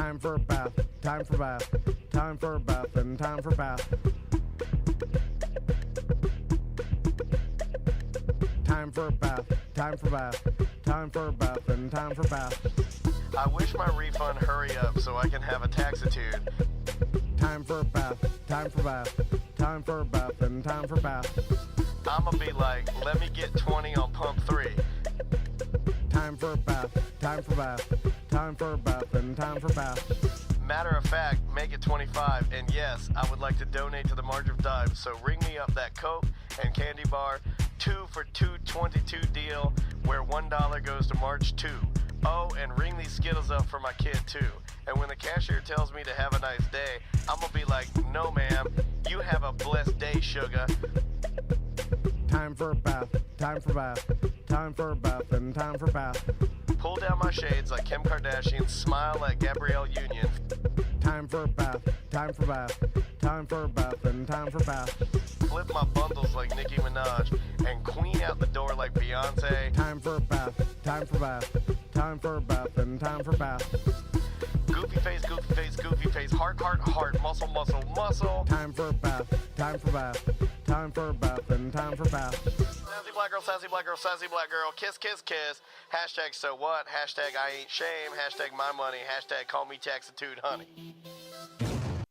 Time for a bath, time for bath, time for a bath, and time for bath. Time for a bath, time for bath, time for a bath, and time for bath. I wish my refund hurry up so I can have a taxitude. Time for a bath, time for bath, time for a bath, and time for bath. I'ma be like, let me get 20 on pump 3. Time for a bath, time for bath, time for a bath, and time for bath. Matter of fact, make it 25, and yes, I would like to donate to the March of Dimes, so ring me up that Coke and candy bar 2 for $2.22 deal where $1 goes to March 2. Oh, and ring these Skittles up for my kid too. And when the cashier tells me to have a nice day, I'm gonna be like, no ma'am, you have a blessed day, sugar. Time for a bath, time for bath, time for a bath, and time for bath. Pull down my shades like Kim Kardashian, smile like Gabrielle Union. Time for a bath, time for bath, time for a bath, and time for bath. Flip my bundles like Nicki Minaj and queen out the door like Beyonce. Time for a bath, time for bath, time for a bath, and time for bath. Goofy face, goofy face, goofy face, heart, heart, heart, muscle, muscle, muscle. Time for a bath, time for bath, time for a bath, and time for bath. Sassy black girl, sassy black girl, sassy black girl, kiss, kiss, kiss. Hashtag so what, hashtag I ain't shame, hashtag my money, hashtag call me taxitude honey.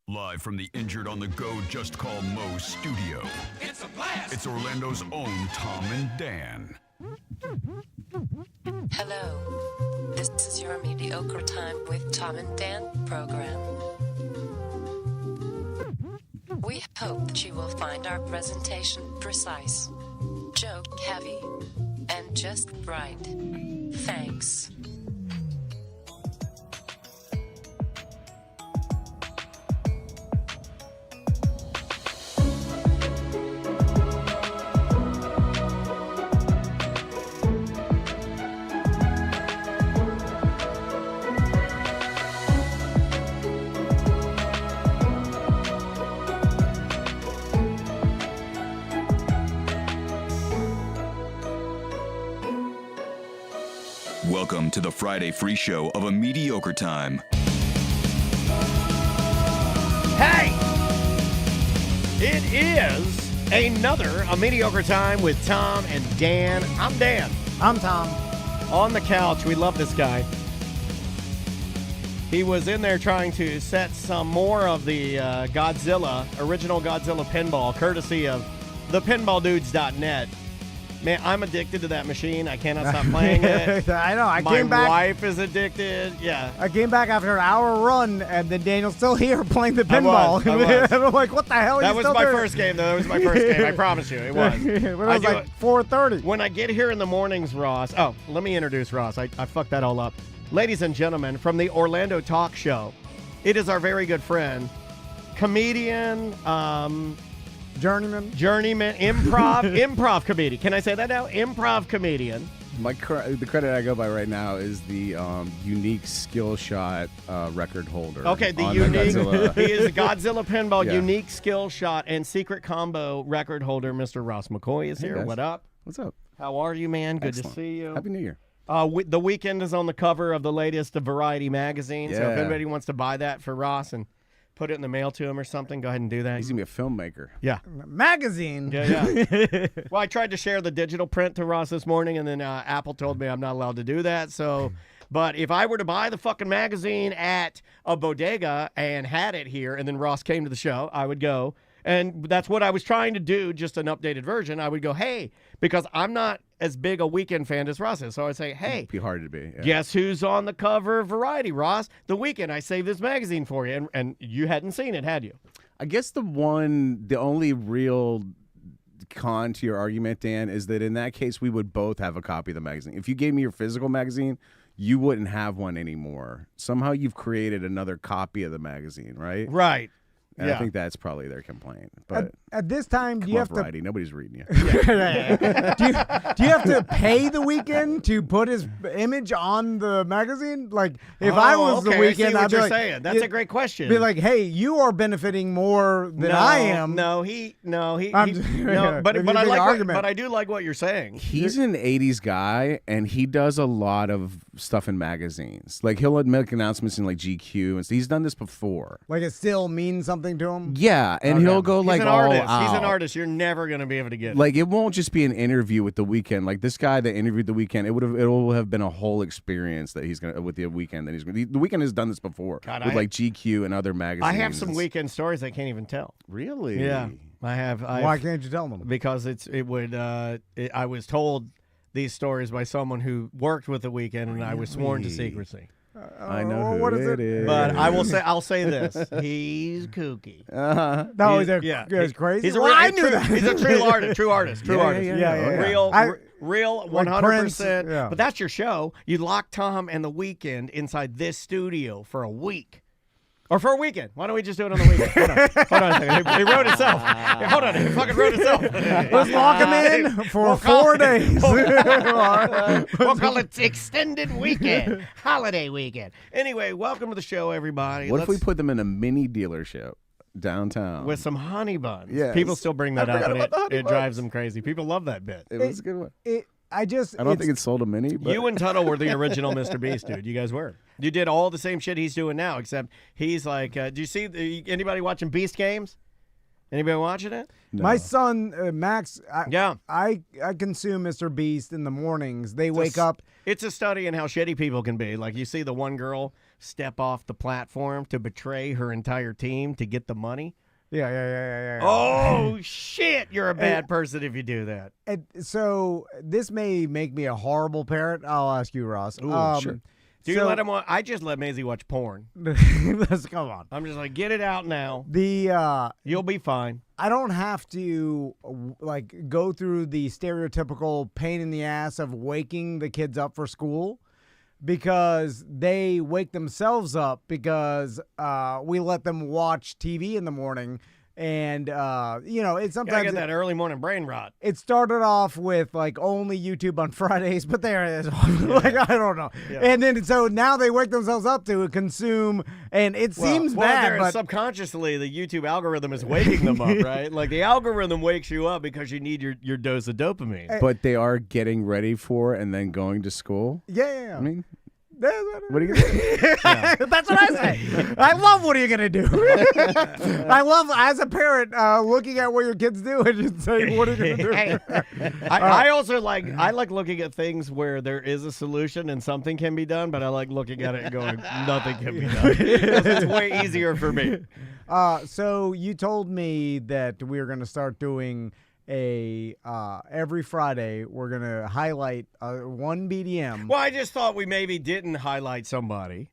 Live from the Injured on the Go Just Call Mo studio. It's a blast! It's Orlando's own Tom and Dan. Hello. This is your Mediocre Time with Tom and Dan program. We hope that you will find our presentation precise, joke heavy, and just right. Thanks. Welcome to the Friday free show of A Mediocre Time. Hey! It is another A Mediocre Time with Tom and Dan. I'm Dan. I'm Tom. On the couch. We love this guy. He was in there trying to set some more of the original Godzilla pinball, courtesy of thepinballdudes.net. Man, I'm addicted to that machine. I cannot stop playing it. I know. My wife is addicted. Yeah. I came back after an hour run, and then Daniel's still here playing the pinball. I was. And I'm like, what the hell? That was my first game, though. That was my first game. I promise you. It was. It was like 4:30. When I get here in the mornings, Ross. Oh, let me introduce Ross. I fucked that all up. Ladies and gentlemen, from the Orlando Talk Show, it is our very good friend, comedian, Journeyman, improv comedian. Can I say that now? Improv comedian. The credit I go by right now is the unique skill shot record holder. Okay, the unique. He is the Godzilla pinball unique skill shot and secret combo record holder. Mr. Ross McCoy is here. Guys. What up? What's up? How are you, man? Good Excellent. to see you. Happy New Year. The Weekend is on the cover of the latest Variety magazine. So if Yeah. anybody wants to buy that for Ross and put it in the mail to him or something, go ahead and do that. He's going to be a filmmaker. Yeah. magazine. Yeah. Well, I tried to share the digital print to Ross this morning, and then Apple told me I'm not allowed to do that. So, but if I were to buy the fucking magazine at a bodega and had it here, and then Ross came to the show, I would go. And that's what I was trying to do, just an updated version. I would go, hey, because I'm not as big a Weekend fan as Ross is. So I'd say, hey. It'd be hard to be. Yeah. Guess who's on the cover of Variety, Ross? The Weekend. I saved this magazine for you. And you hadn't seen it, had you? I guess the only real con to your argument, Dan, is that in that case, we would both have a copy of the magazine. If you gave me your physical magazine, you wouldn't have one anymore. Somehow you've created another copy of the magazine, right? Right. And Yeah. I think that's probably their complaint. But At this time, do come you on, have to Variety. Nobody's reading you. do you have to pay the Weeknd to put his image on the magazine? Like, if I was the okay, I see Weeknd, what I'd be you're like, saying. That's a great question. Be like, hey, you are benefiting more than no, I am. No, I'm he just- no, but if but you I make like an what, argument. but I do like what you're saying. He's an 80s guy, and he does a lot of stuff in magazines. Like, he'll make announcements in, like, GQ. And he's done this before. Like, it still means something to him. Yeah, and he'll go, He's like, an all artist. out. He's an artist. You're never gonna be able to get it. Like, it won't just be an interview with the Weeknd. Like, this guy that interviewed the Weeknd, it will have been a whole experience that he's gonna with the Weeknd. That he's gonna. The Weeknd has done this before with like GQ and other magazines. I have some Weeknd stories I can't even tell. Really? Yeah, I have. Why can't you tell them? Because I was told these stories by someone who worked with the Weeknd, and I was sworn to secrecy. I know who what is it is. But I'll say this: he's kooky. No, he's crazy. He's a Well, real, I knew true, that. He's a true artist. True artist. Yeah. Real, Like 100%. Prince, yeah. But that's your show. You lock Tom and the Weeknd inside this studio for a week. Or for a weekend. Why don't we just do it on the weekend? Hold on a second. It wrote itself. Yeah, hold on. It fucking wrote itself. Let's lock him in for 4 days. We'll call it extended weekend. Holiday weekend. Anyway, welcome to the show, everybody. What if we put them in a mini dealership downtown with some honey buns? Yes. People still bring that I up, forgot and about the honey it buns. drives them crazy. People love that bit. It was a good one. I don't think it sold a mini. But You and Tuttle were the original Mr. Beast, dude. You guys were. You did all the same shit he's doing now, except he's like, do you see anybody watching Beast games? Anybody watching it? No. My son, Max, Yeah. I consume Mr. Beast in the mornings. They wake up. It's a study in how shitty people can be. Like, you see the one girl step off the platform to betray her entire team to get the money. Yeah. Oh, shit. You're a bad person if you do that. And so this may make me a horrible parent. I'll ask you, Ross. Ooh, sure. Do you so- let him watch? I just let Maisie watch porn. Come on. I'm just like, get it out now. You'll be fine. I don't have to like go through the stereotypical pain in the ass of waking the kids up for school, because they wake themselves up because we let them watch TV in the morning. And, it's Gotta sometimes get that early morning brain rot. it started off with like only YouTube on Fridays, but there it is. Like, I don't know. Yeah. And then so now they wake themselves up to consume, and it seems bad, but subconsciously the YouTube algorithm is waking them up, right? Like, the algorithm wakes you up because you need your dose of dopamine. But they are getting ready for and then going to school. yeah. I mean, what are you gonna do? That's what I say. I love what are you gonna do? I love, as a parent, looking at what your kids do and just saying, what are you gonna do? I also like looking at things where there is a solution and something can be done, but I like looking at it and going, nothing can be done. Because it's way easier for me. So you told me that we were gonna start doing every Friday we're gonna highlight one BDM. Well, I just thought we maybe didn't highlight somebody.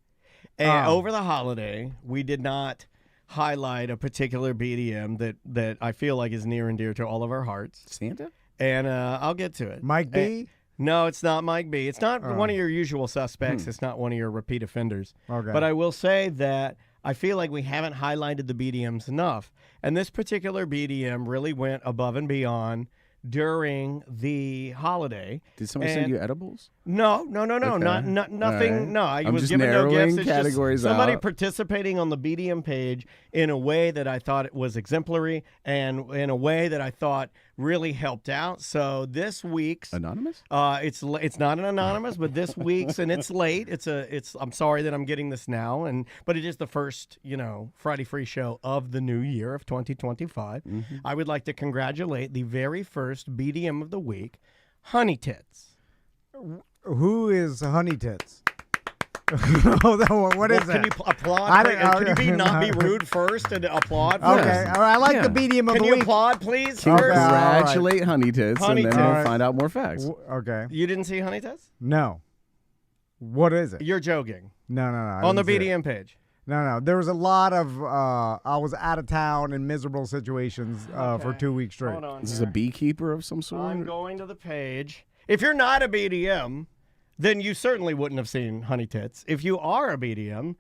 And over the holiday, we did not highlight a particular BDM that I feel like is near and dear to all of our hearts. Santa? And I'll get to it. Mike B? No, it's not Mike B. It's not one of your usual suspects. It's not one of your repeat offenders. Okay. But I will say that I feel like we haven't highlighted the BDMs enough. And this particular BDM really went above and beyond during the holiday. Did somebody send you edibles? No, Okay. not nothing. All right. No, I I'm was just given no narrowing gifts. It's just categories somebody out. participating on the BDM page in a way that I thought it was exemplary and in a way that I thought really helped out. So this week's Anonymous? it's not an anonymous, but this week's, and it's late. I'm sorry that I'm getting this now, but it is the first Friday free show of the new year of 2025. I would like to congratulate the very first BDM of the week, Honey Tits. Who is Honey Tits? What is that? Can you applaud? Can you not be rude first and applaud? First? Okay, all right, I like Yeah. the BDM of Can the you week. applaud, please? Okay. First? Congratulate Honey Tits, Honey and then Tits. we'll find out more facts. Okay. You didn't see Honey Tits? No. What is it? You're joking. No. I On the didn't see it. BDM page. No. There was a lot of, I was out of town in miserable situations for 2 weeks straight. Hold on. Is this here. a beekeeper of some sort? I'm going to the page. If you're not a BDM, then you certainly wouldn't have seen Honey Tits. If you are a BDM,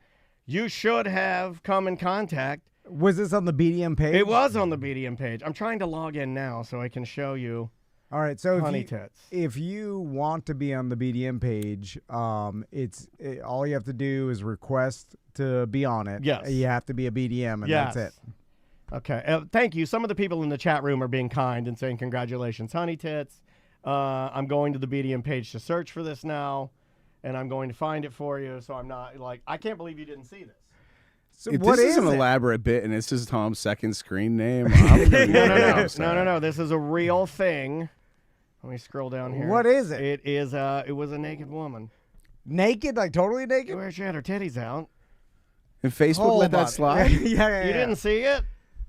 you should have come in contact Was this on the BDM page? It was on the BDM page. I'm trying to log in now so I can show you. All right, so Honey tits. if you want to be on the BDM page, all you have to do is request to be on it. Yes. You have to be a BDM, and Yes. that's it. Okay. Thank you. Some of the people in the chat room are being kind and saying congratulations, Honey Tits. I'm going to the BDM page to search for this now, and I'm going to find it for you. So I'm not like, I can't believe you didn't see this. So If what this is an it? elaborate bit and this is Tom's second screen name, I'm gonna be No. This is a real thing. Let me scroll down here. What is it? It is. It was a naked woman. Naked, like totally naked? Where she had her titties out. And Facebook Hold let that on. slide? yeah. You didn't see it?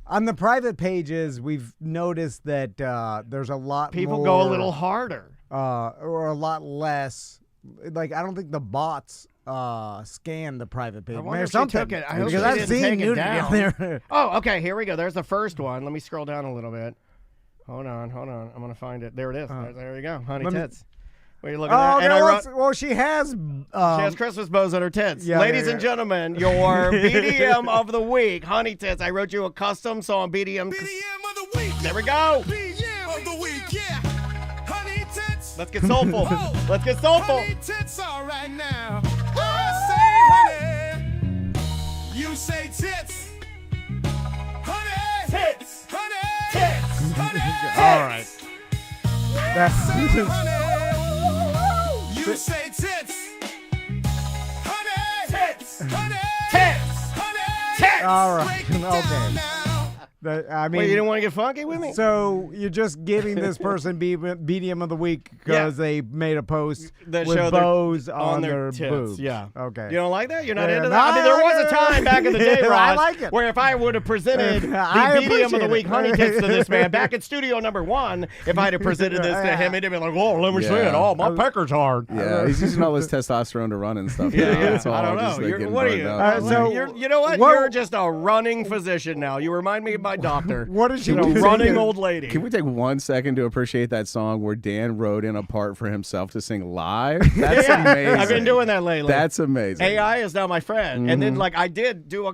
On the private pages, we've noticed that there's a lot People more, go a little harder. or a lot less. Like, I don't think the bots scan the private page. I wonder Or if she something. took it. I hope because she I've didn't seen take it nudity down. on there. Oh, okay. Here we go. There's the first one. Let me scroll down a little bit. Hold on. I'm gonna find it. There it is. There you go. Honey let me- tits. What are you looking Oh, at? okay, And I wrote, well, she has. she has Christmas bows on her tits. yeah, Ladies yeah, and yeah. gentlemen, your BDM of the week, Honey Tits. I wrote you a custom song, BDM. BDM of the week. There we go. BDM of the week, yeah. Honey tits. Let's get soulful. Oh. Let's get soulful. Honey tits, all right now. I say honey. You say tits. Honey. Tits. Honey. Tits. Honey. All right. Say honey. You say tits. Honey. Tits. Honey. Tits. Honey. Tits. All right. Break it down Okay. now. I mean, Wait, you didn't want to get funky with me? so you're just giving this person BDM of the week because they made a post That with show their- bows on their tits, boobs. yeah. Okay. You don't like that? You're not Yeah, into no, that? I mean, there was a time back in the day, I Ross, like it. where if I would have presented the I BDM of the appreciate week it. Honey Tits to this man back at studio number 1, if I'd have presented this to him, he'd have been like, oh, let me see it. Yeah. Oh, my pecker's hard. Yeah, he's using all his testosterone to run and stuff. Yeah, yeah. It's all I don't just, know. like, getting What are burned you? out. So- you know what? what- You're just a running physician now. You remind me of my doctor. What did she You know, do? running old lady. Can we take 1 second to appreciate that song where Dan wrote in a part for himself to sing live? That's amazing. I've been doing that lately. That's amazing. AI is now my friend. And then, like, I did do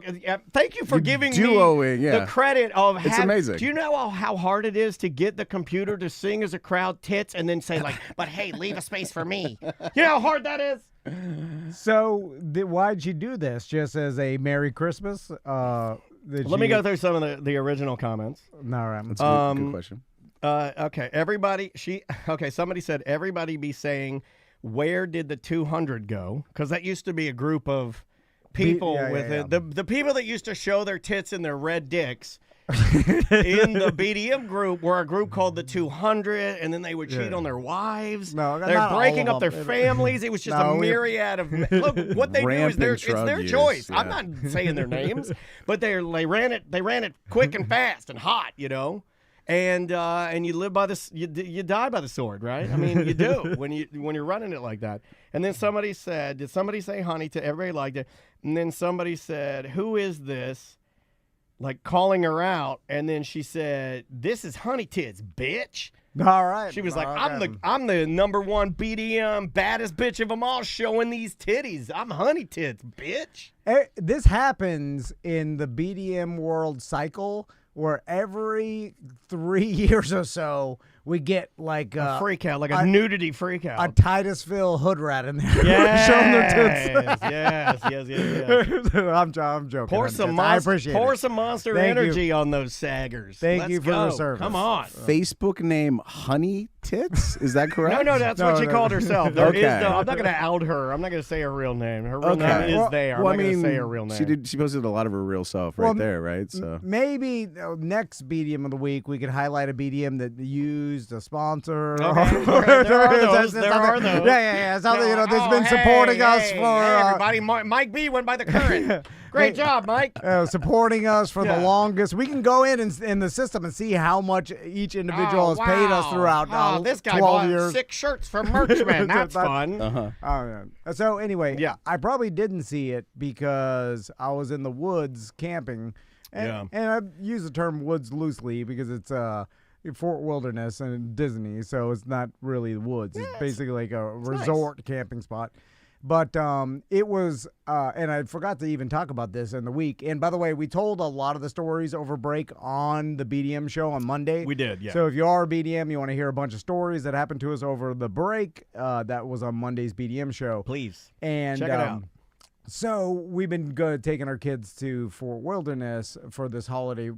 thank you for You giving duoing, me yeah. the credit of It's amazing. Do you know how hard it is to get the computer to sing as a crowd tits and then say, like, but hey, leave a space for me? You know how hard that is? So why'd you do this? Just as a Merry Christmas? Let me go through some of the original comments. No, all right. That's a good question. Okay, somebody said everybody be saying, where did the 200 go? Because that used to be a group of people yeah, with yeah, it. The people that used to show their tits and their red dicks in the BDM group were a group called the 200, and then they would cheat on their wives. No, they're not all breaking of up their them. families. It was just No, a we- myriad of look. What they do is Rampant it's drug their use, choice. yeah. I'm not saying their names, but they ran it quick and fast and hot, you know. And you live by this, you die by the sword, right? I mean, you do when you're running it like that. And then somebody said, did somebody say honey to everybody liked it? And then somebody said, who is this? Like calling her out, and then she said, "This is Honey Tits, bitch." All right. She was like, Okay. "I'm the number one BDM baddest bitch of them all, showing these titties. I'm Honey Tits, bitch." This happens in the BDM world cycle where every 3 years or so we get like A freak out, like a nudity freak a out. Titusville hood rat in there Yes, showing their tits. yes. I'm joking. Pour Honey some Tits. I appreciate pour it. some Monster Thank you. Energy on those saggers. Thank Let's you for go. your service. Come on. Facebook name Honey Tits? Is that correct? No, that's No, what she no. called herself. There is Okay. no, I'm not going to out her. I'm not going to say her real name. Her real Okay. name is Well, there. I'm well, not going to say her real name. She posted a lot of her real self Well, there, right? So Maybe next BDM of the week we could highlight a BDM that used a sponsor. Okay. There are those. There are those. Yeah. Something that's been hey, supporting us hey, for hey, everybody. Mike B went by the current. Great job, Mike. supporting us for Yeah. the longest. We can go in the system and see how much each individual has paid us throughout this guy 12 bought years. 6 shirts from Merchman. That's fun. uh-huh. Oh, yeah. So anyway, Yeah. I probably didn't see it because I was in the woods camping. And I use the term woods loosely because it's Fort Wilderness and Disney, so it's not really the woods. It's basically like a resort camping spot. But it was, and I forgot to even talk about this in the week. And by the way, we told a lot of the stories over break on the BDM show on Monday. We did, yeah. So if you are BDM, you want to hear a bunch of stories that happened to us over the break, that was on Monday's BDM show. Please. And check it out. So we've been taking our kids to Fort Wilderness for this holiday.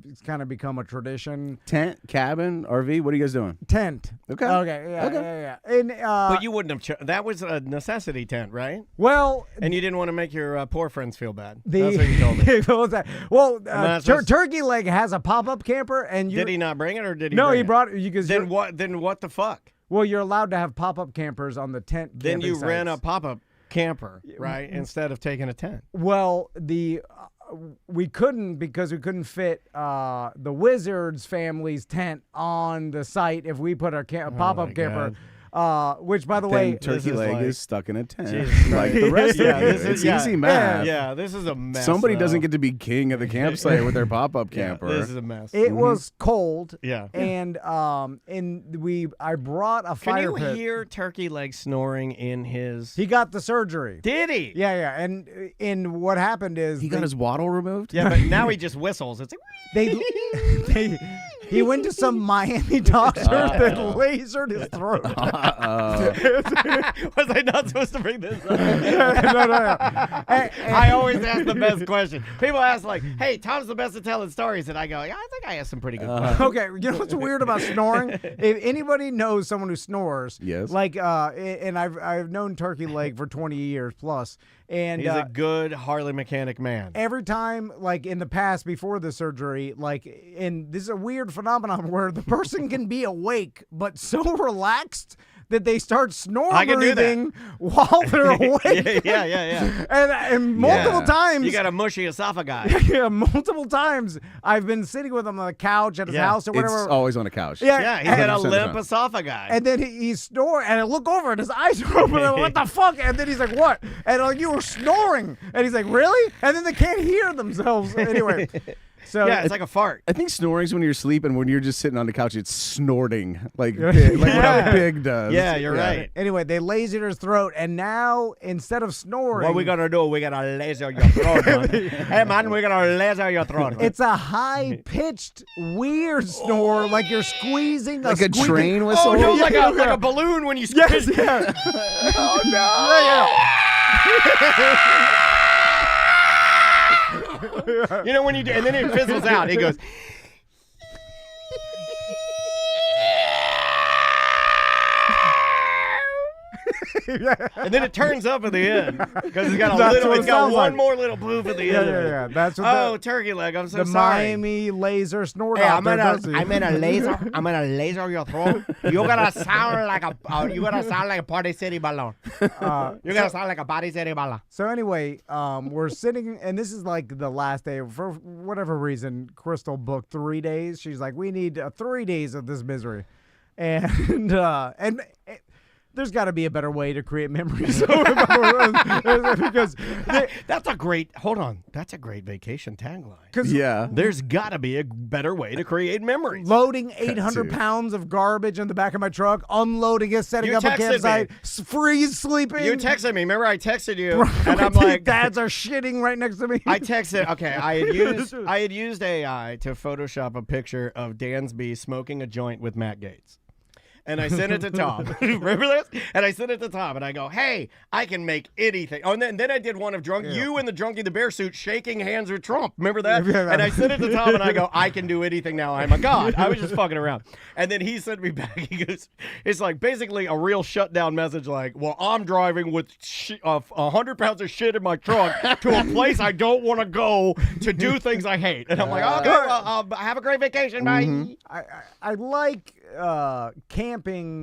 It's kind of become a tradition. Tent, cabin, RV. What are you guys doing? Tent. Okay. Yeah. And But you wouldn't have. That was a necessity tent, right? well, And you didn't want to make your poor friends feel bad. the That's what you told me. what was that? Well, not supposed- Turkey Leg has a pop-up camper, and you Did he not bring it, or did he? No, bring he it? brought it because Then what? Then what the fuck? well, you're allowed to have pop-up campers on the tent. Then you camping rent a sites. pop-up camper, right? Instead of taking a tent. Well, we couldn't because we couldn't fit the Wizards family's tent on the site if we put our pop-up my camper. Which, by the way, Then Turkey is Leg like- is stuck in a tent Jesus like Christ. the rest Yeah, of you. this is- It's yeah. easy math. Yeah, this is a mess. Somebody though. doesn't get to be king of the campsite with their pop-up Yeah, camper. this is a mess. it was cold. Yeah. And I brought a Can fire you pit. hear Turkey Leg snoring in his? He got the surgery. Did he? Yeah. And what happened is He got his waddle removed? Yeah, but now he just whistles. It's like, he went to some Miami doctor that lasered his throat. was I not supposed to bring this up? no. I always ask the best question. People ask like, "Hey, Tom's the best at telling stories," and I go, "Yeah, I think I asked some pretty good ones." Okay, you know what's weird about snoring? If anybody knows someone who snores, Yes. like, and I've known Turkey Leg for 20 years plus, and He's a good Harley mechanic man. every time, like in the past before the surgery, like, and this is a weird phenomenon where the person can be awake but so relaxed that they start snore I can do that. breathing while they're awake. yeah. And multiple Yeah. times. You got a mushy esophagus. Yeah, multiple times I've been sitting with him on the couch at his Yeah. house or It's whatever. always on a couch. Yeah, Yeah, he's got a 100% limp the esophagus. and then he's snoring, and I look over, and his eyes are open. And I'm like, what the fuck? And then he's like, what? And I'm like, you were snoring. And he's like, really? And then they can't hear themselves. Anyway, so yeah, it's like a fart. I think snoring's when you're sleeping. When you're just sitting on the couch, it's snorting like big, like what Yeah. a pig does. Yeah, you're right. anyway, they lasered his throat, and now instead of snoring, What we gonna do? We gotta laser your throat, man. Hey, man, we gonna laser your throat. it's a high pitched, weird snore, like you're squeezing Like a squeaky- train whistle. Oh no, like a balloon when you Yes, squeeze. yeah. Oh no! You know when you do, and then it fizzles out. It goes. And then it turns up at the end because it's got a That's little. what It's it got sounds one like. more little poof at the Yeah, end. yeah. That's what Oh, the Turkey Leg, I'm so the sorry. Miami laser snore Hey, I'm doctor gonna, does it. I'm gonna laser. I'm gonna laser your throat. You're gonna sound like a. You're gonna sound like a Party City balloon. You're gonna sound like a Party City balloon. So anyway, we're sitting, and this is like the last day. For whatever reason, Crystal booked 3 days. She's like, we need 3 days of this misery, and there's got to be a better way to create memories because That's a great. Hold on. That's a great vacation tagline. Yeah. There's got to be a better way to create memories. loading 800 pounds of garbage in the back of my truck, unloading it, setting You up a texted campsite, me. freeze sleeping. You texted me. Remember, I texted you, and My I'm like, dads are shitting right next to me. I texted. Okay, I had used AI to Photoshop a picture of Dansby smoking a joint with Matt Gaetz. And I sent it to Tom. Remember this? And I sent it to Tom, and I go, "Hey, I can make anything." Oh, and then I did one of you in the Drunky the Bear suit shaking hands with Trump. Remember that? Yeah. And I sent it to Tom, and I go, "I can do anything now. I'm a god." I was just fucking around. And then he sent me back. He goes, "It's like basically a real shutdown message. Like, well, I'm driving with 100 pounds of shit in my trunk to a place I don't want to go to do things I hate." And I'm like, "Okay, well, have a great vacation, bye." I like camping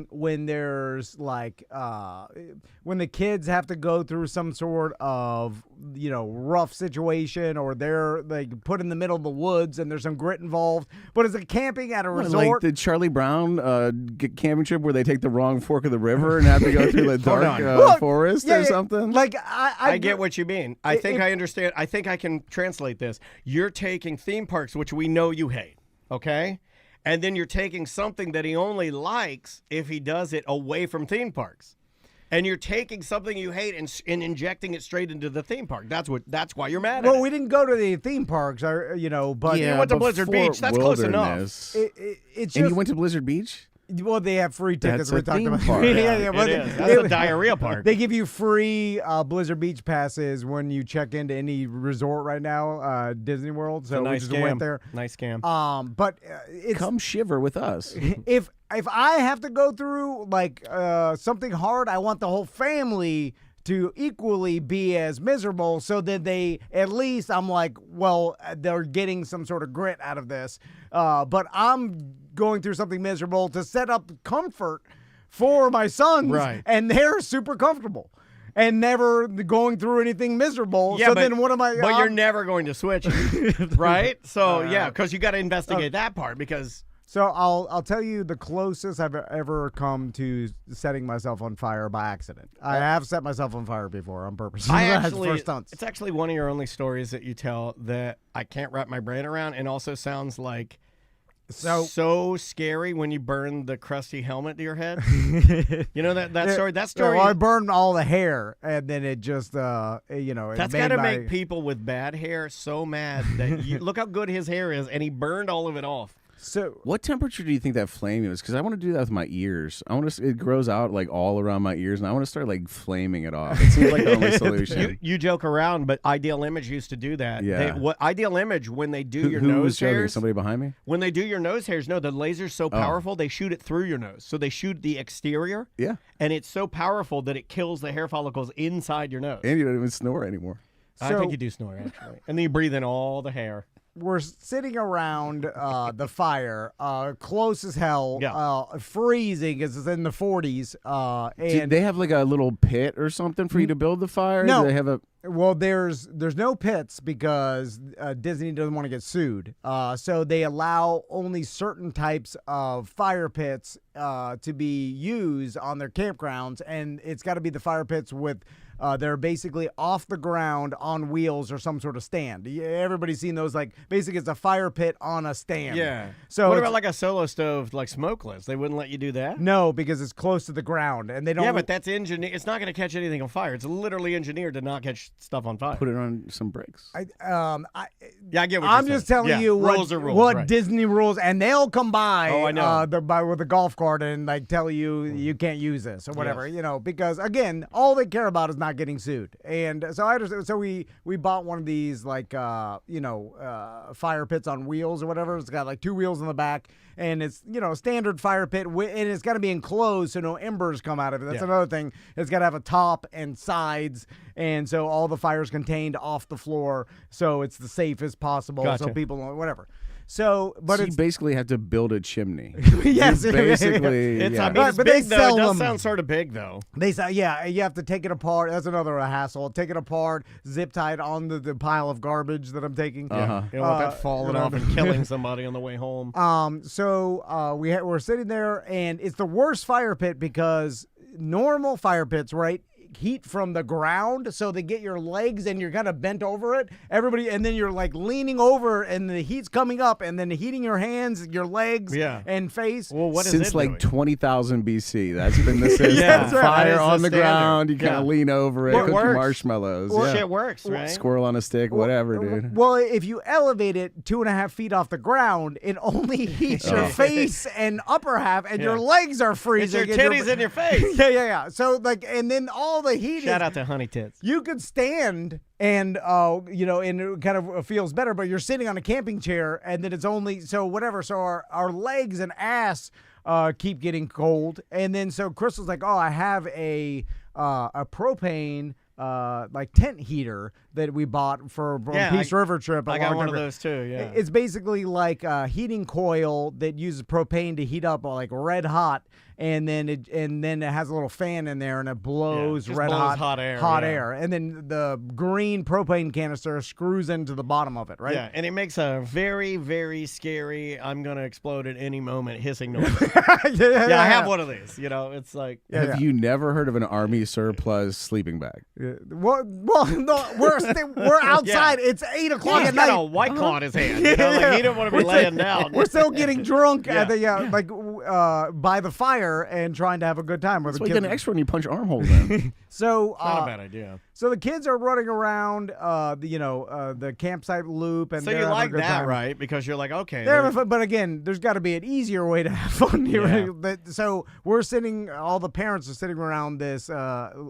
when there's like when the kids have to go through some sort of rough situation, or they're like put in the middle of the woods and there's some grit involved. But is it camping at a resort? Like the Charlie Brown camping trip where they take the wrong fork of the river and have to go through the dark Look, forest yeah, or something? Like I get what you mean. I think I understand. I think I can translate this. You're taking theme parks, which we know you hate, okay? And then you're taking something that he only likes if he does it away from theme parks. And you're taking something you hate and injecting it straight into the theme park. That's why you're mad at Well, it. we didn't go to the theme parks, but You went to Blizzard Beach. That's close enough. it's just, And you went to Blizzard Beach? well, they have free tickets. That's a we talked theme about. park. Well, It is. That's a diarrhea park. They give you free Blizzard Beach passes when you check into any resort right now, Disney World. So nice we just went there. Nice scam. But it's Come shiver with us. if I have to go through like something hard, I want the whole family to equally be as miserable, so that they at least I'm like, well, they're getting some sort of grit out of this. But I'm going through something miserable to set up comfort for my sons, Right. and they're super comfortable and never going through anything miserable. Yeah, so but, then what am I? But you're never going to switch, right? So yeah, because you got to investigate that part because. So I'll tell you the closest I've ever come to setting myself on fire by accident. I have set myself on fire before on purpose. For stunts. It's actually one of your only stories that you tell that I can't wrap my brain around, and also sounds like so scary when you burn the crusty helmet to your head. You know that story. That story. Well, I burned all the hair, and then it just it That's made got to my- make people with bad hair so mad that look how good his hair is, and he burned all of it off. So What temperature do you think that flame is? Because I want to do that with my ears. It grows out like all around my ears, and I want to start like flaming it off. It seems like the only solution. You joke around, but Ideal Image used to do that. Yeah. What Ideal Image, when they do your Who was nose joking? hairs, Somebody behind me? when they do your nose hairs, no, the laser's so powerful they shoot it through your nose. So they shoot the exterior, Yeah. and it's so powerful that it kills the hair follicles inside your nose. And you don't even snore anymore. I So- think you do snore actually, and then you breathe in all the hair. we're sitting around the fire, close as hell, Yeah. freezing because it's in the 40s. Did And they have like a little pit or something for you to build the fire? No. Do they have a well, there's no pits because Disney doesn't want to get sued. So they allow only certain types of fire pits to be used on their campgrounds, and it's got to be the fire pits with. They're basically off the ground on wheels or some sort of stand. Everybody's seen those. Like basically, it's a fire pit on a stand. Yeah. So what it's- about like a solo stove, like smokeless? They wouldn't let you do that. No, because it's close to the ground, and they don't. Yeah, but that's engineered. It's not going to catch anything on fire. It's literally engineered to not catch stuff on fire. put it on some bricks? I Yeah, I get what I'm you're just saying. telling Yeah, you rules are rules. what right. Disney rules, and they'll come by. Oh, I know. With a golf cart and like tell you you can't use this or whatever. Yes. You know, because again, all they care about is not getting sued. And so I understand. So we bought one of these like fire pits on wheels or whatever. It's got like two wheels in the back, and it's a standard fire pit, and it's got to be enclosed so no embers come out of it. That's Yeah. another thing. It's got to have a top and sides, and so all the fire's contained off the floor, so it's the safest possible. So Gotcha. people whatever. So, but So you it's basically have to build a chimney. yes, You basically. It's, yeah. I mean, But it's they big though. sell It does them. sound sort of big though. They say, yeah, you have to take it apart. That's another hassle. Take it apart, zip tie it on the pile of garbage that I'm taking. Uh-huh. You don't want that falling off and killing somebody on the way home. So we're sitting there, and it's the worst fire pit because normal fire pits, right? Heat from the ground, so they get your legs and you're kind of bent over it. Everybody, and then you're like leaning over, and the heat's coming up, and then heating your hands, your legs, Yeah. and face. Well, what is Since it like doing? 20,000 BC, that's been the system. Yeah, that's right. That Fire is on the the ground, standard. you kind of Yeah. lean over it, Well, it cook your works. marshmallows. Well, yeah. shit works, right? Squirrel on a stick, whatever, dude. Well, if you elevate it 2.5 feet off the ground, it only heats your face and upper half, and your Yeah. legs are It's freezing. your and titties in your face. yeah. So like, and then all the heat Shout is. out to Honey Tits. You could stand and and it kind of feels better, but you're sitting on a camping chair, and then it's only so whatever. So our legs and ass keep getting cold, and then so Crystal's like, oh, I have a propane like tent heater that we bought for Peace River trip. I got one of those too. Yeah. It's basically like a heating coil that uses propane to heat up like red hot, and then it has a little fan in there, and it blows just red blows hot hot air, yeah. and then the green propane canister screws into the bottom of it, right? Yeah, and it makes a very, very scary, I'm going to explode at any moment hissing noise. yeah, Yeah, I have one of these. It's like, Have you never heard of an army surplus sleeping bag? Well, no, we're outside. It's 8 o'clock He's at got night. a White Claw in his hand. You know, like he didn't want to be laying down. We're still getting drunk Yeah. at the by the fire and trying to have a good time. That's why you get an extra when you punch armholes in. So Not a bad idea. So the kids are running around, the campsite loop, and So they're you having a like good that, time. right? Because you're like, okay. They're having fun, but again, there's got to be an easier way to have fun here. Yeah. So we're sitting, all the parents are sitting around this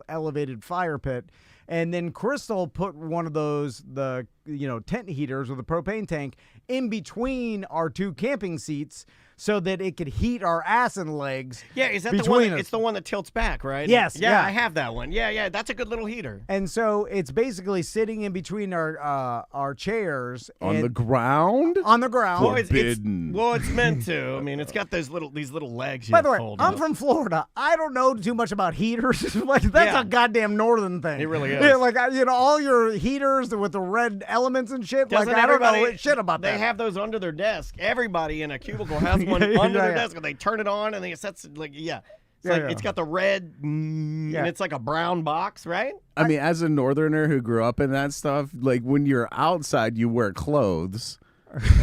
elevated fire pit, and then Crystal put one of those tent heaters with a propane tank in between our 2 camping seats so that it could heat our ass and legs. Yeah, is that the between one? us. It's the one that tilts back, right? Yes, Yeah, yeah. I have that one. Yeah, that's a good little heater. And so it's basically sitting in between our chairs On and- the ground? on the ground. Well, it's Forbidden. meant to. I mean, it's got these little legs. By the way, fold I'm up. from Florida. I don't know too much about heaters. Like that's Yeah. a goddamn northern thing. It really is. Yeah, like all your heaters with the red elements and shit. Doesn't like I don't know everybody- shit about that. They have those under their desk. Everybody in a cubicle has one Yeah, under their yeah. desk, and they turn it on, and it sets like It's Yeah, like yeah. it's got the red, and it's like a brown box, right? I mean, as a northerner who grew up in that stuff, like when you're outside, you wear clothes.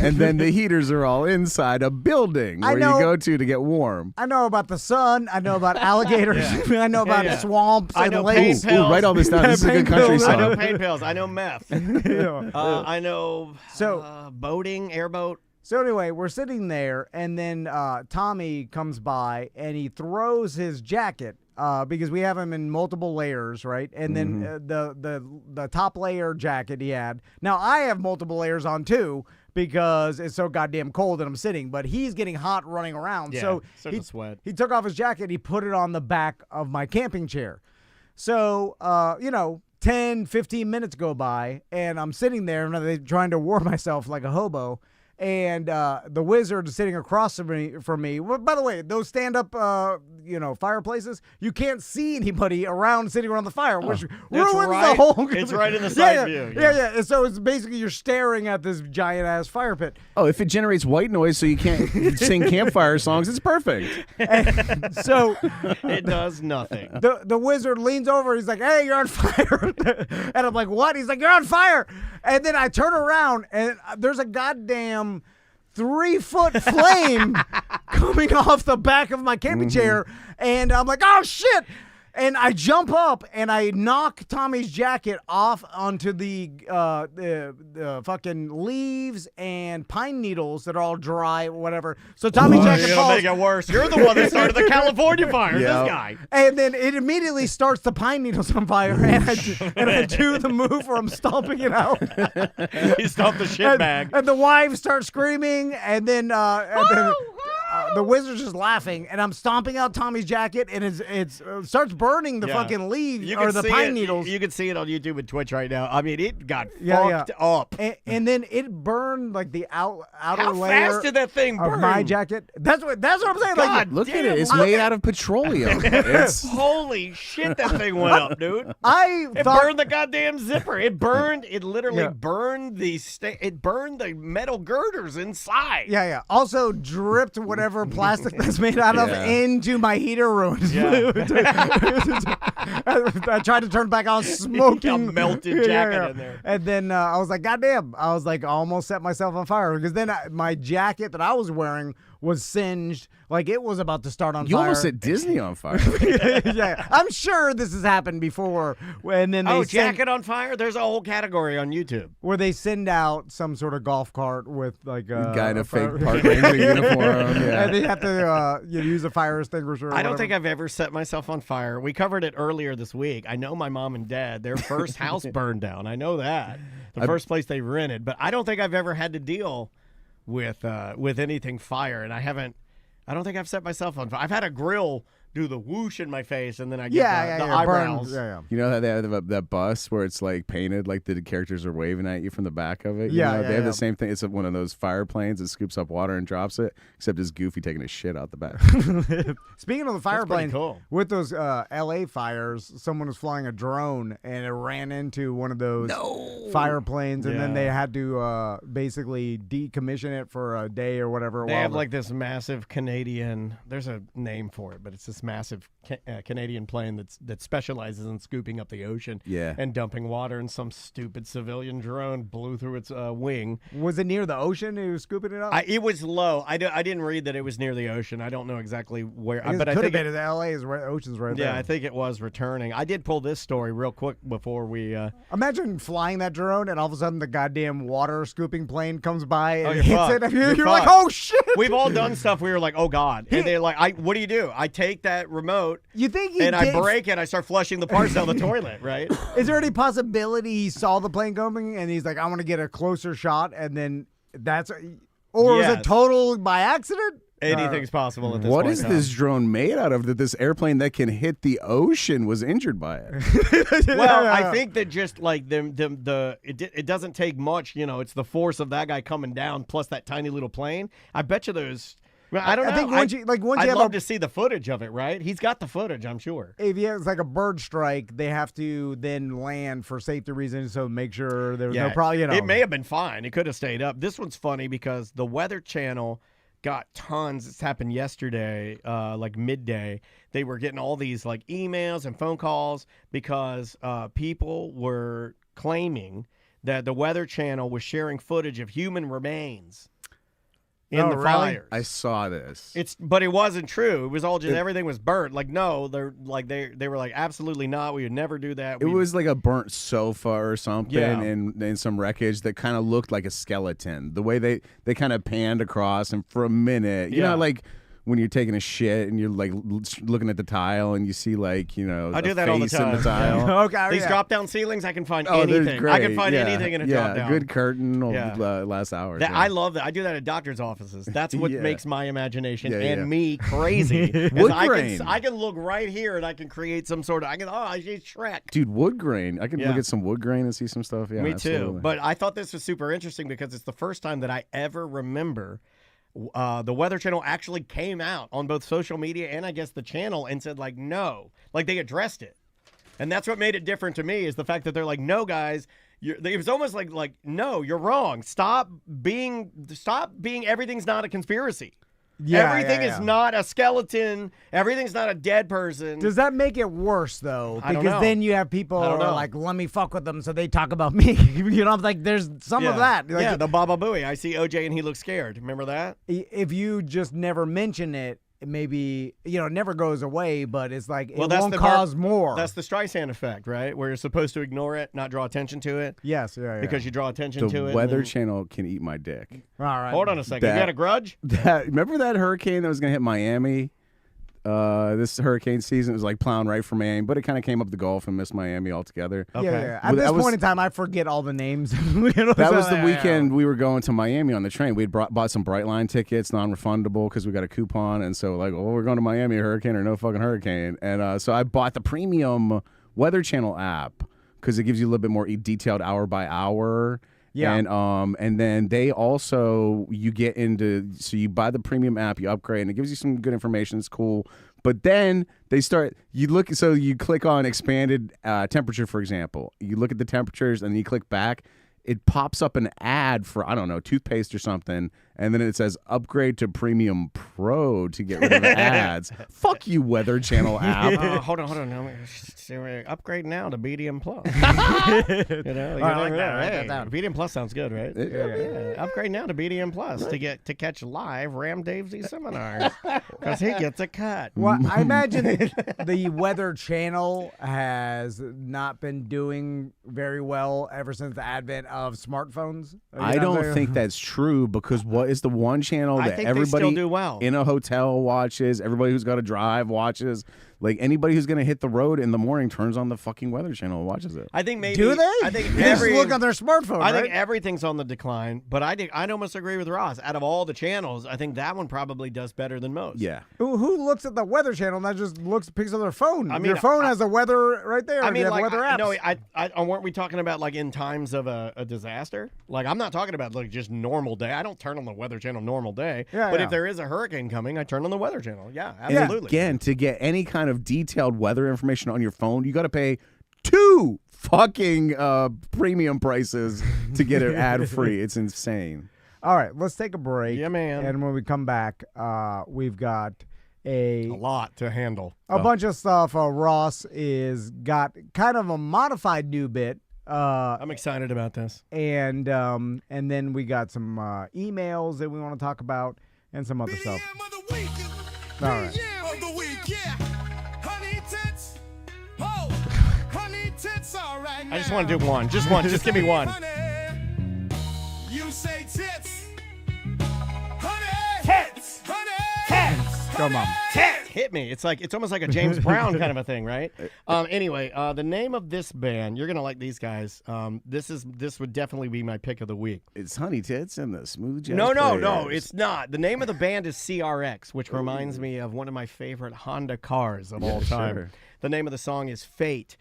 And then the heaters are all inside a building I where know- you go to get warm. I know about the sun. I know about alligators. I know about yeah. swamps I and know lakes. pain pills. Ooh, write all this down. This is a Pain good country pills. I know song. pain pills. I know meth. Yeah. I know So- boating, airboat. So anyway, we're sitting there, and then Tommy comes by, and he throws his jacket because we have him in multiple layers, right? And then the top layer jacket he had. Now I have multiple layers on too because it's so goddamn cold that I'm sitting. But he's getting hot running around, Yeah, so starting to sweat. he took off his jacket. He put it on the back of my camping chair. So 10, 15 minutes go by, and I'm sitting there and I'm trying to warm myself like a hobo. And the wizard is sitting across from me. Well, by the way, those stand-up, fireplaces, you can't see anybody around sitting around the fire, which ruins right. the whole. It's right in the Yeah, side yeah, view, Yeah. And so it's basically you're staring at this giant-ass fire pit. Oh, if it generates white noise so you can't sing campfire songs, it's perfect. And so It does nothing. the wizard leans over. He's like, "Hey, you're on fire!" And I'm like, "What?" He's like, "You're on fire!" And then I turn around, and there's a goddamn 3-foot flame coming off the back of my camping chair, and I'm like, "Oh shit!" And I jump up and I knock Tommy's jacket off onto the fucking leaves and pine needles that are all dry, whatever. So Tommy's jacket You're falls. gonna make it worse. You're the one that started the California fires. Yeah. This guy. And then it immediately starts the pine needles on fire, and I do the move where I'm stomping it out. He stomped the shit bag. And the wives start screaming, and then the wizard's just laughing, and I'm stomping out Tommy's jacket, and it starts burning the Yeah. fucking leaves You or can the see pine it. needles. You can see it on YouTube and Twitch right now. I mean, it got Yeah, fucked up. And then it burned like the outer How layer fast did that thing of burn? my jacket. That's what I'm saying. God Like, Look at damn, it. It's look made out of petroleum. It's Holy shit, that thing went up, dude. I It thought burned the goddamn zipper. It burned. It literally Yeah. burned it burned the metal girders inside. Yeah. Also dripped whatever plastic that's made out of Yeah. into my heater room. Yeah. I tried to turn it back on, smoking. A melted jacket in there. And then I was like, goddamn. I was like, I almost set myself on fire because then my jacket that I was wearing was singed. Like it was about to start on you fire. almost set Disney on fire. Yeah. I'm sure this has happened before. And then they Jacket on fire? There's a whole category on YouTube. where they send out some sort of golf cart with like a Guy in a fire- fake park ranger uniform. Yeah. And they have to use a fire extinguisher. Or I don't whatever. think I've ever set myself on fire. We covered it earlier this week. I know my mom and dad, their first house burned down. I know that. The first place they rented. But I don't think I've ever had to deal with anything fire. And I don't think I've set myself on fire. I've had a grill do the whoosh in my face, and then I get the eyebrows. Burns. Yeah. You know how they have that bus where it's like painted like the characters are waving at you from the back of it? You Yeah, know, yeah, they have yeah. the same thing. It's one of those fire planes that scoops up water and drops it, except it's Goofy taking a shit out the back. Speaking of the fire That's pretty plane, cool. with those LA fires, someone was flying a drone and it ran into one of those fire planes, and then they had to basically decommission it for a day or whatever. They have like this massive Canadian. There's a name for it, but it's this massive Canadian plane that specializes in scooping up the ocean and dumping water. And some stupid civilian drone blew through its wing. Was it near the ocean? He was scooping it up. It was low. I didn't read that it was near the ocean. I don't know exactly where. But I I think have been. LA is right. Ocean's right there. Yeah, I think it was returning. I did pull this story real quick before we. Imagine flying that drone and all of a sudden the goddamn water scooping plane comes by and you're hits fucked. it. You're You're like, fucked. oh shit. We've all done stuff where you're like, oh God, and they're like, what do? I take that remote. You think I break it. I start flushing the parts down the toilet. Right? Is there any possibility he saw the plane coming and he's like, I want to get a closer shot, and then or is it total by accident? Anything's possible at this What point. is this drone made out of that this airplane that can hit the ocean was injured by it? Well, I think that just like it doesn't take much. You know, it's the force of that guy coming down plus that tiny little plane. I bet you those. I don't know. I think once you I'd have love to see the footage of it. Right? He's got the footage. I'm sure. If it's like a bird strike, they have to then land for safety reasons, so make sure there's no problem. You know, it may have been fine. It could have stayed up. This one's funny because the Weather Channel got tons. This happened yesterday, like midday. They were getting all these like emails and phone calls because people were claiming that the Weather Channel was sharing footage of human remains in the fires. I saw this. But it wasn't true. It was all just everything was burnt. Like no, they were like absolutely not. We would never do that. It was like a burnt sofa or something and some wreckage that kind of looked like a skeleton. The way they kind of panned across, and for a minute, you know, like when you're taking a shit and you're like looking at the tile and you see like, you know, I do that all the face in time. the tile. Okay, These drop down ceilings, I can find Oh, they're anything. great. I can find anything in a drop down. Good curtain last hour. I love that. I do that at doctor's offices. That's what makes my imagination and me crazy. Wood I grain. I can look right here and I can create some sort of. I see Shrek. Dude, wood grain. I can look at some wood grain and see some stuff. Yeah, me absolutely. too. But I thought this was super interesting because it's the first time that I ever remember. The Weather Channel actually came out on both social media and I guess the channel and said like no, like they addressed it, and that's what made it different to me is the fact that they're like no guys, it was almost like no, you're wrong. Stop being everything's not a conspiracy. Everything is not a skeleton. Everything's not a dead person. Does that make it worse though? I don't Because know. then you have people who are like, let me fuck with them, so they talk about me. You know, like there's some of that. Like, the Baba Booey. I see OJ and he looks scared. Remember that? If you just never mention it, maybe it never goes away, but it's like it won't cause more. That's the Streisand effect, right? Where you're supposed to ignore it, not draw attention to it. Yes, Because you draw attention to it. The Weather Channel can eat my dick. All right. Hold on a second. You got a grudge? Remember that hurricane that was going to hit Miami? This hurricane season was like plowing right for Miami, but it kind of came up the Gulf and missed Miami altogether. Okay. Yeah. At this point in time, I forget all the names. That was the weekend we were going to Miami on the train. We had bought some Brightline tickets, non-refundable, because we got a coupon, and so like, we're going to Miami, hurricane or no fucking hurricane, and so I bought the premium Weather Channel app because it gives you a little bit more detailed hour by hour. Yeah. And then they also, you get into, so you buy the premium app, you upgrade, and it gives you some good information. It's cool. But then they start, so you click on expanded temperature, for example. You look at the temperatures and then you click back. It pops up an ad for, I don't know, toothpaste or something. And then it says upgrade to Premium Pro to get rid of the ads. Fuck you, Weather Channel app. Hold on. No, upgrade now to BDM Plus. BDM Plus sounds good, right? Yeah. Upgrade now to BDM Plus to catch live Ram Dave Z seminars because he gets a cut. Well, I imagine the Weather Channel has not been doing very well ever since the advent of smartphones. I don't think that's true because what is the one channel I that think everybody they still do well. in a hotel watches, everybody who's got to drive watches, like anybody who's going to hit the road in the morning turns on the fucking Weather Channel and watches it. I think maybe do they? I think they just look on their smartphone. I think right? everything's on the decline, but I'd almost agree with Ross. Out of all the channels, I think that one probably does better than most. Yeah. Who looks at the Weather Channel and that just picks up their phone? I mean, your phone has the weather right there. I mean, you have like, weather apps. no, weren't we talking about like in times of a disaster? Like, I'm not talking about like just normal day. I don't turn on the Weather Channel normal day. But if there is a hurricane coming, I turn on the Weather Channel. Yeah, absolutely. And again, to get any kind of detailed weather information on your phone, you got to pay $2 fucking premium prices to get it ad free. It's insane. All right, let's take a break. Yeah, man. And when we come back, we've got A lot to handle. a bunch of stuff. Ross is got kind of a modified new bit. I'm excited about this. And then we got some emails that we want to talk about and some other stuff. BM of the week. All right. BM of the week, yeah. Honey tits. Oh, honey tits, all right now. I just want to do one. Just one. Just give me one. Honey, you say tits. Honey. Tits. Honey. Tits. Come on. Hit me. It's almost like a James Brown kind of a thing, right? Anyway, the name of this band, you're gonna like these guys. This would definitely be my pick of the week. It's Honey Tits and the Smooth Jazz No, Players. it's not. The name of the band is CRX, which reminds me of one of my favorite Honda cars of all time. Sure. The name of the song is Fate.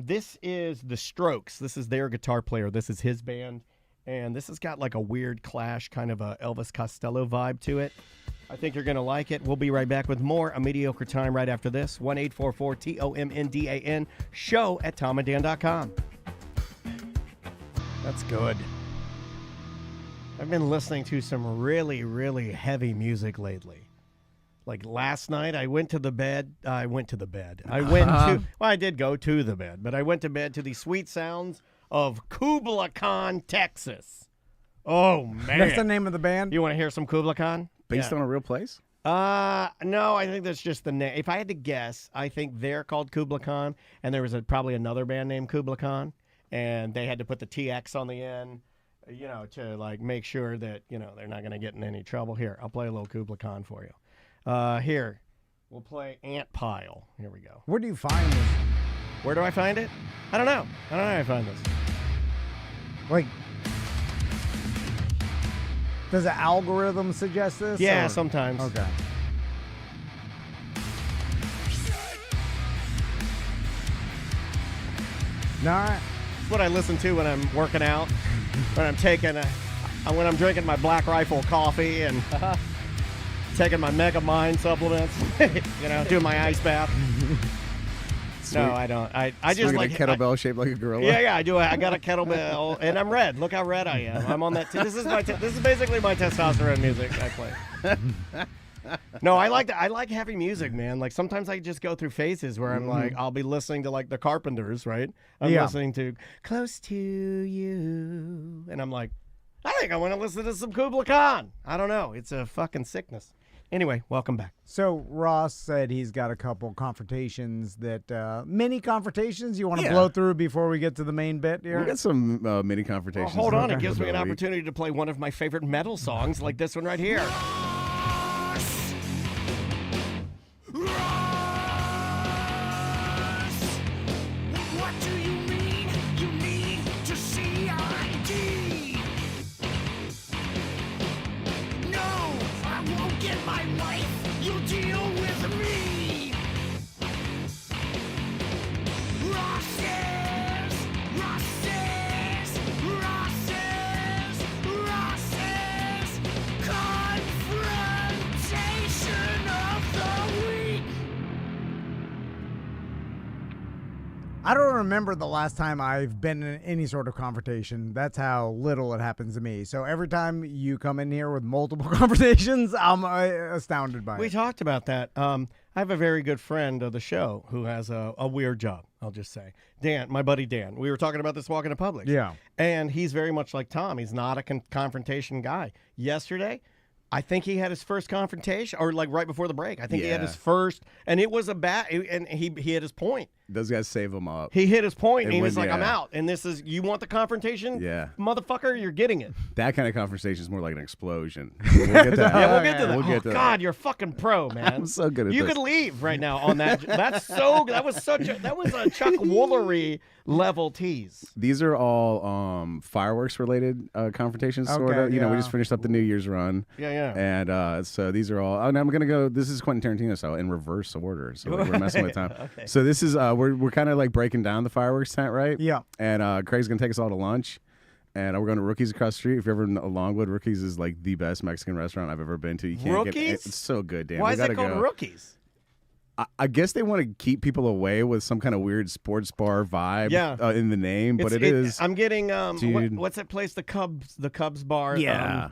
This is The Strokes. This is their guitar player. This is his band. And this has got like a weird Clash, kind of a Elvis Costello vibe to it. I think you're going to like it. We'll be right back with more A Mediocre Time right after this. 1-844-TOMNDAN, show at tomandan.com. That's good. I've been listening to some really, really heavy music lately. Like last night, I went to the bed. I did go to the bed, but I went to bed to the sweet sounds of Kubla Khan, Texas. Oh, man. That's the name of the band? You want to hear some Kubla Khan? Based on a real place? No, I think that's just the name. If I had to guess, I think they're called Kubla Khan, and there was probably another band named Kubla Khan, and they had to put the TX on the end, to like make sure that, they're not going to get in any trouble. Here, I'll play a little Kubla Khan for you. Here, we'll play Ant Pile. Here we go. Where do you find this? Where do I find it? I don't know. I don't know how I find this. Like, does the algorithm suggest this? Yeah, or? sometimes. Okay. All right. It's what I listen to when I'm working out, when I'm when I'm drinking my Black Rifle coffee and taking my Mega Mind supplements, doing my ice bath. No, I don't. I just Swinging like a kettlebell shaped like a gorilla. Yeah, I do. I got a kettlebell, and I'm red. Look how red I am. I'm on that. This is basically my testosterone music I play. No, I like heavy music, man. Like sometimes I just go through phases where I'm like, I'll be listening to like the Carpenters, right? I'm listening to Close to You, and I'm like, I think I want to listen to some Kubla Khan. I don't know. It's a fucking sickness. Anyway, welcome back. So Ross said he's got a couple confrontations mini confrontations you want to blow through before we get to the main bit here? We got some mini confrontations. Well, hold on. It gives me an opportunity to play one of my favorite metal songs like this one right here. What do you mean? You need to see ID. No, I won't get my wife. You'll deal with me. Ross's confrontation of the week. I don't remember the last time I've been in any sort of confrontation. That's how little it happens to me. So every time you come in here with multiple confrontations, I'm astounded by We it. talked about that. I have a very good friend of the show who has a weird job, I'll just say. Dan, my buddy Dan. We were talking about this walking to Publix. Yeah. And he's very much like Tom. He's not a confrontation guy. Yesterday, I think he had his first confrontation, or like right before the break. I think he had his first, and it was and he hit his point. Those guys save them up. He hit his point, and And he was when- like, I'm yeah. out. And this is, you want the confrontation? Yeah. Motherfucker, you're getting it. That kind of conversation is more like an explosion. We'll get to that. Yeah, we'll get to that. We'll get to God, you're fucking pro, man. I'm so good at you this. could leave right now on that. That was a Chuck Woolery level tease. These are all fireworks related confrontations, sort Okay, of. You know, we yeah. just finished up the New Year's run. Yeah. And so these are all. And I'm gonna go. This is Quentin Tarantino style in reverse order. So we're messing with time. Okay. So this is we're kind of like breaking down the fireworks tent, right? Yeah. And Craig's gonna take us all to lunch. And we're going to Rookie's across the street. If you're ever in Longwood, Rookie's is like the best Mexican restaurant I've ever been to. You can't Rookies? It's so good, Dan. Why we is gotta it called go. Rookies? I guess they want to keep people away with some kind of weird sports bar vibe in the name, but it is. I'm getting dude. what's that place? The Cubs bar. Yeah.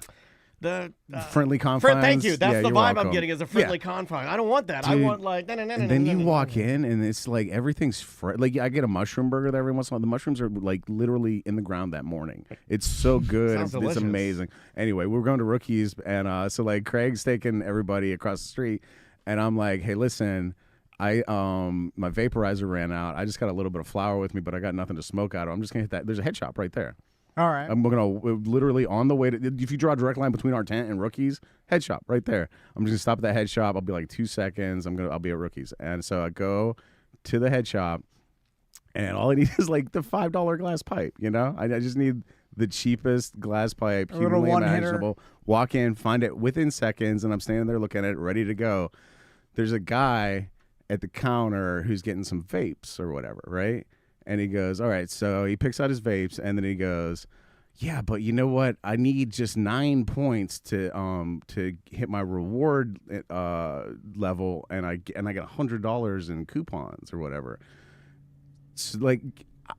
The friendly confines. Thank you. That's the vibe welcome. I'm getting. Is a friendly confine. I don't want that. Dude. I want like. And then you walk in, and it's like everything's like I get a mushroom burger there every once in a while. The mushrooms are like literally in the ground that morning. It's so good. Sounds it's delicious. amazing. Anyway, we're going to Rookies, and so like Craig's taking everybody across the street, and I'm like, hey, listen. My vaporizer ran out. I just got a little bit of flour with me, but I got nothing to smoke out of. I'm just gonna hit that. There's a head shop right there. All right. I'm gonna literally on the way to. If you draw a direct line between our tent and Rookies, head shop right there. I'm just gonna stop at that head shop. I'll be like 2 seconds. I'll be at Rookies, and so I go to the head shop, and all I need is like the $5 glass pipe. You know, I just need the cheapest glass pipe humanly imaginable. Walk in, find it within seconds, and I'm standing there looking at it, ready to go. There's a guy at the counter who's getting some vapes or whatever, right? And he goes, all right, so he picks out his vapes, and then he goes, yeah, but you know what? I need just 9 points to hit my reward level, and I get $100 in coupons or whatever. So like,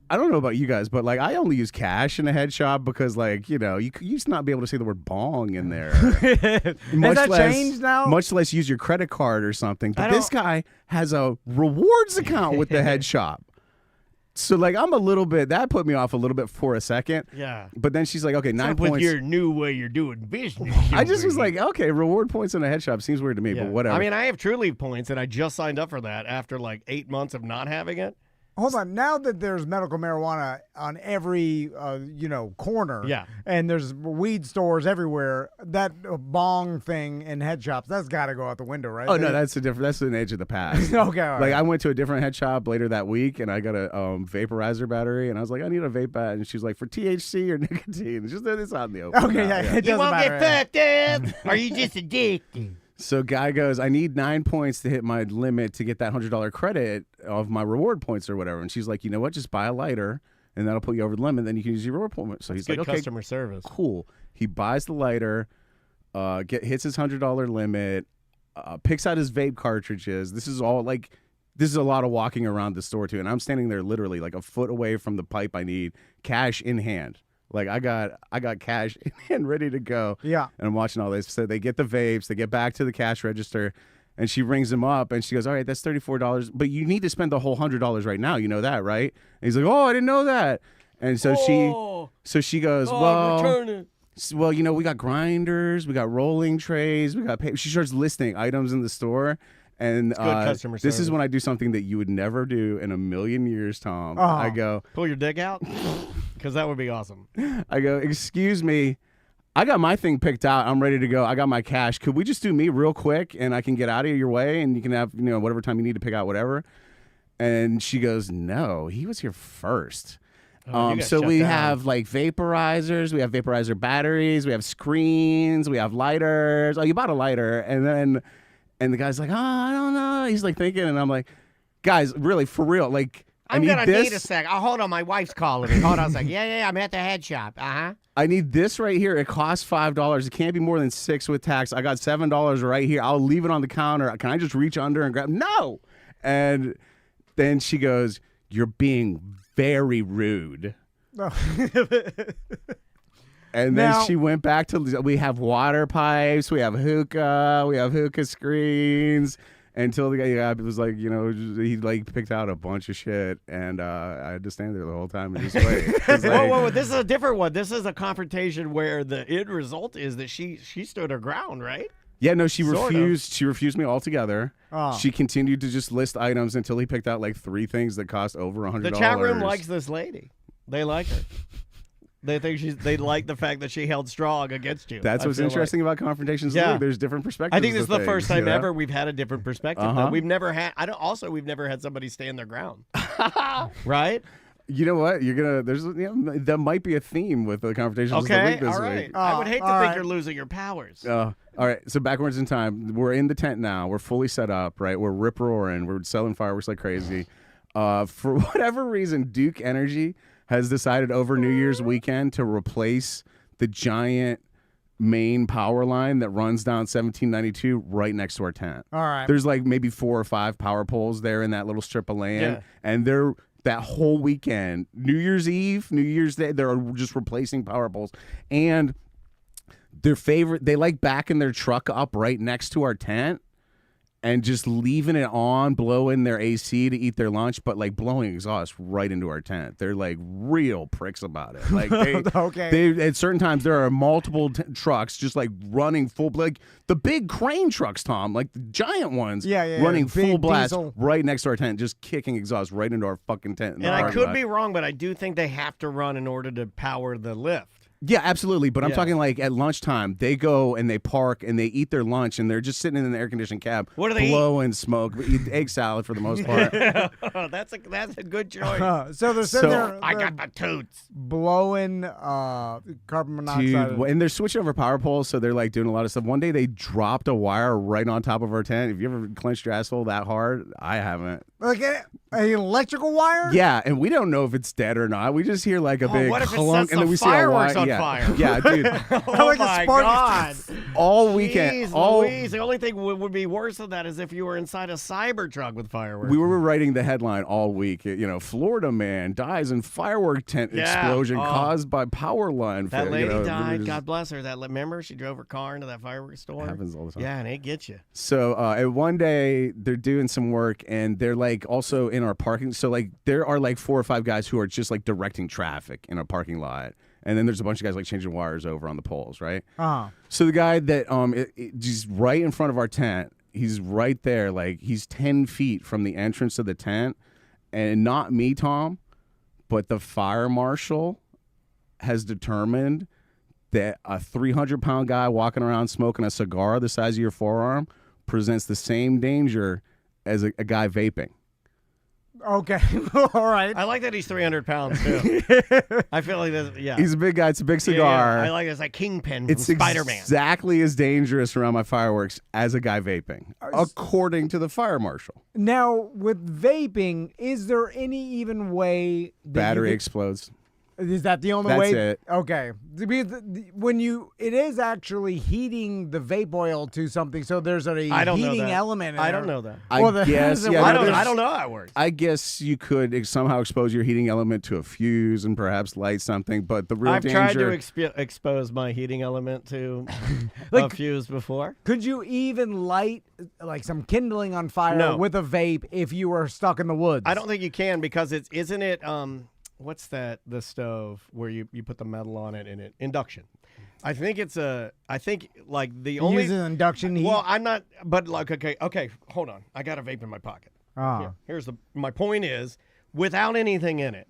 I don't know about you guys, but like I only use cash in a head shop because like you used to not be able to say the word bong in there. Has that changed now? Much less use your credit card or something. But this guy has a rewards account with the head shop. So like I'm a little bit that put me off a little bit for a second. Yeah. But then she's like, okay, 9 points. With your new way you're doing business. I just was like, okay, reward points in a head shop seems weird to me, but whatever. I mean, I have Trulieve points, and I just signed up for that after like 8 months of not having it. Hold on. Now that there's medical marijuana on every, corner, and there's weed stores everywhere, that bong thing in head shops, that's got to go out the window, right? Oh, no, that's an age of the past. Okay, all right. Like, I went to a different head shop later that week, and I got a vaporizer battery, and I was like, I need a vape bat, and she's like, for THC or nicotine? It's out in the open. Okay, now, it doesn't matter. Fucked up? Are you just addicted? So guy goes, I need 9 points to hit my limit to get that $100 credit of my reward points or whatever. And she's like, you know what? Just buy a lighter, and that'll put you over the limit. Then you can use your reward points. So he's like, okay, customer service. Cool. He buys the lighter, hits his $100 limit, picks out his vape cartridges. This is a lot of walking around the store too. And I'm standing there literally like a foot away from the pipe I need, cash in hand. Like I got cash in hand ready to go. Yeah. And I'm watching all this. So they get the vapes, they get back to the cash register, and she rings him up and she goes, all right, that's $34. But you need to spend the whole $100 right now. You know that, right? And he's like, oh, I didn't know that. And so she goes, return it. Well, we got grinders, we got rolling trays, we got paper. She starts listing items in the store. And good customer this service. is when I do something that you would never do in a million years, Tom. Uh-huh. I go, pull your dick out? Because that would be awesome. I go, excuse me, I got my thing picked out. I'm ready to go. I got my cash. Could we just do me real quick and I can get out of your way and you can have, whatever time you need to pick out whatever. And she goes, no, he was here first. So we have like vaporizers, we have vaporizer batteries, we have screens, we have lighters. Oh, you bought a lighter. And the guy's like, oh, I don't know. He's like thinking, and I'm like, guys, really, for real, like, I'm gonna need a sec. Oh, hold on, my wife's calling me. Hold on a sec. Yeah, I'm at the head shop. I need this right here. It costs $5. It can't be more than $6 with tax. I got $7 right here. I'll leave it on the counter. Can I just reach under and grab? No. And then she goes, you're being very rude. And then she went back to, we have water pipes, we have hookah screens, until the guy was like, he like picked out a bunch of shit, and I had to stand there the whole time and just wait. Whoa, this is a different one. This is a confrontation where the end result is that she stood her ground, right? Yeah, no, she refused. She refused me altogether. Oh. She continued to just list items until he picked out like 3 things that cost over $100. The chat room likes this lady. They like her. They think they like the fact that she held strong against you. That's what's interesting about confrontations. Yeah. There's different perspectives. I think this is the first time ever we've had a different perspective. We've never had. We've never had somebody stand their ground. Right? You know what? That might be a theme with the confrontations. Okay, of the week this all right. week. I would hate to think you're losing your powers. All right, so backwards in time. We're in the tent now. We're fully set up, right? We're rip-roaring. We're selling fireworks like crazy. For whatever reason, Duke Energy has decided over New Year's weekend to replace the giant main power line that runs down 1792 right next to our tent. All right. There's like maybe 4 or 5 power poles there in that little strip of land. Yeah. And they're that whole weekend, New Year's Eve, New Year's Day, they're just replacing power poles. And their favorite, they like backing their truck up right next to our tent and just leaving it on, blowing their AC to eat their lunch, but like blowing exhaust right into our tent. They're like real pricks about it. Like they at certain times there are multiple trucks just like running full, like the big crane trucks, Tom, like the giant ones, running full blast diesel. right next to our tent, just kicking exhaust right into our fucking tent. And I could be wrong, but I do think they have to run in order to power the lift. Yeah, absolutely. But I'm talking like at lunchtime, they go and they park and they eat their lunch and they're just sitting in an air conditioned cab, What do they blowing smoke, eat egg salad for the most part. That's a good choice. So they're sitting there. I they're got the toots. blowing carbon monoxide. Dude, and they're switching over power poles, so they're like doing a lot of stuff. One day they dropped a wire right on top of our tent. Have you ever clenched your asshole that hard? I haven't. Like an electrical wire? Yeah, and we don't know if it's dead or not. We just hear like a big what if it clunk, sets and then the we see a fireworks wire. on yeah. fire? Yeah, dude. Oh Like a my spark- God. All weekend, Jeez Louise, the only thing would be worse than that is if you were inside a Cybertruck with fireworks. we were writing the headline all week. You know, Florida man dies in firework tent explosion caused by power line. That lady we were died. just- God bless her. Remember, she drove her car into that fireworks store. Happens all the time. Yeah, and it gets you. So and one day they're doing some work and they're like also in our parking. So like there are like 4 or 5 guys who are just like directing traffic in a parking lot. And then there's a bunch of guys like changing wires over on the poles, right? So the guy that just right in front of our tent, he's right there, like he's 10 feet from the entrance of the tent. And not me, Tom, but the fire marshal has determined that a 300-pound guy walking around smoking a cigar the size of your forearm presents the same danger as a guy vaping. Okay. All right. I like that he's 300 pounds, too. I feel like this, yeah. He's a big guy. It's a big cigar. Yeah, I like it. It's like Kingpin from It's Spider-Man. exactly as dangerous around my fireworks as a guy vaping, according to the fire marshal. Now, with vaping, is there any even way that Battery you could- explodes. Is that the only That's way? it. Okay. Because when it is actually heating the vape oil to something, so there's a I don't know heating that. element. I don't know that. Well, I guess. Yeah, I no, don't know how it works. I guess you could somehow expose your heating element to a fuse and perhaps light something, but the real I've danger. tried to expose my heating element to a fuse before. Could you even light like some kindling on fire No. with a vape if you were stuck in the woods? I don't think you can because isn't it what's that, the stove where you put the metal on it and it induction. I think like the only Use an induction heat. Well, I'm not, but like okay, hold on. I got a vape in my pocket. Here's my point is, without anything in it,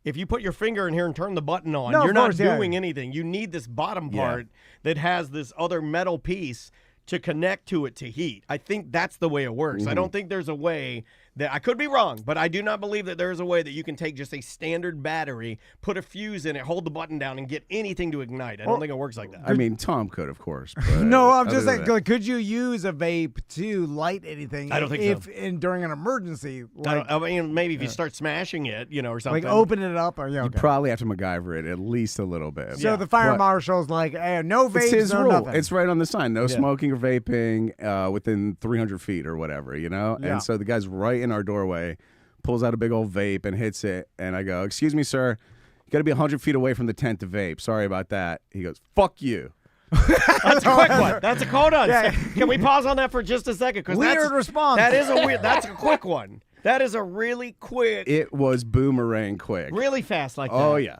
if you put your finger in here and turn the button on, No, you're of not course, yeah. doing anything. You need this bottom part that has this other metal piece to connect to it to heat. I think that's the way it works. I don't think there's a way that, I could be wrong, but I do not believe that there's a way that you can take just a standard battery, put a fuse in it, hold the button down, and get anything to ignite. I don't think it works like that. I mean, Tom could, of course. But No, I'm just other saying, than that- could you use a vape to light anything? I don't think if so. during an emergency, like, I mean, maybe if you start smashing it, or something. like open it up, or You okay. probably have to MacGyver it at least a little bit. So the fire But- marshal's like, no vapes, It's his no rule. nothing. It's right on the sign. No smoking or vaping within 300 feet or whatever, Yeah. And so the guy's right in our doorway, pulls out a big old vape and hits it. And I go, "Excuse me, sir. You got to be 100 feet away from the tent to vape. Sorry about that." He goes, "Fuck you." That's a quick one. That's a hold on. Yeah. Can we pause on that for just a second? 'Cause Weird response. That is a weird. That's a quick one. That is a really quick, It was boomerang quick. really fast like that. Oh, yeah.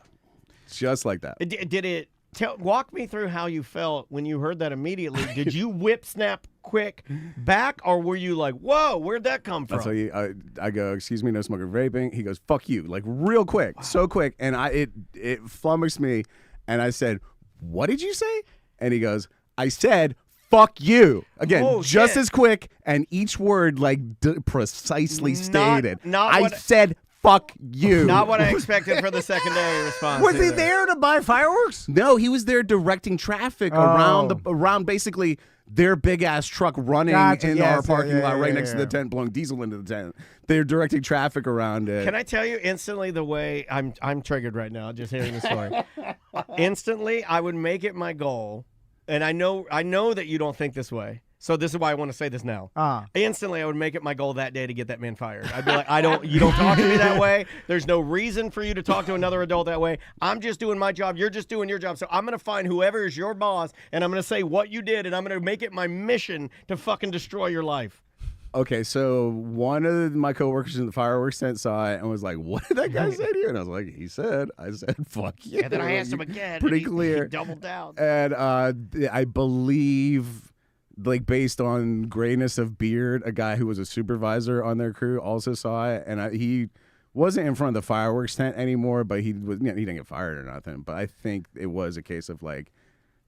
Just like that. Did it? Walk me through how you felt when you heard that immediately. Did you whip snap quick back, or were you like, "Whoa, where'd that come from?" I'll tell you, I go, "Excuse me, no smoking or vaping." He goes, "Fuck you," like real quick, so quick, and it flummoxed me, and I said, "What did you say?" And he goes, "I said, fuck you." Again, Oh, just shit. as quick, and each word like precisely stated. not I what- said, "Fuck you." Not what I expected for the secondary response. Was he either. there to buy fireworks? No, he was there directing traffic around basically their big ass truck running Gotcha, in yes, our parking yeah, lot yeah, right yeah, next to yeah. the tent, blowing diesel into the tent. They're directing traffic around it. Can I tell you instantly the way I'm triggered right now just hearing the story. Instantly, I would make it my goal and I know that you don't think this way. So this is why I want to say this now. Instantly, I would make it my goal that day to get that man fired. I'd be like, you don't talk to me that way. There's no reason for you to talk to another adult that way. I'm just doing my job. You're just doing your job. So I'm going to find whoever is your boss, and I'm going to say what you did, and I'm going to make it my mission to fucking destroy your life. Okay, so one of my coworkers in the fireworks tent saw it and was like, "What did that guy say to you?" And I was like, I said, fuck you. And then I asked him again. Pretty clear. He doubled down. And I believe, like, based on grayness of beard, a guy who was a supervisor on their crew also saw it, and he wasn't in front of the fireworks tent anymore, but he didn't get fired or nothing. But I think it was a case of like,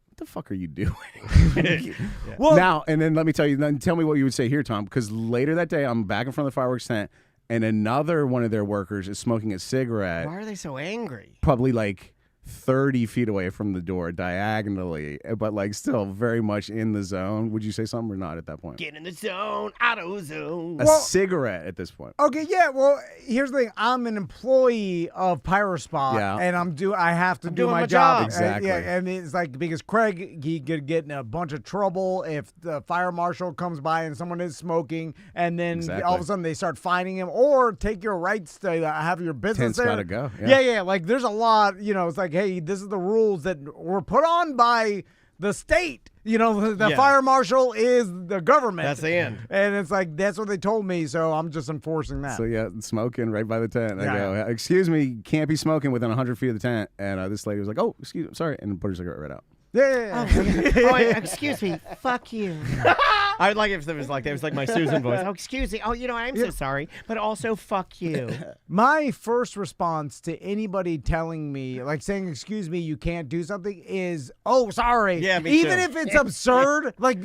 what the fuck are you doing? Well, now, and then let me tell you, then tell me what you would say here, Tom, because later that day, I'm back in front of the fireworks tent, and another one of their workers is smoking a cigarette. Why are they so angry? Probably like 30 feet away from the door, diagonally, but like still very much in the zone. Would you say something or not at that point? Get in the zone, auto zone. A cigarette at this point. Okay, yeah. Well, here's the thing. I'm an employee of Pyrospot, and I have to do my job. Exactly. And it's like, because Craig, he could get in a bunch of trouble if the fire marshal comes by and someone is smoking, and then all of a sudden they start fining him, or take your rights to have your business Tent's there. gotta go. Yeah. Like, there's a lot. It's like, hey, this is the rules that were put on by the state. The fire marshal is the government. That's the end. And it's like, that's what they told me, so I'm just enforcing that. So, yeah, smoking right by the tent. I go, excuse me, can't be smoking within 100 feet of the tent. And this lady was like, oh, excuse me, sorry, and put her cigarette right out. Yeah. Excuse me. Fuck you. I'd like if it was like my Susan voice. Oh, excuse me. Oh, I'm so sorry, but also fuck you. My first response to anybody telling me, like saying, excuse me, you can't do something, is, oh, sorry. Yeah, me Even too. if it's absurd, like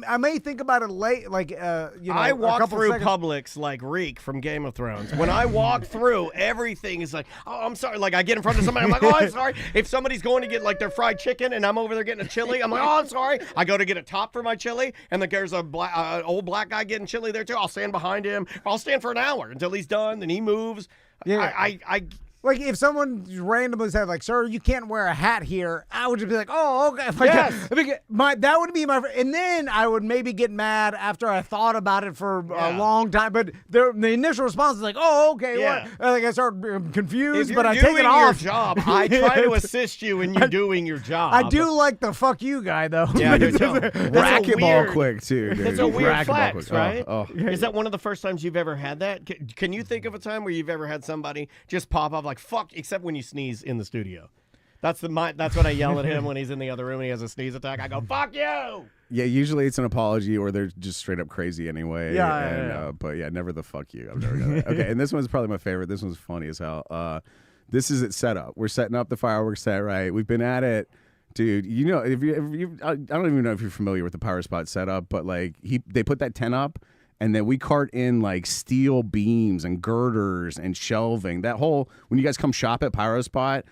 I may think about it late, I walk through Publix like Reek from Game of Thrones. When I walk through, everything is like, oh, I'm sorry. Like, I get in front of somebody, I'm like, oh, I'm sorry. If somebody's going to get like their fried chicken and I'm over there getting a chili, I'm like, oh, I'm sorry. I go to get a top for my chili, and there's a old black guy getting chili there too. I'll stand behind him. I'll stand for an hour until he's done, then he moves. Yeah. I Like, if someone randomly said, like, sir, you can't wear a hat here, I would just be like, oh, okay. Yes. That would be my... And then I would maybe get mad after I thought about it for a long time. But the initial response is like, oh, okay. Yeah. What? Like, I start confused, if but you're I take it doing off. your job, I try to assist you in you doing your job. I do like the fuck you guy, though. Yeah, I do too. Racquetball quick, too, dude. It's a weird Racquetball flex, quick. right? Oh. Is that one of the first times you've ever had that? Can you think of a time where you've ever had somebody just pop up like, fuck, except when you sneeze in the studio? That's what I yell at him when he's in the other room and he has a sneeze attack. I go, fuck you! Yeah, usually it's an apology or they're just straight up crazy anyway. But yeah, never the fuck you. I've never done that. Okay, and this one's probably my favorite. This one's funny as hell. This is at setup. We're setting up the fireworks set, right? We've been at it. Dude, if you I don't even know if you're familiar with the Power Spot setup, but like they put that tent up, and then we cart in like steel beams and girders and shelving. That whole, when you guys come shop at Pyro Spot,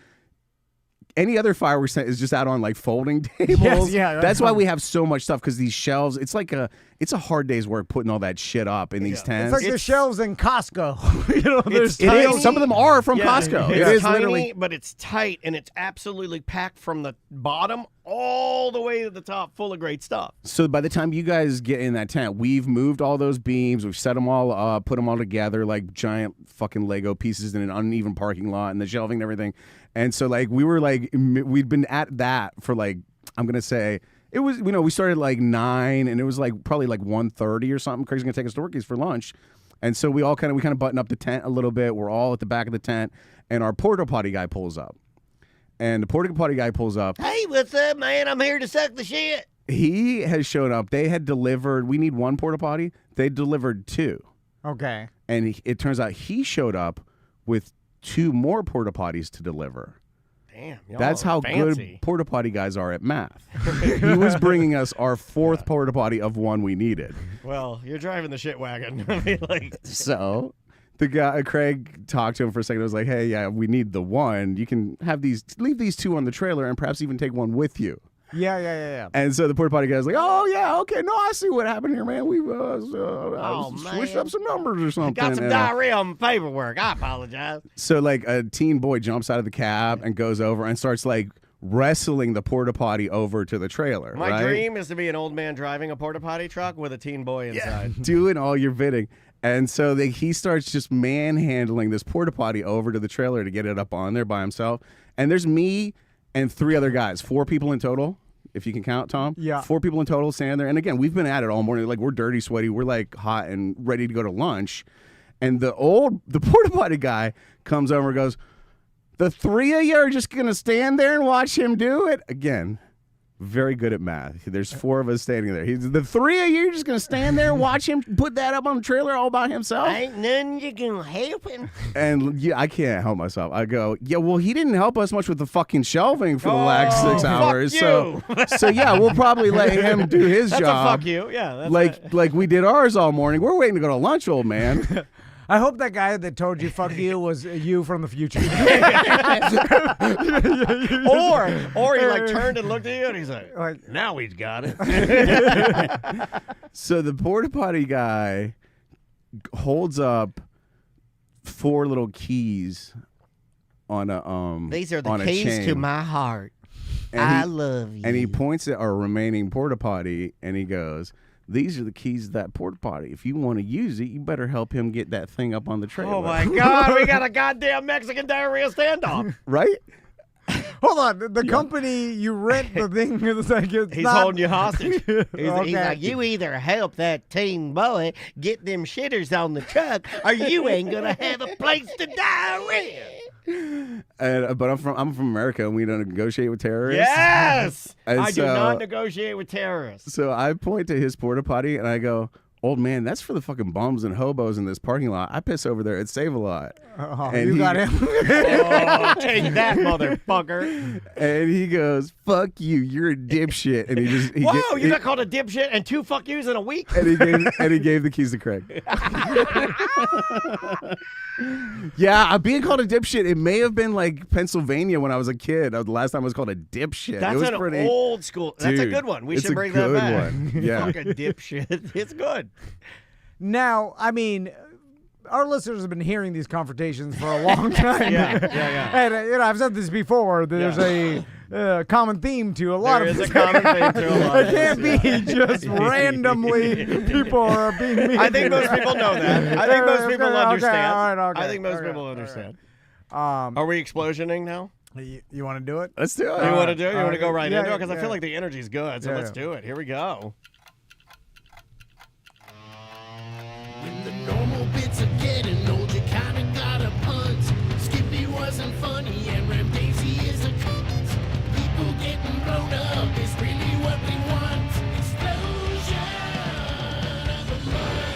any other fireworks tent is just out on like folding tables. Yes, yeah. That's why we have so much stuff, because these shelves, it's a hard day's work putting all that shit up in these tents. It's like the shelves in Costco. It is. Some of them are from Costco. It's It is tiny, literally, but it's tight, and it's absolutely packed from the bottom all the way to the top, full of great stuff. So by the time you guys get in that tent, we've moved all those beams, we've set them all up, put them all together like giant fucking Lego pieces in an uneven parking lot, and the shelving and everything. And so like we'd been at that for like, I'm gonna say, it was, we started like 9, and it was like probably like 1:30 or something. Craig's gonna take us to Dorky's for lunch. And so we kind of button up the tent a little bit. We're all at the back of the tent, and our porta potty guy pulls up. And the porta potty guy pulls up. Hey, what's up, man? I'm here to suck the shit. He has shown up. They had delivered, we need 1 porta potty. They delivered 2. Okay. And it turns out he showed up with 2 more porta potties to deliver. Damn, that's how fancy. Good porta potty guys are at math. He was bringing us our 4th porta potty of 1 we needed. Well, you're driving the shit wagon. I mean, like, so the guy, Craig, talked to him for a second. I was like, hey, yeah, we need the 1. You can leave these 2 on the trailer and perhaps even take 1 with you. Yeah. And so the porta potty guy's like, oh, yeah, okay. No, I see what happened here, man. We switched up some numbers or something. Got some diarrhea on my paperwork. I apologize. So like a teen boy jumps out of the cab and goes over and starts like wrestling the porta potty over to the trailer. My right? dream is to be an old man driving a porta potty truck with a teen boy inside. Doing all your bidding. And so he starts just manhandling this porta potty over to the trailer to get it up on there by himself. And there's me and 3 other guys, 4 people in total, if you can count, Tom. Yeah. 4 people in total standing there. And again, we've been at it all morning. Like, we're dirty, sweaty. We're like hot and ready to go to lunch. And the porta potty guy comes over and goes, "The 3 of you are just going to stand there and watch him do it?" Again, very good at math. There's 4 of us standing there. The 3 of you are just going to stand there and watch him put that up on the trailer all by himself? Ain't none you can help him. And yeah, I can't help myself. I go, yeah, well, he didn't help us much with the fucking shelving for the last 6 hours. Fuck So yeah, we'll probably let him do his That's job. a fuck you. Yeah. That's Like we did ours all morning. We're waiting to go to lunch, old man. I hope that guy that told you "fuck you" was you from the future. Or he like turned and looked at you and he's like, now he's got it. So the porta potty guy holds up 4 little keys on a These are the on a keys chain. to my heart. And I he- love you. And he points at our remaining porta potty and he goes, "These are the keys to that porta potty. If you want to use it, you better help him get that thing up on the trailer." Oh my God, we got a goddamn Mexican diarrhea standoff. Right? Hold on, the company you rent the thing is like it's He's not, holding you hostage. He's Okay. like, you either help that teen boy get them shitters on the truck, or you ain't gonna have a place to diarrhea. And but I'm from America and we don't negotiate with terrorists. Yes, And I do so- not negotiate with terrorists. So I point to his porta potty and I go, "Old man, that's for the fucking bums and hobos in this parking lot. I piss over there at Save-A-Lot." And you he- got him. Oh, take that, motherfucker! And he goes, "Fuck you, you're a dipshit." And Wow, you got called a dipshit and 2 fuck yous in a week. and he gave the keys to Craig. Yeah, being called a dipshit. It may have been like Pennsylvania when I was a kid. The last time I was called a dipshit. That's it was an pretty old school. That's a Dude, good one. We it's should a bring that good back. one. Yeah. Fucking dipshit. It's good. Now, I mean, our listeners have been hearing these confrontations for a long time. Yeah. And I've said this before. There's a common theme to a lot There of is a common theme to a lot It of can't this. be just randomly people are being mean. I think most people know that. I think most people Okay, understand. all right, okay, I think most okay, people all understand. right. Are we explosioning now? You want to do it? Let's do it. You want to do it? You want to go right yeah, into it? Because I yeah. feel like the energy's good, so Yeah, let's yeah. do it. Here we go. When the normal bits of getting old, you kinda gotta punt. Skippy wasn't funny and Ram Daisy is a cunt. People getting blown up is really what we want. Explosion of the month.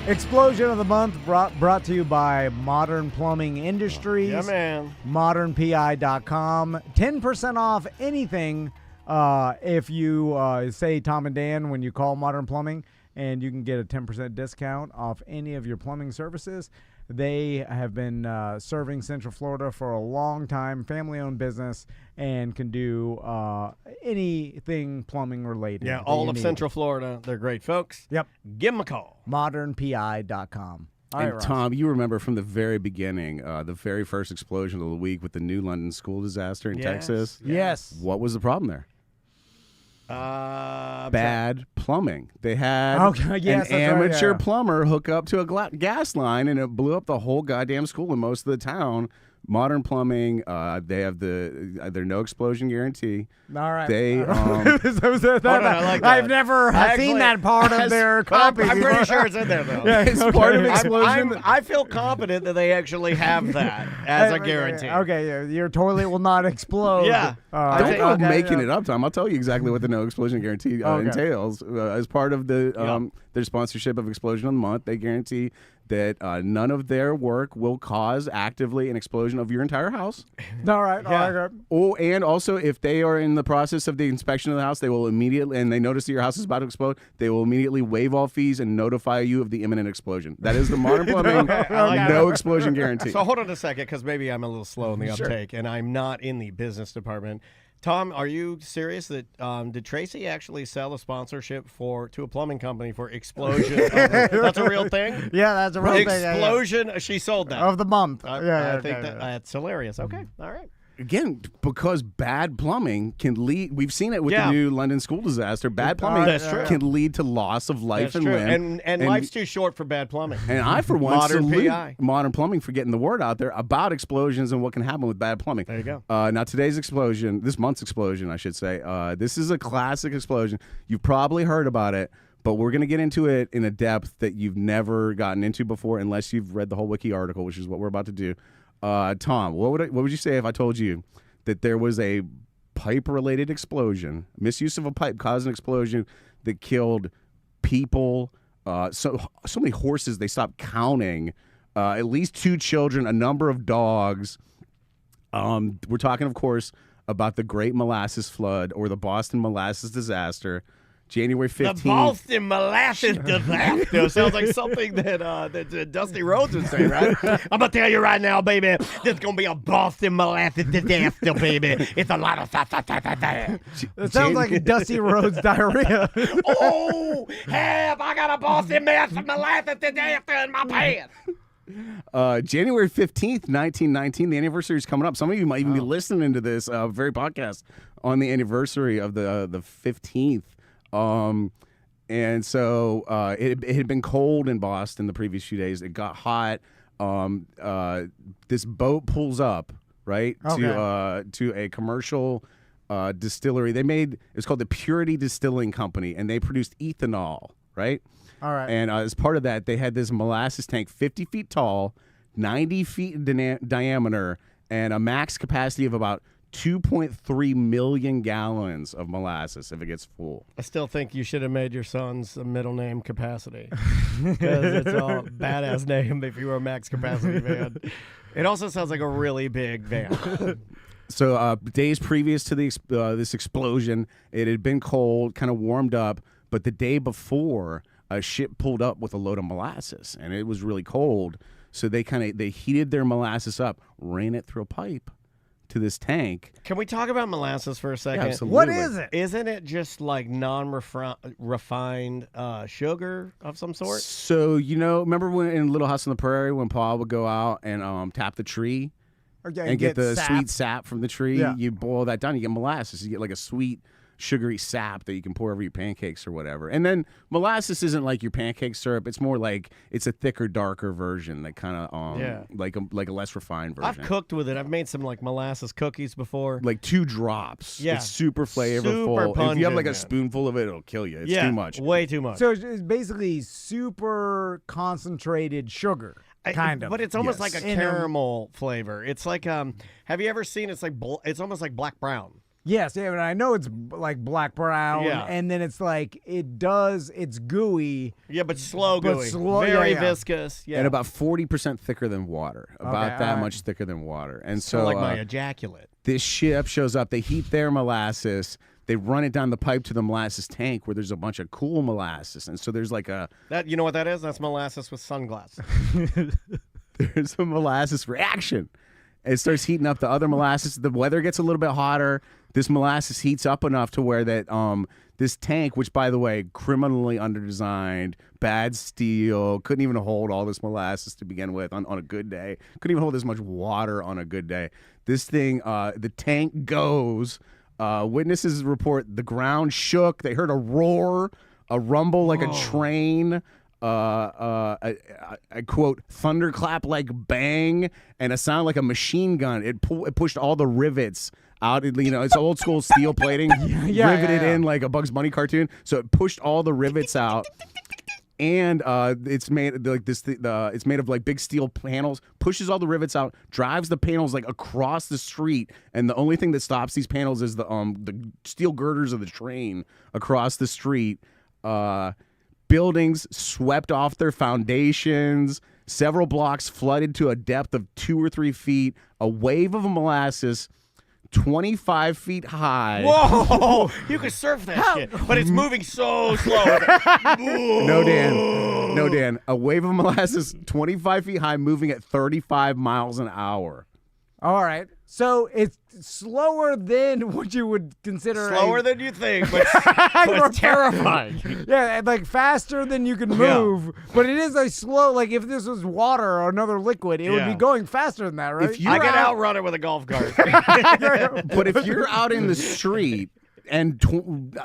Explosion of the Month brought to you by Modern Plumbing Industries. Yeah, man. modernpi.com. 10% off anything if you say Tom and Dan when you call Modern Plumbing, and you can get a 10% discount off any of your plumbing services. They have been serving Central Florida for a long time, family-owned business, and can do anything plumbing related. Yeah, that all you of need. Central Florida. They're great folks. Yep. Give them a call. modernpi.com. All right, And Ross. Tom, you remember from the very beginning, the very first explosion of the week with the New London school disaster in Yes. Texas. Yes. What was the problem there? Bad. Bad plumbing. They had Okay, yes, that's an right, amateur yeah. plumber hook up to a gas line, and it blew up the whole goddamn school and most of the town. Modern Plumbing, they have their no explosion guarantee. All right. They, I like that. I've never Actually, seen that part of their copy. I'm before. pretty sure it's in there, though. Yeah, It's part of okay. explosion. I feel confident that they actually have that as a guarantee. Okay, yeah, your toilet will not explode. Yeah. I Don't think- go okay, making yeah. it up, Tom. I'll tell you exactly what the no explosion guarantee Okay. entails. As part of their sponsorship of Explosion of the Month, they guarantee that none of their work will cause actively an explosion of your entire house. All right. Yeah. All right. Oh, and also if they are in the process of the inspection of the house, they will immediately, and they notice that your house is about to explode, they will immediately waive all fees and notify you of the imminent explosion. That is the Modern Plumbing no explosion guarantee. So hold on a second, because maybe I'm a little slow in the uptake, and I'm not in the business department. Tom, are you serious that did Tracy actually sell a sponsorship to a plumbing company for Explosion? That's a real thing? Yeah, that's a real thing. Explosion, she sold that. Of the month. I yeah, think okay, that's hilarious. Okay, all right. again, because bad plumbing can lead. We've seen it with the new London school disaster. Bad plumbing can lead to loss of life and limb. And life's too short for bad plumbing. And I, for one, Modern salute PI. Modern Plumbing for getting the word out there about explosions and what can happen with bad plumbing. There you go. Now, today's explosion, this month's explosion, I should say, this is a classic explosion. You've probably heard about it, but we're going to get into it in a depth that you've never gotten into before unless you've read the whole wiki article, which is what we're about to do. Tom, what would you say if I told you that there was a pipe-related explosion, misuse of a pipe caused an explosion that killed people, so many horses they stopped counting, at least 2 children, a number of dogs. We're talking, of course, about the Great Molasses Flood or the Boston Molasses Disaster, January 15th. The Boston Molasses Disaster sounds like something that Dusty Rhodes would say, right? I'm going to tell you right now, baby, there's going to be a Boston Molasses Disaster, baby. It's a lot of It sounds like Dusty Rhodes diarrhea. Oh, have I got a Boston Molasses Disaster in my pants? January 15th, 1919, the anniversary is coming up. Some of you might even be listening to this very podcast on the anniversary of the 15th. And so it had been cold in Boston the previous few days. It got hot. This boat pulls up, right, to a commercial distillery. It's called the Purity Distilling Company, and they produced ethanol, right? All right. And as part of that, they had this molasses tank 50 feet tall, 90 feet in diameter, and a max capacity of about 2.3 million gallons of molasses if it gets full. I still think you should have made your son's middle name Capacity. Because it's a badass name if you were a max capacity van. It also sounds like a really big van. So days previous to this explosion, it had been cold, kind of warmed up, but the day before, a ship pulled up with a load of molasses, and it was really cold. So they heated their molasses up, ran it through a pipe to this tank. Can we talk about molasses for a second? Yeah, absolutely. What is it? Isn't it just like non-refined sugar of some sort? So, remember when in Little House on the Prairie when Paul would go out and tap the tree and get the sweet sap from the tree? Yeah. You boil that down, you get molasses. You get like a sweet, sugary sap that you can pour over your pancakes or whatever. And then molasses isn't like your pancake syrup. It's more like it's a thicker, darker version that kind of like a less refined version. I've cooked with it. I've made some like molasses cookies before. Like 2 drops. Yeah. It's super flavorful. Super pungent, if you have like a man. spoonful of it, it'll kill you. It's too much. Way too much. So it's basically super concentrated sugar, kind of. But it's almost Yes. like a caramel flavor. It's like have you ever seen? It's almost like black brown. Yes, yeah, but I know it's like black brown, Yeah. and then it's like it's gooey. Yeah, but slow But going, slow- very yeah. viscous. Yeah, And about 40% thicker than water. About that alright. much thicker than water. And so so like my ejaculate. this ship shows up. They heat their molasses. They run it down the pipe to the molasses tank where there's a bunch of cool molasses. And so there's like You know what that is? That's molasses with sunglasses. there's a molasses reaction. It starts heating up the other molasses. The weather gets a little bit hotter. This molasses heats up enough to where that this tank, which by the way, criminally underdesigned, bad steel, couldn't even hold all this molasses to begin with on a good day. Couldn't even hold this much water on a good day. This thing, the tank goes. Witnesses report the ground shook. They heard a roar, a rumble like a train. I quote, thunderclap like bang, and a sound like a machine gun. It pushed all the rivets out. It's old school steel plating, riveted in like a Bugs Bunny cartoon. So it pushed all the rivets out. And it's made like this. It's made of like big steel panels. Pushes all the rivets out. Drives the panels like across the street. And the only thing that stops these panels is the steel girders of the train across the street. Buildings swept off their foundations. Several blocks flooded to a depth of 2 or 3 feet. A wave of molasses, 25 feet high. Whoa! You can surf that shit, but it's moving so slow. No, Dan. A wave of molasses, 25 feet high, moving at 35 miles an hour. All right. So it's slower than what you would consider Slower than you think, but it's terrifying. Yeah, and like faster than you can move. But it is a slow, like if this was water or another liquid, it would be going faster than that, right? If you're I can outrun it with a golf cart. But if you're out in the street and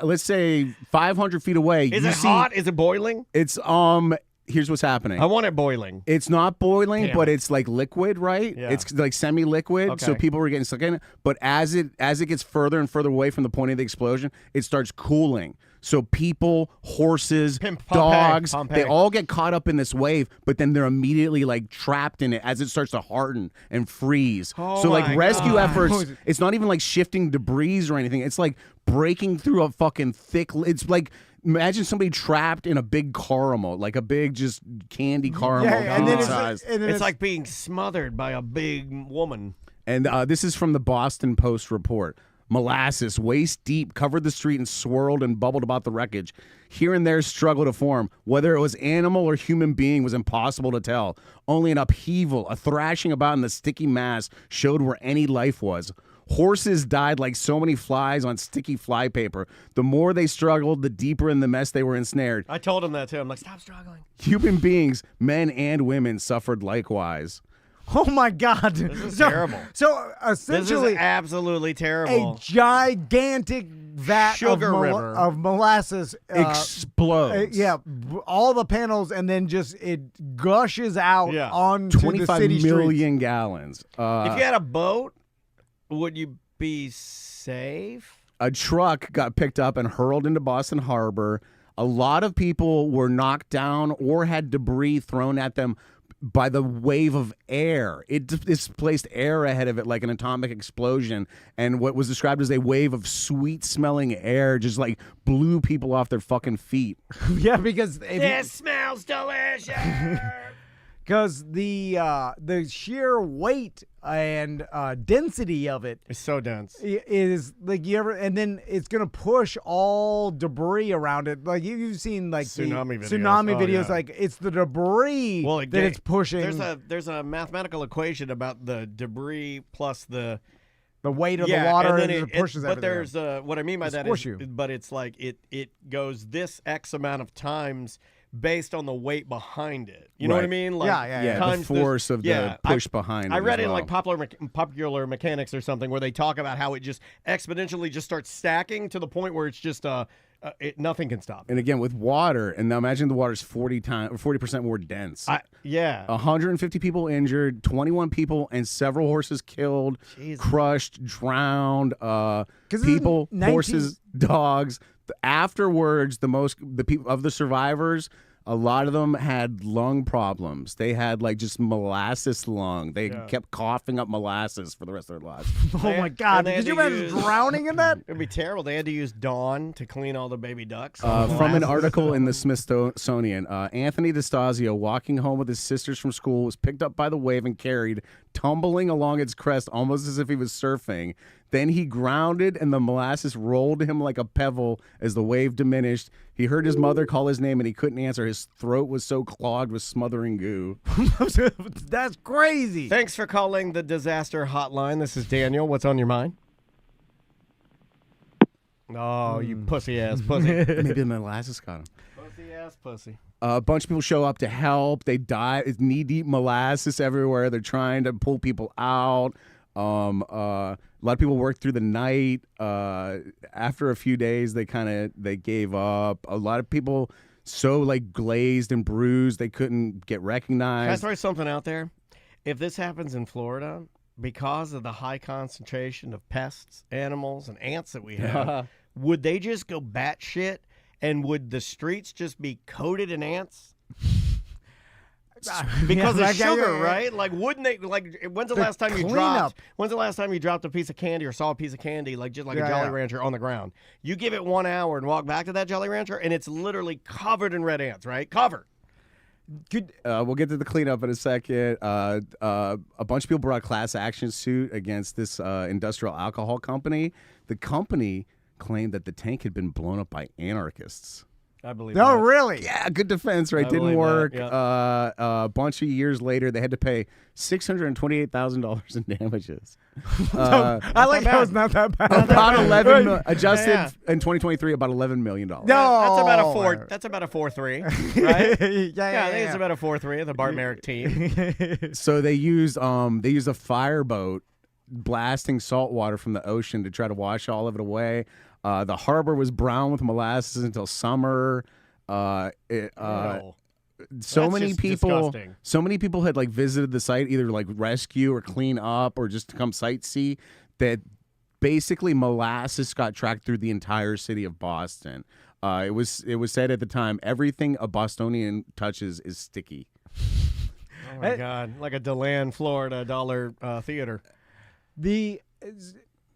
let's say 500 feet away, Is you it see hot? Is it boiling? it's here's what's happening. I want it boiling. It's not boiling, Damn but it. it's like liquid, right? Yeah. It's like semi-liquid, so Okay. people were getting stuck in it. But as it gets further and further away from the point of the explosion, it starts cooling. So people, horses, dogs, Pompeii. they all get caught up in this wave, but then they're immediately like trapped in it as it starts to harden and freeze. Oh so like my rescue God. efforts, it's not even like shifting debris or anything. It's like breaking through a fucking thick. It's like. Imagine somebody trapped in a big caramel, like a big just candy caramel. Yeah, and then size. It's like being smothered by a big woman. And this is from the Boston Post report. Molasses, waist deep, covered the street and swirled and bubbled about the wreckage. Here and there struggled to form. Whether it was animal or human being was impossible to tell. Only an upheaval, a thrashing about in the sticky mass showed where any life was. Horses died like so many flies on sticky fly paper. The more they struggled, the deeper in the mess they were ensnared. I told him that too. I'm like, stop struggling. Human beings, men and women, suffered likewise. Oh my God! This is terrible. So This essentially, is absolutely a terrible. gigantic vat Sugar river. of molasses Explodes. all the panels, and then just it gushes out onto the 25 city million gallons. If you had a boat, would you be safe? A truck got picked up and hurled into Boston Harbor. A lot of people were knocked down or had debris thrown at them by the wave of air. It displaced air ahead of it like an atomic explosion, and what was described as a wave of sweet-smelling air just like blew people off their fucking feet. streets. Yeah, because This smells delicious. because the sheer weight and density of it It's so dense. is like and then it's gonna push all debris around it. Like you've seen like Tsunami the videos. tsunami Oh, videos. yeah. Like it's the debris that it's pushing. There's a mathematical equation about the debris plus the weight of the water, and then it pushes But everything. there's what I mean by that Squish is, you. but it's like it goes this X amount of times based on the weight behind it. You know what I Right. mean? Like Yeah, the times this- force of the push behind I it read as it in well. like popular mechanics or something where they talk about how it just exponentially just starts stacking to the point where it's just nothing can stop. And again, with water, and now imagine the water's 40% more dense. 150 people injured, 21 people and several horses killed, crushed, drowned, people, horses, dogs. Afterwards, the people of the survivors, a lot of them had lung problems. They had like just molasses lung. They kept coughing up molasses for the rest of their lives. Oh my God! And they Could you had to imagine use- drowning in that? It'd be terrible. They had to use Dawn to clean all the baby ducks. From an article in the Smithsonian, Anthony DeStasio, walking home with his sisters from school, was picked up by the wave and carried, tumbling along its crest almost as if he was surfing. Then he grounded, and the molasses rolled him like a pebble as the wave diminished. He heard his mother call his name, and he couldn't answer. His throat was so clogged with smothering goo. That's crazy. Thanks for calling the disaster hotline. This is Daniel. What's on your mind? Oh, you pussy ass pussy. Maybe the molasses got him. Pussy ass pussy. A bunch of people show up to help. They die. It's knee-deep molasses everywhere. They're trying to pull people out. A lot of people worked through the night. After a few days, they gave up. A lot of people so like glazed and bruised they couldn't get Can I recognized. throw something out there? If this happens in Florida, because of the high concentration of pests, animals, and ants that we have, would they just go batshit? And would the streets just be coated in ants? Because of sugar, right? Like, wouldn't they? Like, when's the last time you dropped? When's the last time you dropped a piece of candy or saw a piece of candy, like just like a Jolly Rancher on the ground? You give it 1 hour and walk back to that Jolly Rancher, and it's literally covered in red ants, right? Covered. We'll get to the cleanup in a second. A bunch of people brought a class action suit against this industrial alcohol company. The company claimed that the tank had been blown up by anarchists. I believe No, that. really? Yeah, good defense, right? I Didn't believe work. that, yeah. A bunch of years later, they had to pay $628,000 in damages. I like how it's not that bad. About 11 adjusted Yeah. in 2023, about $11 million. No, That's about a 4. That's about a 4-3, right? yeah, I think it's about a 4-3 of the Bart Merrick team. So they used a fireboat blasting salt water from the ocean to try to wash all of it away. The harbor was brown with molasses until summer. Oh. So That's many just people, disgusting. so many people had like visited the site, either like rescue or clean up or just to come sightsee, that basically molasses got tracked through the entire city of Boston. It was said at the time, everything a Bostonian touches is sticky. Oh my God, like a DeLand, Florida dollar theater.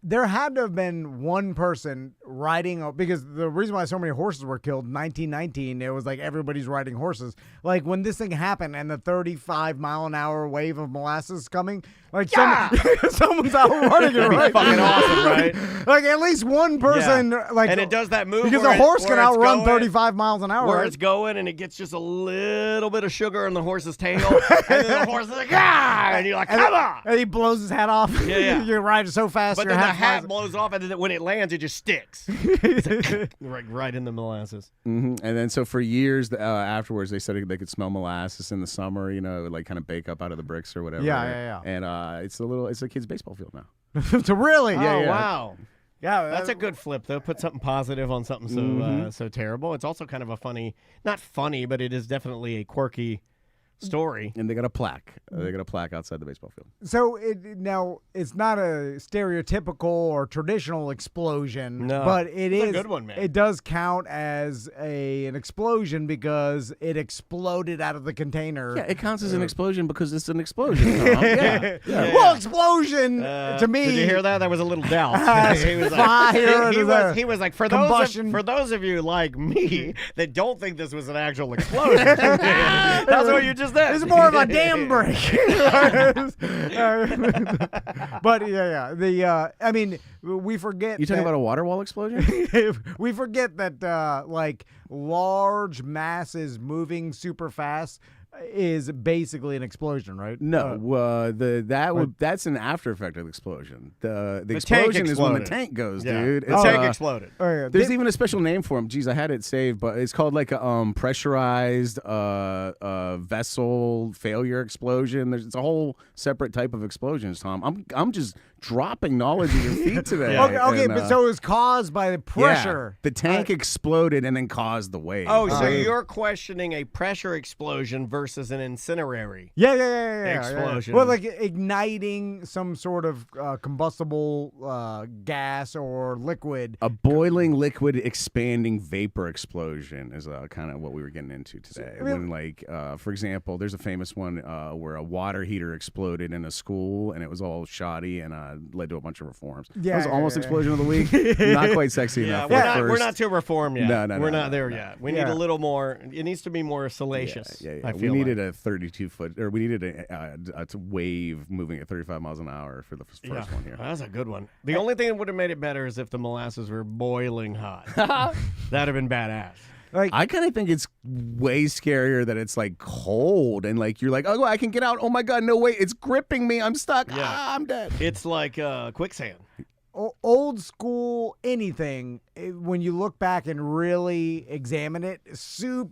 There had to have been one person riding, because the reason why so many horses were killed in 1919, it was like everybody's riding horses. Like when this thing happened and the 35-mile-an-hour wave of molasses coming, like someone's out running it, right? Fucking awesome, right? Like at least one person, like, And it does that move because where a horse it- can where it's outrun going- 35 miles an hour. Where right? it's going, and it gets just a little bit of sugar in the horse's tail, and then the horse is like, ah! And you're like, come on! And he blows his hat off. Yeah, yeah. You're riding so fast. But your then the hat hat flies. blows off, and then when it lands, it just sticks. It's like, right in the molasses. And then so for years afterwards, they said they could smell molasses in the summer. You know, like kind of bake up out of the bricks or whatever. Yeah. And it's a kid's baseball field now. So really? Oh, wow. Yeah, That's a good flip, though. Put something positive on something so terrible. It's also kind of a funny, not funny, but it is definitely a quirky story. And they got a plaque. They got a plaque outside the baseball field. So now it's not a stereotypical or traditional explosion, No. but it It's a is good one, man. It does count as an explosion because it exploded out of the container. Yeah, it counts as an explosion because it's an explosion. Tom. Yeah. Well, explosion to me. Did you hear that? That was a little doubt. He was fire. he was like, for combustion. those of you like me that don't think this was an actual explosion, that's what you just did. It's more of a dam break. But I mean, we forget. You talking that- about a water wall explosion? we forget that like large masses moving super fast is basically an explosion, right? No, that's an after effect of the explosion. The tank explosion is when the exploded. tank goes, Yeah. dude. The It's, tank exploded. Oh, yeah. There's even a special name for them. Geez, I had it saved, but it's called like a pressurized vessel failure explosion. It's a whole separate type of explosions, Tom. I'm just dropping knowledge at your feet today. Yeah. Okay, And, but so it was caused by the pressure. Yeah, the tank exploded and then caused the wave. Oh, so you're questioning a pressure explosion versus an incinerary. Yeah. Explosion. Well, like igniting some sort of combustible gas or liquid. A boiling liquid expanding vapor explosion is kind of what we were getting into today. When, like, for example, there's a famous one where a water heater exploded in a school and it was all shoddy and led to a bunch of reforms. Yeah, that was yeah, almost yeah. explosion of the week. Not quite sexy Yeah, enough. we're not too reformed yet. No, we're no, not there no. yet. We need Yeah. a little more. It needs to be more salacious. Yeah. I We feel needed like. a 32-foot, or we needed a wave moving at 35 miles an hour for the first one here. That's a good one. The only thing that would have made it better is if the molasses were boiling hot. That'd have been badass. Like I kind of think it's way scarier that it's like cold and like you're like, oh, I can get out. Oh my God, no way, it's gripping me. I'm stuck. Yeah. I'm dead. It's like quicksand. old school anything, when you look back and really examine it,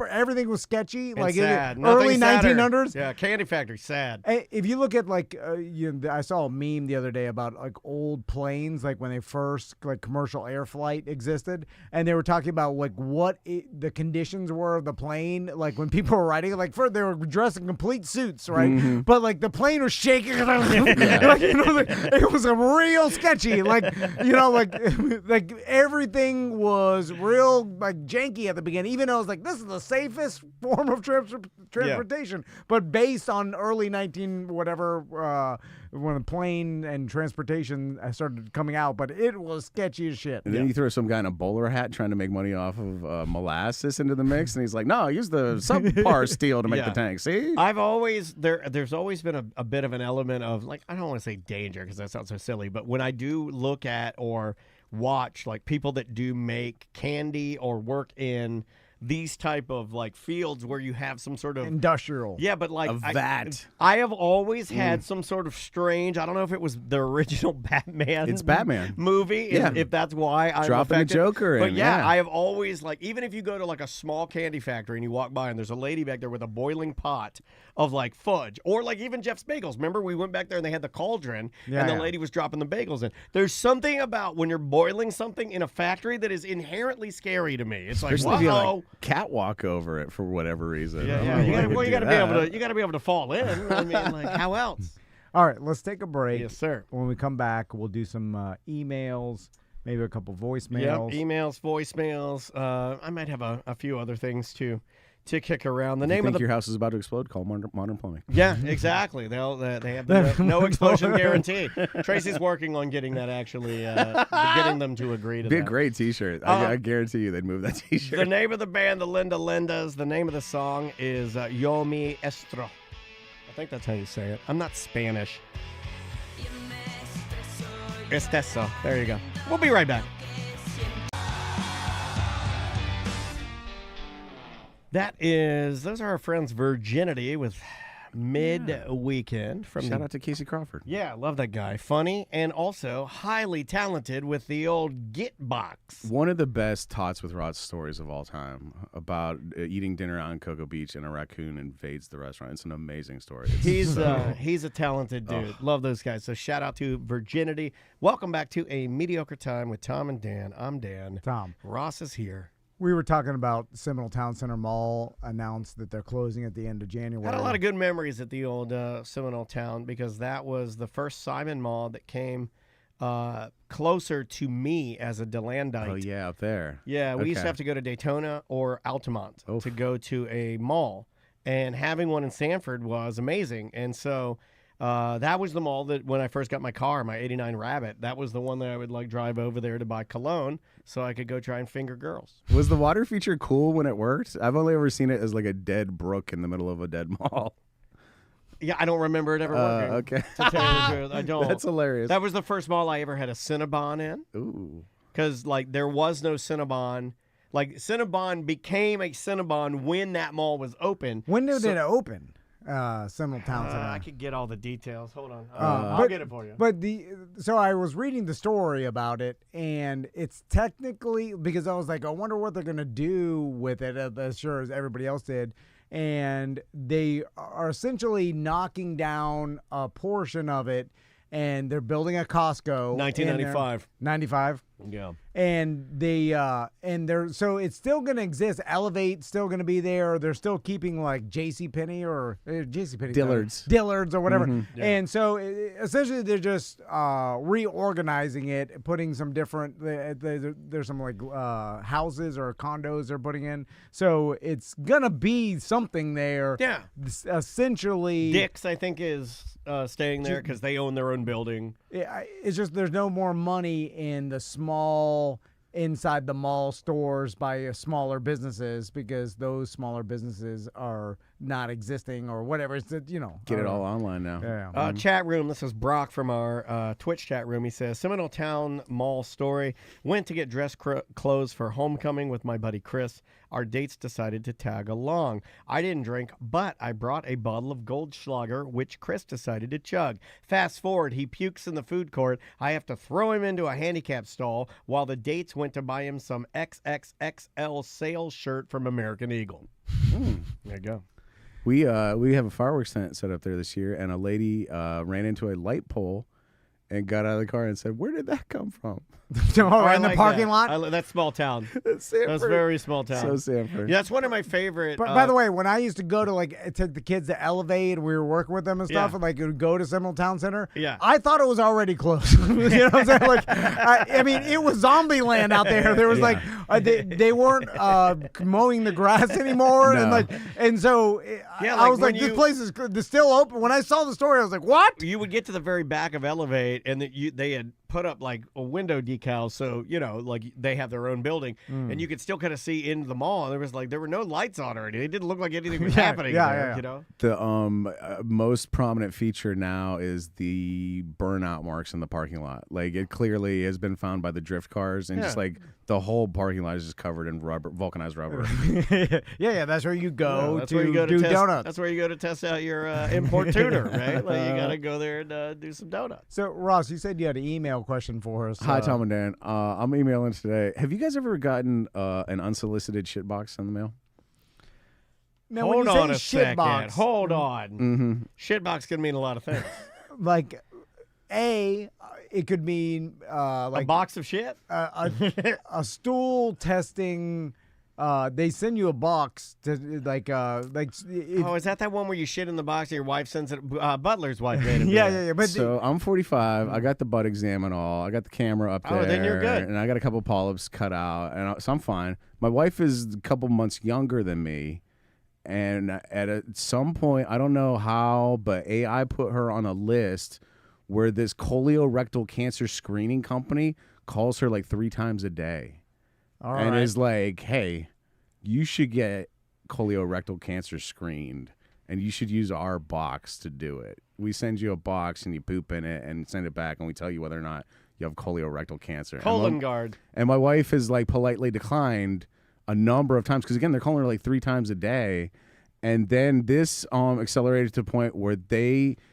everything was sketchy. It's Like sad. early Nothing sadder. 1900s. Yeah, Candy Factory, sad. If you look at like, I saw a meme the other day about like old planes, like when they first like commercial air flight existed, and they were talking about like what the conditions were of the plane, like when people were riding it, like they were dressed in complete suits, right? Mm-hmm. But like the plane was shaking, like, it was a real sketchy, like like everything was real like janky at the beginning, even though it was like this is the safest form of transportation, but based on early 19 whatever when the plane and transportation started coming out, but it was sketchy as shit. And then you throw some guy in a bowler hat trying to make money off of molasses into the mix, and he's like, "No, use the subpar steel to make the tank." See, There's always been a bit of an element of like, I don't want to say danger because that sounds so silly, but when I do look at or watch like people that do make candy or work in these type of like fields where you have some sort of Industrial. yeah, but like A vat. I have always had some sort of strange. I don't know if it was the original Batman. It's Batman. movie. Yeah. If that's why I'm Dropping the affected. Joker But in, yeah, yeah. I have always like even if you go to like a small candy factory and you walk by and there's a lady back there with a boiling pot of like fudge or like even Jeff's Bagels. Remember we went back there and they had the cauldron and the lady was dropping the bagels in. There's something about when you're boiling something in a factory that is inherently scary to me. It's like, Especially if you whoa. like catwalk over it for whatever reason. Yeah, I don't yeah. know You if I gotta, could well, you do gotta be able that. to. You gotta be able to fall in. I mean, like, how else? All right, let's take a break. Yes, sir. When we come back, we'll do some emails, maybe a couple Yep. voicemails. Emails, voicemails. I might have a few other things to kick around. The If you name of think the your house is about to explode, call Modern Plumbing. yeah, exactly. They have the no explosion guarantee. Tracy's working on getting that actually, getting them to agree to Be a that. great T-shirt. I guarantee you they'd move that T-shirt. The name of the band, the Linda Lindas. The name of the song is Yo Mi Estro. I think that's how you say it. I'm not Spanish. Esteso. There you go. We'll be right back. Those are our friends Virginity with Mid-Weekend from Shout out to Casey Crawford. Yeah, I love that guy. Funny and also highly talented with the old Git box. One of the best Tots with Rod stories of all time about eating dinner on Cocoa Beach and a raccoon invades the restaurant. It's an amazing story. He's a talented dude. Love those guys. So shout out to Virginity. Welcome back to A Mediocre Time with Tom and Dan. I'm Dan. Tom. Ross is here. We were talking about Seminole Town Center Mall announced that they're closing at the end of January. Had a lot of good memories at the old Seminole Town because that was the first Simon Mall that came closer to me as a DeLandite. Oh, yeah, up there. Yeah, we used to Okay. have to go to Daytona or Altamont Oof. to go to a mall. And having one in Sanford was amazing. And so that was the mall that when I first got my car, my 89 Rabbit, that was the one that I would like drive over there to buy cologne so I could go try and finger girls. Was the water feature cool when it worked? I've only ever seen it as like a dead brook in the middle of a dead mall. Yeah, I don't remember it ever working. Okay. To tell you the truth, I don't. That's hilarious. That was the first mall I ever had a Cinnabon in. Ooh. Because, like, there was no Cinnabon. Like, Cinnabon became a Cinnabon when that mall was open. When did it open? Seminole Town Center. I could get all the details. Hold on. Uh, I'll get it for you. But so I was reading the story about it, and it's technically because I was like, I wonder what they're gonna do with it, as sure as everybody else did. And they are essentially knocking down a portion of it, and they're building a Costco. 1995. 95. Yeah. And they're so it's still gonna exist. Elevate's still gonna be there. They're still keeping like JCPenney or JCPenney Dillard's or whatever. Mm-hmm. Yeah. And so essentially they're just reorganizing it, putting some different. There's some like houses or condos they're putting in. So it's gonna be something there. Yeah. Essentially, Dick's, I think, is staying there because they own their own building. it's just there's no more money in the small inside the mall stores by smaller businesses because those smaller businesses are not existing or whatever. It's Get it all online now. Yeah. Chat room. This is Brock from our Twitch chat room. He says, Seminole Town Mall story. Went to get dress clothes for homecoming with my buddy Chris. Our dates decided to tag along. I didn't drink, but I brought a bottle of Goldschlager, which Chris decided to chug. Fast forward, he pukes in the food court. I have to throw him into a handicap stall while the dates went to buy him some XXXL sales shirt from American Eagle. There you go. We have a fireworks tent set up there this year, and a lady ran into a light pole and got out of the car and said, "Where did that come from?" I in the like parking that. lot. That's small town. That's Sanford. That's very small town. So Sanford. Yeah, that's one of my favorite. But by the way, when I used to go to take the kids to Elevate, we were working with them and stuff, Yeah. and like would go to Seminole Town Center. Yeah. I thought it was already closed. You know what I'm saying? Like, I mean, it was zombie land out there. There was they weren't mowing the grass anymore, No. and so Yeah, I like was like, when this you- place is still open. When I saw the story, I was like, what? you would get to the very back of Elevate, and they had put up like a window decal, so like they have their own building, and you could still kind of see into the mall. There were no lights on already. It didn't look like anything was happening there. You know. The most prominent feature now is the burnout marks in the parking lot. Like it clearly has been found by the drift cars and just Yeah. like The whole parking lot is just covered in rubber, vulcanized rubber. yeah, that's where you go that's to where you go to do test, donuts. That's where you go to test out your import tutor, right? Like you got to go there and do some donuts. So, Ross, you said you had an email question for us. Hi, Tom and Dan. I'm emailing today. Have you guys ever gotten an unsolicited shitbox in the mail? Now, Hold when you on say a second. shitbox, Hold on. Mm-hmm. Shitbox can mean a lot of things. like, it could mean A like box of shit? a stool testing. They send you a box to Oh, is that one where you shit in the box and your wife sends it? Butler's wife made it. yeah. But So I'm 45. I got the butt exam and all. I got the camera up there. Oh, then you're good. And I got a couple polyps cut out, and so I'm fine. My wife is a couple months younger than me, and at some point, I don't know how, but AI put her on a list where this colorectal cancer screening company calls her like 3 times a day. all And right. is like, hey, you should get colorectal cancer screened, and you should use our box to do it. We send you a box, and you poop in it, and send it back, and we tell you whether or not you have colorectal cancer. Colon guard. And my wife has like politely declined a number of times because again, they're calling her like 3 times a day. And then this accelerated to the point where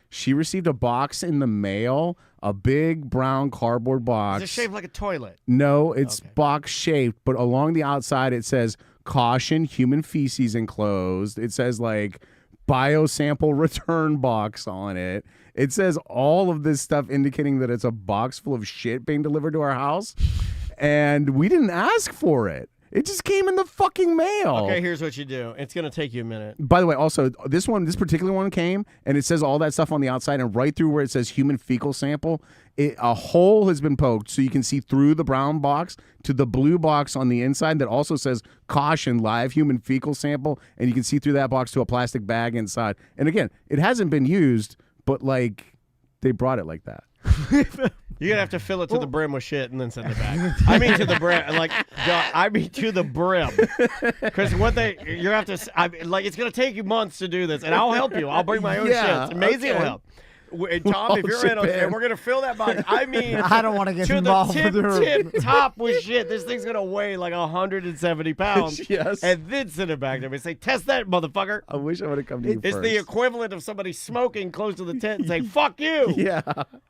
she received a box in the mail, a big brown cardboard box. Is it shaped like a toilet? No, it's Okay. box shaped, but along the outside it says caution, human feces enclosed. It says like biosample return box on it. It says all of this stuff indicating that it's a box full of shit being delivered to our house. And we didn't ask for it. It just came in the fucking mail. Okay, here's what you do. It's going to take you a minute. By the way, also, this particular one came, and it says all that stuff on the outside, and right through where it says human fecal sample, a hole has been poked so you can see through the brown box to the blue box on the inside that also says caution, live human fecal sample, and you can see through that box to a plastic bag inside. And again, it hasn't been used, but, like, they brought it like that. You're going to have to fill it to the brim with shit and then send it back. I mean to the brim. To the brim. Because you have to, it's going to take you months to do this. And I'll help you. I'll bring my own Yeah, shit. Amazing okay. will help. And Tom, if you're in on and we're going to fill that box. I mean, I don't want to get to involved the with her. tip top with shit. This thing's going to weigh like 170 pounds. Yes. And then send it back to me. Say, test that, motherfucker. I wish I would have come to you It's first. the equivalent of somebody smoking close to the tent and saying, fuck you. Yeah.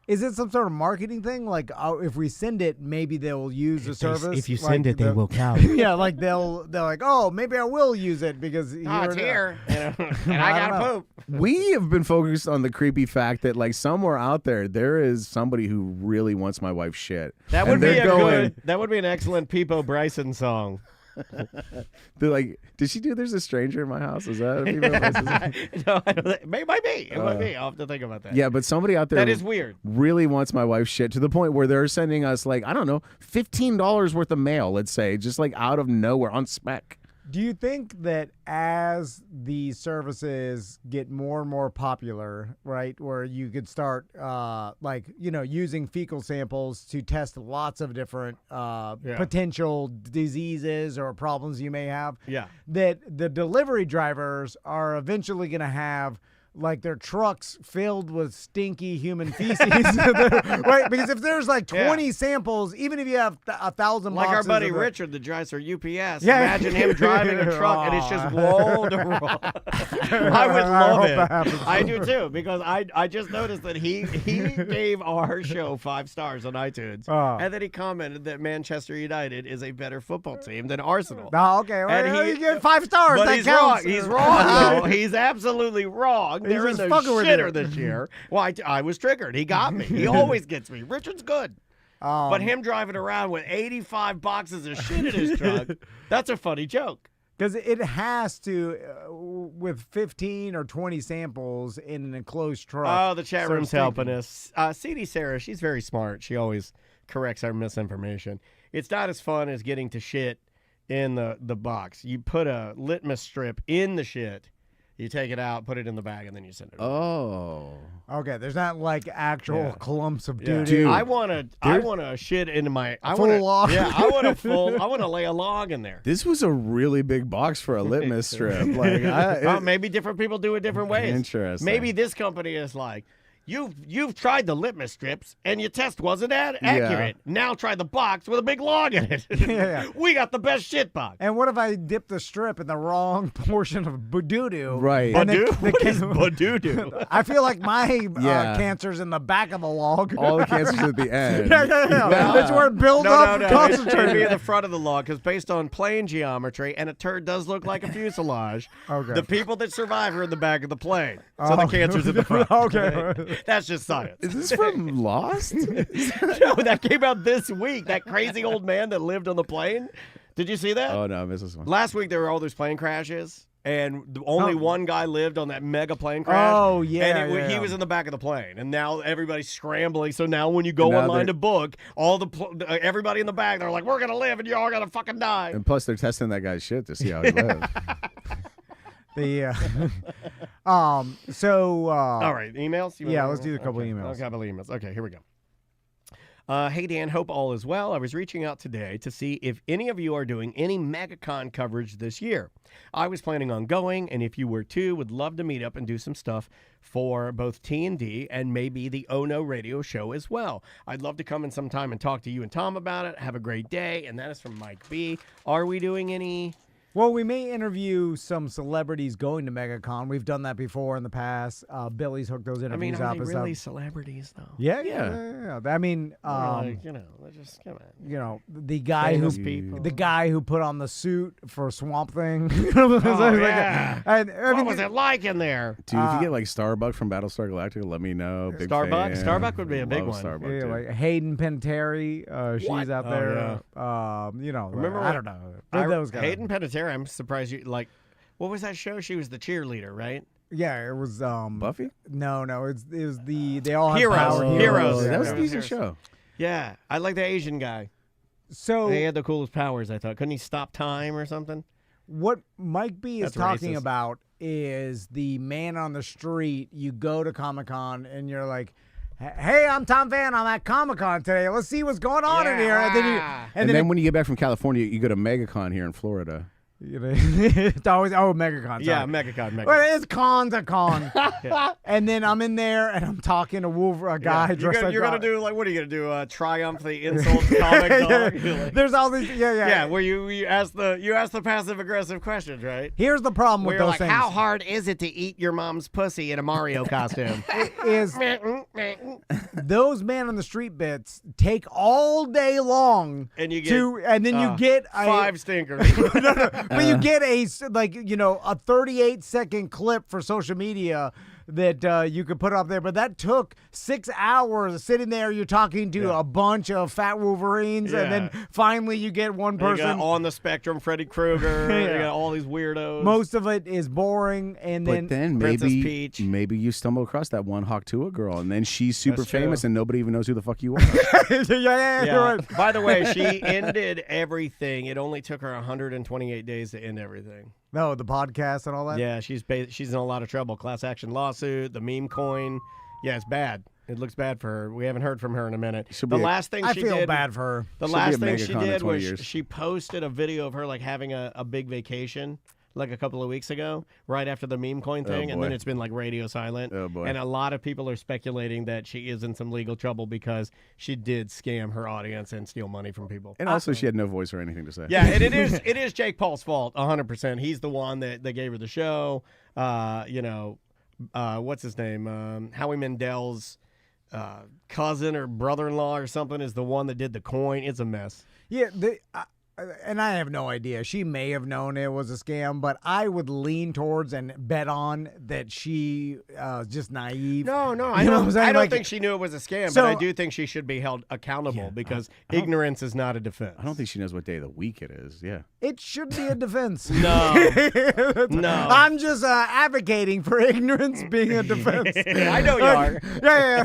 Is it some sort of marketing thing? Like, if we send it, maybe they'll use the service. If you like send it, they will count. Yeah, like they're like, oh, maybe I will use it because Oh, it's here. And I I got don't to know. poop. We have been focused on the creepy fact that, like, somewhere out there is somebody who really wants my wife's shit. That would And be they're going, that would be an excellent Peepo Bryson song. They're like, did she do There's a Stranger in My House? Is that a Peepo Bryson song? No, I don't think, it might be. It might be. I'll have to think about that. Yeah, but somebody out there That is weird. really wants my wife's shit to the point where they're sending us, like, I don't know, $15 worth of mail, let's say, just like out of nowhere on spec. Do you think that as these services get more and more popular, right, where you could start, using fecal samples to test lots of different potential diseases or problems you may have, that the delivery drivers are eventually going to have like their trucks filled with stinky human feces, right? Because if there's like 20 samples, even if you have 1,000 like our boxes buddy of the- Richard, the drives for UPS. Yeah. Imagine him driving a truck and it's just wall to wall. I would love hope that happens it. I do too, because I just noticed that he gave our show 5 stars on iTunes, and then he commented that Manchester United is a better football team than Arsenal. Oh, okay. And Well, he- you get 5 stars. But that he's counts. wrong. He's wrong, though. He's absolutely wrong. They're in just the fucking with shitter you. this year. Well, I was triggered. He got me. He always gets me. Richard's good. But him driving around with 85 boxes of shit in his truck, that's a funny joke. Because it has to, with 15 or 20 samples in an enclosed truck. Oh, the chat so room's stinky. helping us. CD Sarah, she's very smart. She always corrects our misinformation. It's not as fun as getting to shit in the box. You put a litmus strip in the shit. You take it out, put it in the bag, and then you send it. Oh. Okay, there's not like actual clumps of doo-doo. Dude. I want to shit into my Full log. Yeah, I want to lay a log in there. This was a really big box for a litmus strip. Like, Maybe different people do it different ways. Interesting. Maybe this company is like, You've tried the litmus strips, and your test wasn't accurate. Now try the box with a big log in it. Yeah. We got the best shit box. And what if I dip the strip in the wrong portion of Badoo? Right. And What is Badoo? I feel like my cancer's in the back of the log. All the cancers at the end. yeah. That's where it builds up. No. It'd be in the front of the log because based on plane geometry, and a turd does look like a fuselage. Okay. The people that survive are in the back of the plane, so the cancer's in the front. Okay. That's just science. Is this from Lost? No, that came out this week. That crazy old man that lived on the plane. Did you see that? Oh, no, I missed this one. Last week there were all those plane crashes, and only one guy lived on that mega plane crash. Oh, yeah, and he was in the back of the plane, and now everybody's scrambling. So now when you go Now online they're- to book, everybody in the back, they're like, "We're gonna live, and you're all gonna fucking die." And plus, they're testing that guy's shit to see how he lives. All All right, emails. You Yeah, wanna- let's do a couple okay. emails. A couple emails. Okay, here we go. Hey Dan, hope all is well. I was reaching out today to see if any of you are doing any MegaCon coverage this year. I was planning on going, and if you were too, would love to meet up and do some stuff for both T&D and maybe the Oh No radio show as well. I'd love to come in sometime and talk to you and Tom about it. Have a great day. And that is from Mike B. Are we doing any? Well, we may interview some celebrities going to MegaCon. We've done that before in the past. Billy's hooked those I interviews mean, are up they and really stuff. celebrities though? Yeah. I mean, Like, they're just come on. the guy Famous who people. the guy who put on the suit for Swamp Thing. Oh, yeah. And, I What mean, was it like in there? Dude, if you get like Starbuck from Battlestar Galactica, let me know. Big Starbuck? fan. Starbuck would be a big Love one. Starbuck, Yeah, too. like Hayden Panettiere, she's out Oh, there. Remember Remember, I what- don't know. Those guys. Hayden Panettiere, I'm surprised you like. What was that show? She was the cheerleader, right? Yeah, it was Buffy? No, it was they all had Heroes. power. Heroes. That was a Yeah. decent show. Yeah, I like the Asian guy. So He had the coolest powers. I thought. Couldn't he stop time or something? what Mike B is That's talking racist. about is the man on the street. You go to Comic-Con and you're like, "Hey, I'm Tom Van. I'm at Comic-Con today. Let's see what's going on in here." And then when you get back from California, you go to MegaCon here in Florida. it's always MegaCon. Yeah, sorry. MegaCon. Well, it's con's a con. And then I'm in there and I'm talking to a guy dressed like You're gonna God. do like what are you gonna do? Triumph the insult comic dog. You're like- There's all these yeah, where you ask the passive aggressive questions, right? Here's the problem Where with you're those like, things. how hard is it to eat your mom's pussy in a Mario costume? is those man on the street bits take all day long And you get, and then you get a 5 stinkers. but you get a 38-second clip for social media that you could put up there, but that took 6 hours sitting there. You're talking to a bunch of fat Wolverines, and then finally you get one You person. got on the spectrum, Freddy Krueger. Yeah. You got all these weirdos. Most of it is boring, and But then Princess Peach. maybe you stumble across that one Hawk Tuah girl, and then she's super That's true. famous, and nobody even knows who the fuck you are. yeah, you're right. By the way, she ended everything. It only took her 128 days to end everything. No, the podcast and all that. Yeah, she's in a lot of trouble. Class action lawsuit, the meme coin. Yeah, it's bad. It looks bad for her. We haven't heard from her in a minute. She'll The be a- last thing I she feel did. bad for her. The She'll be last at thing she MegaCon in did 20 was years. she posted a video of her like having a big vacation like a couple of weeks ago, right after the meme coin thing, and then boy. it's been like radio silent. Oh, boy. And a lot of people are speculating that she is in some legal trouble because she did scam her audience and steal money from people. And also, she had no voice or anything to say. Yeah, and it is Jake Paul's fault, 100%. He's the one that gave her the show. What's his name? Howie Mandel's cousin or brother-in-law or something is the one that did the coin. It's a mess. Yeah, and I have no idea. She may have known it was a scam, but I would lean towards and bet on that she just naive. No, You I know what I'm don't. saying? I don't Like- think she knew it was a scam, So- but I do think she should be held accountable because ignorance is not a defense. I don't think she knows what day of the week it is. Yeah. It should be a defense. No, no. I'm just advocating for ignorance being a defense. I know you are. Yeah.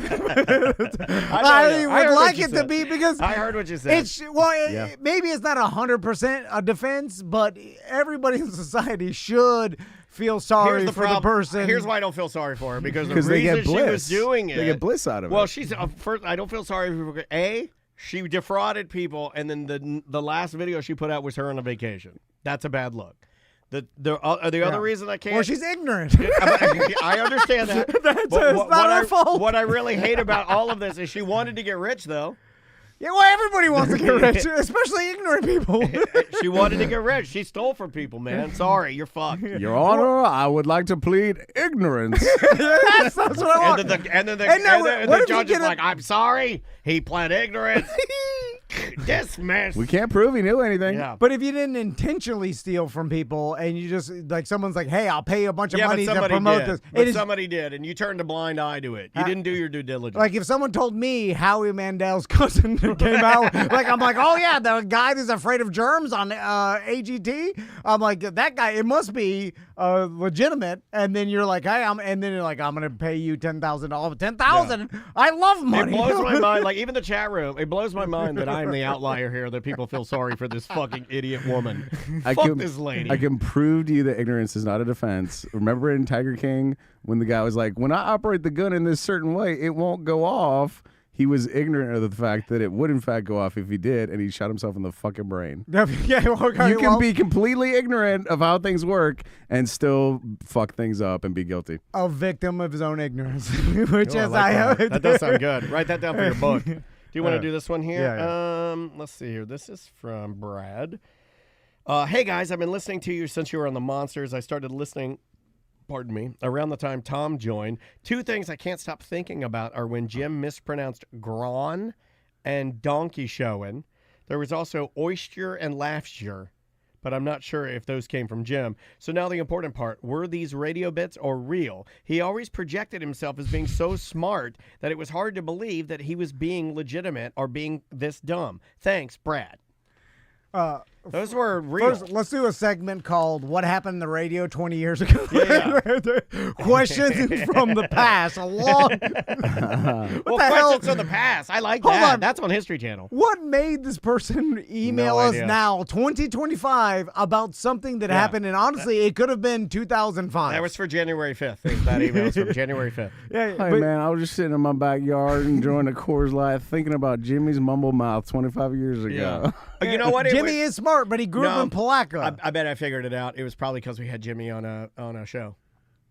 I you. would I heard what like you it to said. be because I heard what you said. maybe it's not 100% a defense, but everybody in society should feel sorry for the person. Here's why I don't feel sorry for her because the Because they reason get she bliss. was doing it. They get bliss out of Well, it. she's first. I don't feel sorry for her. She defrauded people, and then the last video she put out was her on a vacation. That's a bad look. The other reason I can't. Well, she's ignorant. I understand that. It's But not her fault. What I really hate about all of this is she wanted to get rich, though. Yeah, well, everybody wants to get rich, especially ignorant people. She wanted to get rich. She stole from people, man. Sorry, you're fucked. Your Honor, I would like to plead ignorance. That's what I want. And then the what if judge you is get like, I'm sorry. He pled ignorance. Dismiss. We can't prove he knew anything. Yeah. But if you didn't intentionally steal from people and you just, like, someone's like, hey, I'll pay you a bunch of money to promote this. But somebody did, and you turned a blind eye to it. You didn't do your due diligence. Like, if someone told me Howie Mandel's cousin came out, like, I'm like, oh, yeah, the guy that's afraid of germs on AGT. I'm like, that guy, it must be legitimate. And then you're like, hey, I'm going to pay you $10,000. $10,000? I love money. It blows my mind. Like, even the chat room, it blows my mind that I'm the outlier here, that people feel sorry for this fucking idiot woman. Fuck this lady. I can prove to you that ignorance is not a defense. Remember in Tiger King when the guy was like, when I operate the gun in this certain way, it won't go off. He was ignorant of the fact that it would in fact go off if he did, and he shot himself in the fucking brain. Yeah, okay, you can be completely ignorant of how things work and still fuck things up and be guilty. A victim of his own ignorance, which is that does sound good. Write that down for your book. Do you want to do this one here? Yeah. Let's see here. This is from Brad. Hey guys, I've been listening to you since you were on the Monsters. I started listening, pardon me, around the time Tom joined. Two things I can't stop thinking about are when Jim mispronounced Gron and Donkey Showin'. There was also Oyster and Laughsure, but I'm not sure if those came from Jim. So now the important part, were these radio bits or real? He always projected himself as being so smart that it was hard to believe that he was being legitimate or being this dumb. Thanks, Brad. Those were real. First, let's do a segment called "What Happened in the Radio 20 Years Ago." Questions from the past. Questions from the past. I like that. On. That's on History Channel. What made this person email us now, 2025, about something that happened? And honestly, it could have been 2005. That was for January 5th. That email was from January 5th. Hey, man, I was just sitting in my backyard enjoying a Coors Light, thinking about Jimmy's mumble mouth 25 years ago. You know what? Jimmy is smart, but he grew up in Palaca. I bet I figured it out. It was probably because we had Jimmy on a show.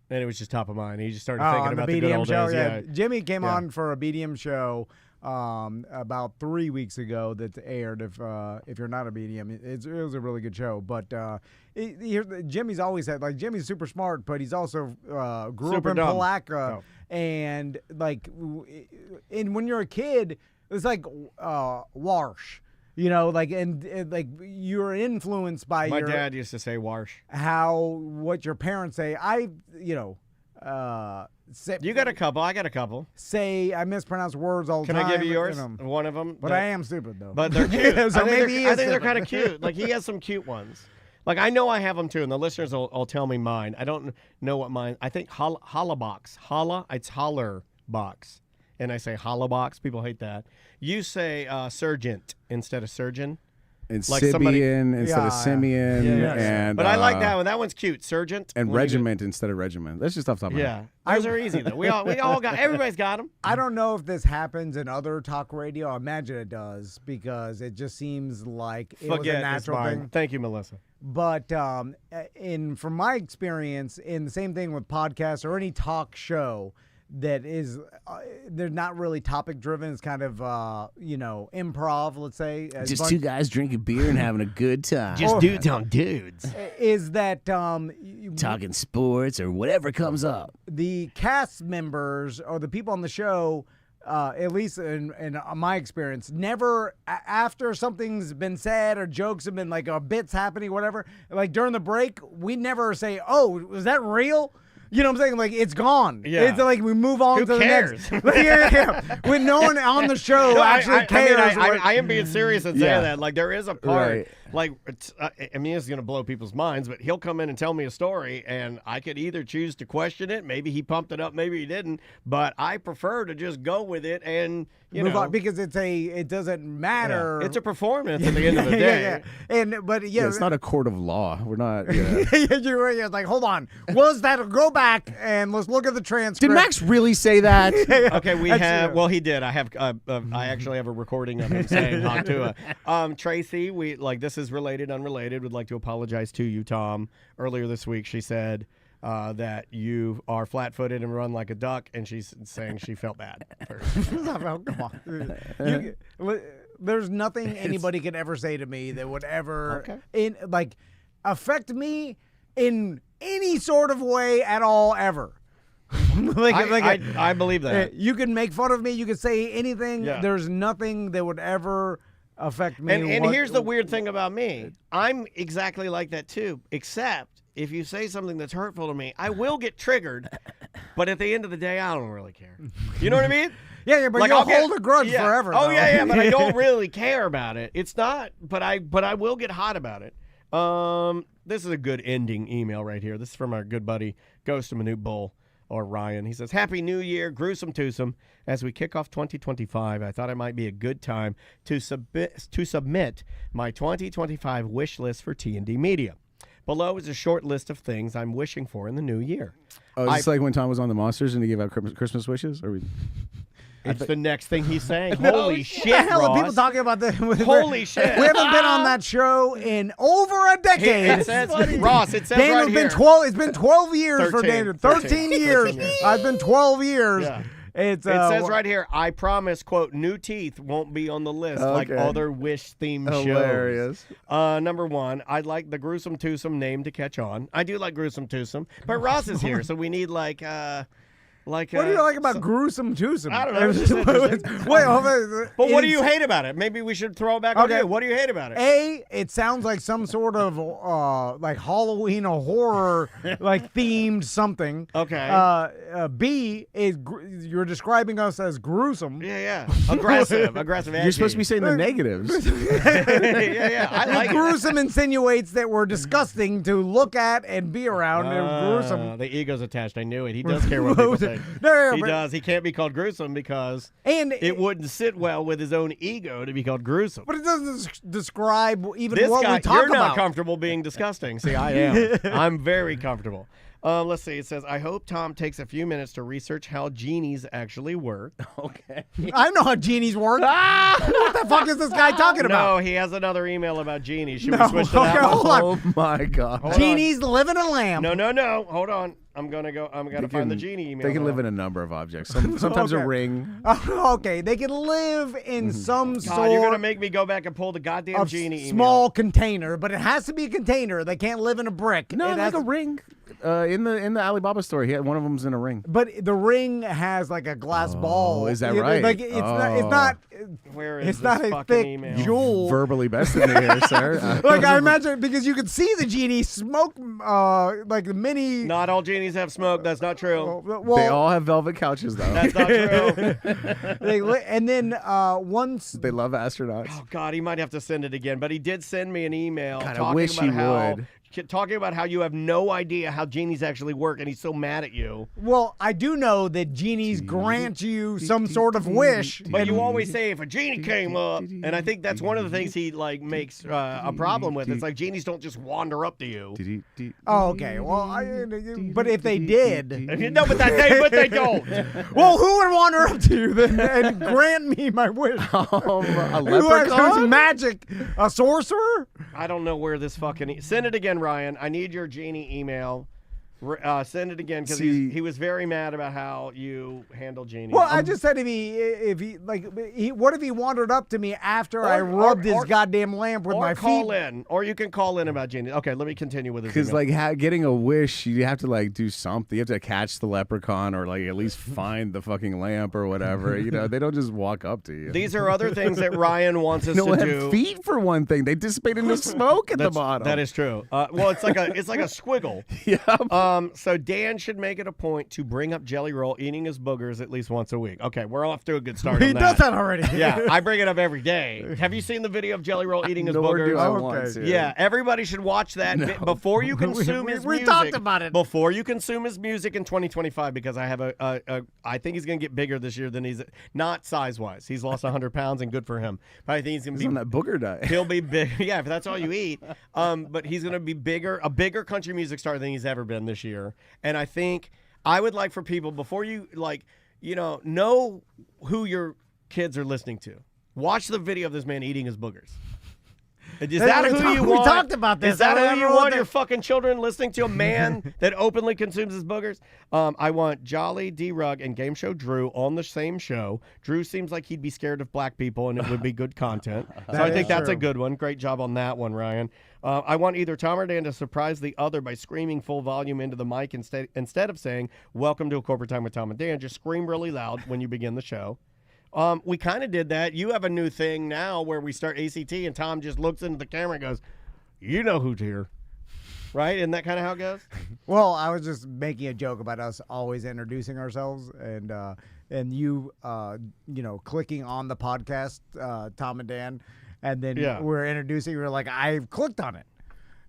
And it was just top of mind. He just started thinking about the good old show, days. Yeah. Jimmy came on for a BDM show about 3 weeks ago that aired. If you're not a BDM, it was a really good show. But Jimmy's always had, like, Jimmy's super smart, but he's also grew up in Palaca. And, like, when you're a kid, it's like Warsh. You know, like, and like, you're influenced by my dad used to say Warsh. What your parents say. You got a couple. I got a couple. Say I mispronounce words all the time. time. Can I give you yours? One of them. But I am stupid though. But they're cute. So I think they're kind of cute. Like, he has some cute ones. Like, I know I have them too, and the listeners will tell me mine. I don't know what mine. I think Hollabox. It's Holler Box. And I say Hollabox. People hate that. You say Sergeant instead of surgeon. And like Sibian instead of Simeon. And, but I like that one. That one's cute. Sergeant. And regiment instead of regiment. That's just off the top of my head. Those are easy, though. We all got, everybody's got them. I don't know if this happens in other talk radio. I imagine it does, because it just seems like it was a natural thing. Thank you, Melissa. But from my experience, in the same thing with podcasts or any talk show, that is, they're not really topic driven. It's kind of, improv, let's say. Just two guys drinking beer and having a good time. Just dudes on dudes. Is that talking sports or whatever comes up. The cast members or the people on the show, at least in my experience, never after something's been said or jokes have been, like, a bit's happening, whatever, like during the break, we never say, "Oh, was that real?" You know what I'm saying? Like, it's gone. Yeah. It's like we move on to the cares? next. When no one on the show actually cares. I am being serious and saying that. Like, there is a part, like, it's going to blow people's minds, but he'll come in and tell me a story, and I could either choose to question it. Maybe he pumped it up, maybe he didn't. But I prefer to just go with it and, move on, because it doesn't matter. Yeah. It's a performance at the end of the day. But it's not a court of law. We're not. You're like, hold on. Was that? Go back and let's look at the transcript. Did Max really say that? Okay, we have. Well, he did. I have. I actually have a recording of him saying "Hot Tua." Tracy, this is related, unrelated. Would like to apologize to you, Tom. Earlier this week, she said that you are flat-footed and run like a duck, and she's saying she felt bad. Come on. There's nothing anybody could ever say to me that would ever affect me in any sort of way at all ever. I believe that. You can make fun of me. You can say anything. Yeah. There's nothing that would ever affect me. And here's the weird thing about me. I'm exactly like that too, except if you say something that's hurtful to me, I will get triggered. But at the end of the day, I don't really care. You know what I mean? Yeah, but like, you'll hold a grudge forever. Oh, though. yeah, but I don't really care about it. It's not, but I will get hot about it. This is a good ending email right here. This is from our good buddy, Ghost of Minute Bull, or Ryan. He says, Happy New Year, gruesome twosome. As we kick off 2025, I thought it might be a good time to submit my 2025 wish list for T&D Media. Below is a short list of things I'm wishing for in the new year. Oh, it's like when Tom was on the Monsters and he gave out Christmas wishes? Or It's the next thing he's saying. No, Holy shit, the hell Ross. are people talking about this? Holy shit. We haven't been on that show in over a decade. It says, Ross, it says Daniel's right been here. It's been 12 years for 13, Daniel. 13 years. I've been 12 years. Yeah. It says right here, I promise, quote, new teeth won't be on the list like other wish-themed Hilarious. shows. Number one, I'd like the Gruesome Twosome name to catch on. I do like Gruesome Twosome, but Ross is here, so we need like what do you like about gruesome twosome? I don't know. It's just interesting. Wait, hold on. But what do you hate about it? Maybe we should throw it back on you. What do you hate about it? It sounds like some sort of like Halloween or horror like themed something. Okay. B is you're describing us as gruesome. Yeah. Aggressive. You're supposed to be saying the negatives. yeah. I like it. Gruesome insinuates that we're disgusting to look at and be around. And gruesome. The ego's attached. I knew it. He does care what people think. He does. He can't be called gruesome because it wouldn't sit well with his own ego to be called gruesome. But it doesn't describe even This what guy, we talk you're about. not comfortable being disgusting. See, I am. I'm very comfortable. Let's see. It says, I hope Tom takes a few minutes to research how genies actually work. Okay. I know how genies work. What the fuck is this guy talking about? No, he has another email about genies. Should we switch to that hold one? on. Oh, my God. Hold Genies live in a lamp. No. Hold on. I'm gonna find the genie email. They can now. live in a number of objects. Sometimes a ring. Okay, they can live in some God, sort you're gonna make me go back and pull the goddamn of genie small container, but it has to be a container. They can't live in a brick. No, It like has a to- ring. In the Alibaba store, he had one of them's in a ring. But the ring has like a glass ball. is that You know, right? Like it's not. It's not. Where is It's this not a fucking thick email? jewel. Verbally bested me here, sir. Like I imagine because you can see the genie smoke like the mini. Not all genies have smoke. That's not true. Well, They all have velvet couches, though. That's not true. and then once They love astronauts. Oh God, he might have to send it again. But he did send me an email God, I talking wish about he how would. talking about how you have no idea how genies actually work, and he's so mad at you. Well, I do know that genies grant you some sort of wish. But you always say if a genie came up, and I think that's one of the things he like makes a problem with. It's like genies don't just wander up to you. Oh, okay. Well, but if they did, No, but they don't. well, who would wander up to you then and grant me my wish? A Who's leprechaun? magic? A sorcerer? I don't know where this fucking. Send it again, Ryan. I need your genie email. Send it again because he was very mad about how you handle genies. Well, I just said what if he wandered up to me after I rubbed his goddamn lamp with my feet? Call in, or you can call in about genies. Okay, let me continue with this. Because getting a wish, you have to like do something. You have to catch the leprechaun, or like at least find the fucking lamp or whatever. You know, they don't just walk up to you. These are other things that Ryan wants us No, to have do. feet for one thing. They dissipate into smoke at the bottom. That is true. Well, it's like a squiggle. Yeah. So Dan should make it a point to bring up Jelly Roll eating his boogers at least once a week. Okay, we're off to a good start. He on does that already. Yeah, I bring it up every day. Have you seen the video of Jelly Roll eating his Nor do boogers? I Okay. want to. Yeah, everybody should watch that before you consume his we music. talked about it. Before you consume his music in 2025, because I have I think he's going to get bigger this year than he's, not size-wise. He's lost 100 pounds, and good for him. But I think he's going to He's be on that booger diet. He'll be big. Yeah, if that's all you eat. But he's going to be a bigger country music star than he's ever been this year. And I think I would like for people, before you, know who your kids are listening to. Watch the video of this man eating his boogers. Is that who you want? We talked about this. Is that who you want that- your fucking children listening to? A man that openly consumes his boogers? I want Jolly, D-Rug, and Game Show Drew on the same show. Drew seems like he'd be scared of black people, and it would be good content. So I think that's a good one. Great job on that one, Ryan. I want either Tom or Dan to surprise the other by screaming full volume into the mic instead of saying, "Welcome to a Corporate Time with Tom and Dan." Just scream really loud when you begin the show. We kind of did that. You have a new thing now where we start ACT and Tom just looks into the camera and goes, "You know who's here." Right? Isn't that kind of how it goes? Well, I was just making a joke about us always introducing ourselves and you clicking on the podcast, Tom and Dan, and then we're introducing. We're like, I clicked on it.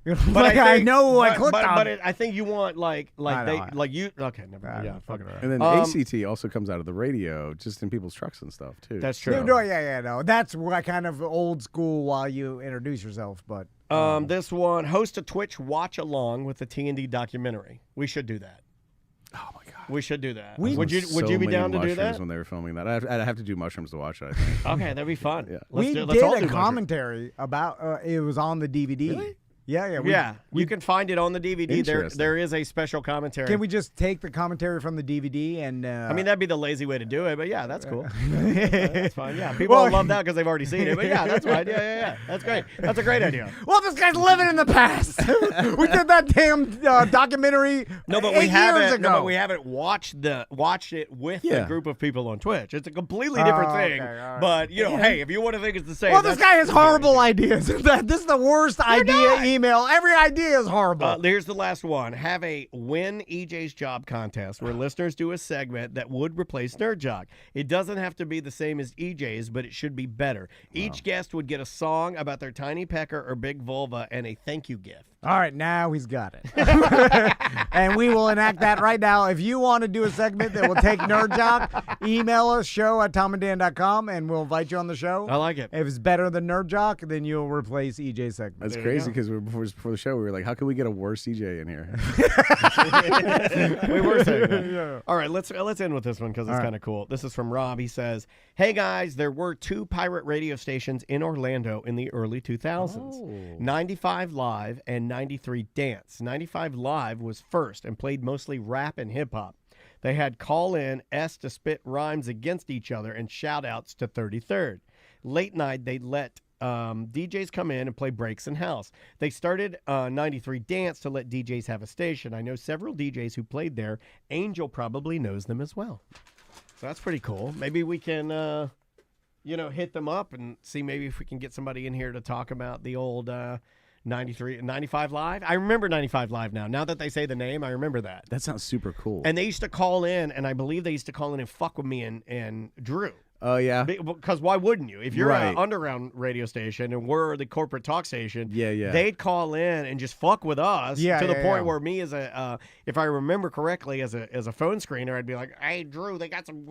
But I know I clicked on but it. I think you want like you. Okay, never mind. Yeah, fuck it. And then ACT also comes out of the radio, just in people's trucks and stuff too. That's true. No. That's what kind of old school while you introduce yourself. But this one, host a Twitch watch along with the T&D documentary. We should do that. Oh my god, we should do that. Would you be down to do that? When they were filming that, I'd have to do mushrooms to watch it. I think. Okay, that'd be fun. Yeah. We did a commentary about it was on the DVD. Really? Yeah. You can find it on the DVD. There is a special commentary. Can we just take the commentary from the DVD and? I mean, that'd be the lazy way to do it, but yeah, that's cool. That's fine. Yeah, people will love that because they've already seen it. But yeah, that's fine. Yeah. That's great. That's a great idea. Well, this guy's living in the past. We did that damn documentary. No, but we haven't watched it with a group of people on Twitch. It's a completely different thing. Okay, right. But hey, if you want to think it's the same. Well, this guy has horrible ideas. This is the worst idea. Email. Every idea is horrible. Here's the last one. Have a Win EJ's Job contest where listeners do a segment that would replace Nerd Jock. It doesn't have to be the same as EJ's, but it should be better. Each guest would get a song about their tiny pecker or big vulva and a thank you gift. All right, now he's got it. And we will enact that right now. If you want to do a segment that will take Nerd Jock, email us, show@tomanddan.com, and we'll invite you on the show. I like it. If it's better than Nerd Jock, then you'll replace EJ's segment. That's crazy because before the show, we were like, how can we get a worse EJ in here? We were saying that. Yeah. All right, let's end with this one because it's kind of cool. This is from Rob. He says, "Hey, guys, there were 2 pirate radio stations in Orlando in the early 2000s. 95 Live and 93 Dance. 95 Live was first and played mostly rap and hip-hop. They had call-in S to spit rhymes against each other and shout-outs to 33rd. Late night, they let DJs come in and play breaks and house. They started 93 Dance to let DJs have a station. I know several DJs who played there. Angel probably knows them as well." So that's pretty cool. Maybe we can, hit them up and see maybe if we can get somebody in here to talk about the old 95 Live. I remember 95 Live now. Now that they say the name, I remember that. That sounds super cool. And they used to call in, and I believe they used to call in and fuck with me and Drew. Oh, yeah? Because why wouldn't you? If you're an underground radio station and we're the corporate talk station, they'd call in and just fuck with us to the point where me as a, if I remember correctly, as a phone screener, I'd be like, "Hey, Drew, we got some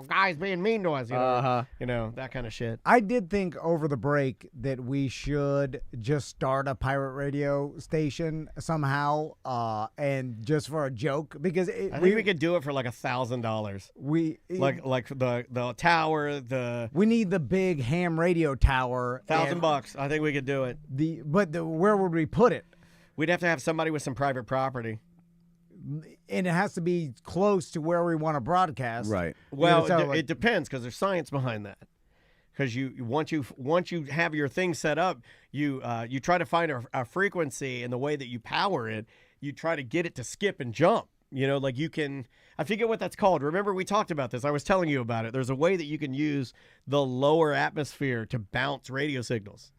guys being mean to us," that kind of shit. I did think over the break that we should just start a pirate radio station somehow, and just for a joke, because I think we could do it for like $1,000. Like the tower. We need the big ham radio tower. $1,000. I think we could do it. Where would we put it? We'd have to have somebody with some private property. And it has to be close to where we want to broadcast. Right. Well, it depends because there's science behind that. Because once you have your thing set up, you try to find a frequency, and the way that you power it, you try to get it to skip and jump. Like you can. I forget what that's called. Remember, we talked about this. I was telling you about it. There's a way that you can use the lower atmosphere to bounce radio signals.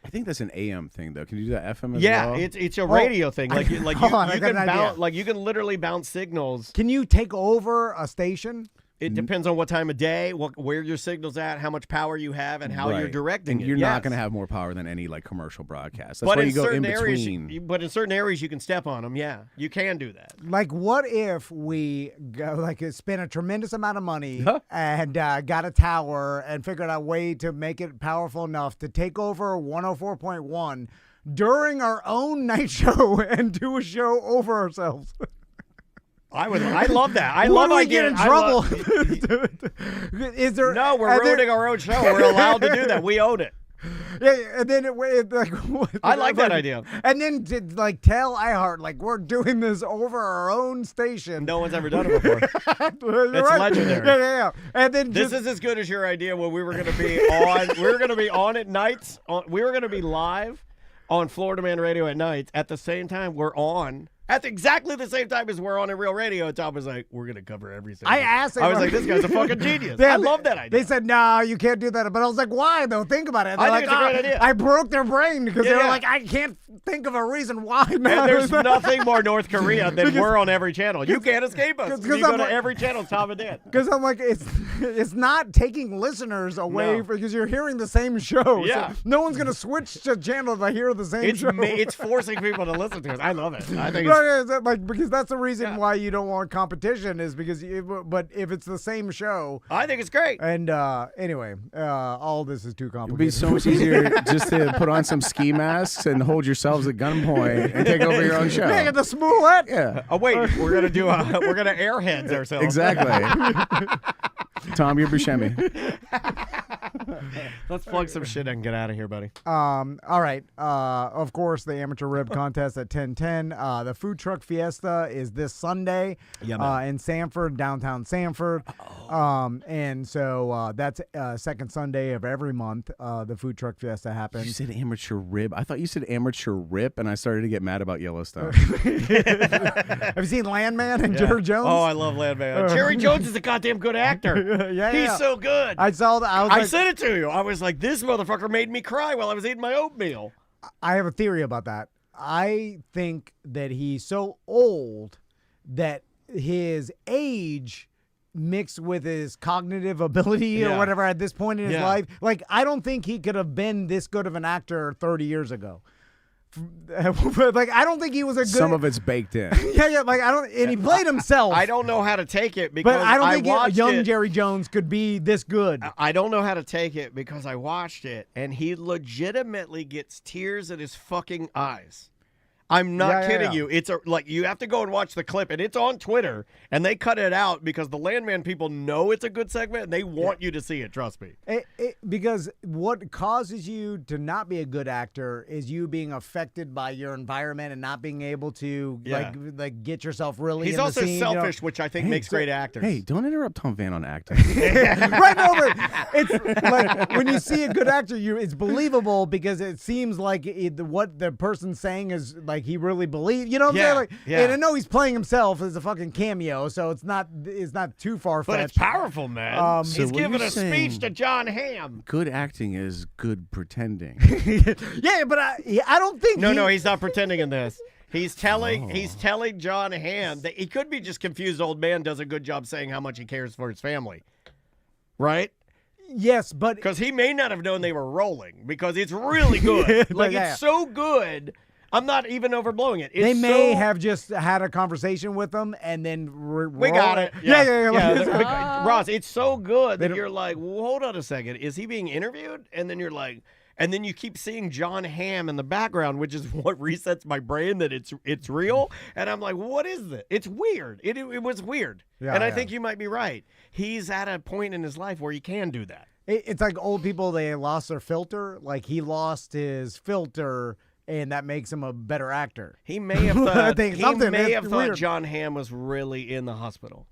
I think that's an AM thing, though. Can you do that FM as well? Yeah, it's a radio thing. You can literally bounce signals. Can you take over a station? It depends on what time of day, where your signal's at, how much power you have, and how you're directing it. You're not going to have more power than any commercial broadcast. That's why you go in between. But in certain areas, you can step on them. Yeah, you can do that. Like, what if we go spend a tremendous amount of money and got a tower and figured out a way to make it powerful enough to take over 104.1 during our own night show and do a show over ourselves? I love that. I love. When we get in trouble? Is there? No, we're ruining our own show. We're allowed to do that. We own it. Yeah, and then like I like that idea. And then to like tell iHeart like we're doing this over our own station. No one's ever done it before. It's legendary. Yeah. And then This is as good as your idea when we were going to be on. We were going to be on at nights. We were going to be live on Florida Man Radio at nights. At the same time, we're on. At exactly the same time as we're on a real radio, Tom was like, we're going to cover everything. I asked him. I was like, this guy's a fucking genius. I love that idea. They said, no, you can't do that. But I was like, why, though? Think about it. I think it's a great idea. I broke their brain because they were like, I can't think of a reason why. And there's nothing more North Korea than we're on every channel. You can't escape us. You go to every channel, Tom and Dan. Because I'm like, it's not taking listeners away because you're hearing the same show. Yeah. So no one's going to switch to channel if I hear the same show. It's forcing people to listen to it. I love it. I think because that's the reason why you don't want competition is because but if it's the same show. I think it's great. And anyway, all this is too It'd complicated. be so much easier just to put on some ski masks and hold yourselves at gunpoint and take over your own show. Yeah, get the Smollett. Yeah. Oh wait, we're gonna airheads ourselves. Exactly. Tom, you're Buscemi. Let's plug some shit and get out of here, buddy. All right. Of course, the amateur rib contest at 10:10. The food truck fiesta is this Sunday in Sanford, downtown Sanford. And so that's second Sunday of every month. The food truck fiesta happens. You said amateur rib. I thought you said amateur rip, and I started to get mad about Yellowstone. Have you seen Landman and Jerry Jones? Oh, I love Landman. Jerry Jones is a goddamn good actor. He's so good. I saw that. I sent it to you. I was like, this motherfucker made me cry while I was eating my oatmeal. I have a theory about that. I think that he's so old that his age mixed with his cognitive ability or whatever at this point in his life, like I don't think he could have been this good of an actor 30 years ago. Like I don't think he was a good. Some of it's baked in. Like I don't, and he played himself. I don't know how to take it because but I don't think watched young Jerry Jones could be this good. I don't know how to take it because I watched it and he legitimately gets tears in his fucking eyes. I'm not kidding you. It's like you have to go and watch the clip, and it's on Twitter, and they cut it out because the Landman people know it's a good segment, and they want you to see it. Trust me. Because what causes you to not be a good actor is you being affected by your environment and not being able to like get yourself really. He's in also the scene, selfish, which I think makes great actors. Hey, don't interrupt Tom Van on acting. Right over. It's like when you see a good actor, it's believable because it seems like what the person's saying is like he really believes. You know what I'm saying? Like, and I know he's playing himself as a fucking cameo, so it's not too far-fetched. But it's powerful, man. So he's what giving you're a speech saying- to John Hamm. Good acting is good pretending. Yeah, but I don't think. No, he's not pretending in this. He's telling John Hamm that he could be just confused. Old man does a good job saying how much he cares for his family, right? Yes, but because he may not have known they were rolling because it's really good. It's so good. I'm not even overblowing it. They may have just had a conversation with them and then we got it. Yeah. Ross, it's so good that you're like, well, hold on a second. Is he being interviewed? And then you're like, and then you keep seeing John Hamm in the background, which is what resets my brain that it's real. And I'm like, what is this? It's weird. It was weird. Yeah, and I think you might be right. He's at a point in his life where he can do that. It's like old people, they lost their filter. Like he lost his filter. And that makes him a better actor. He may have thought John Hamm was really in the hospital.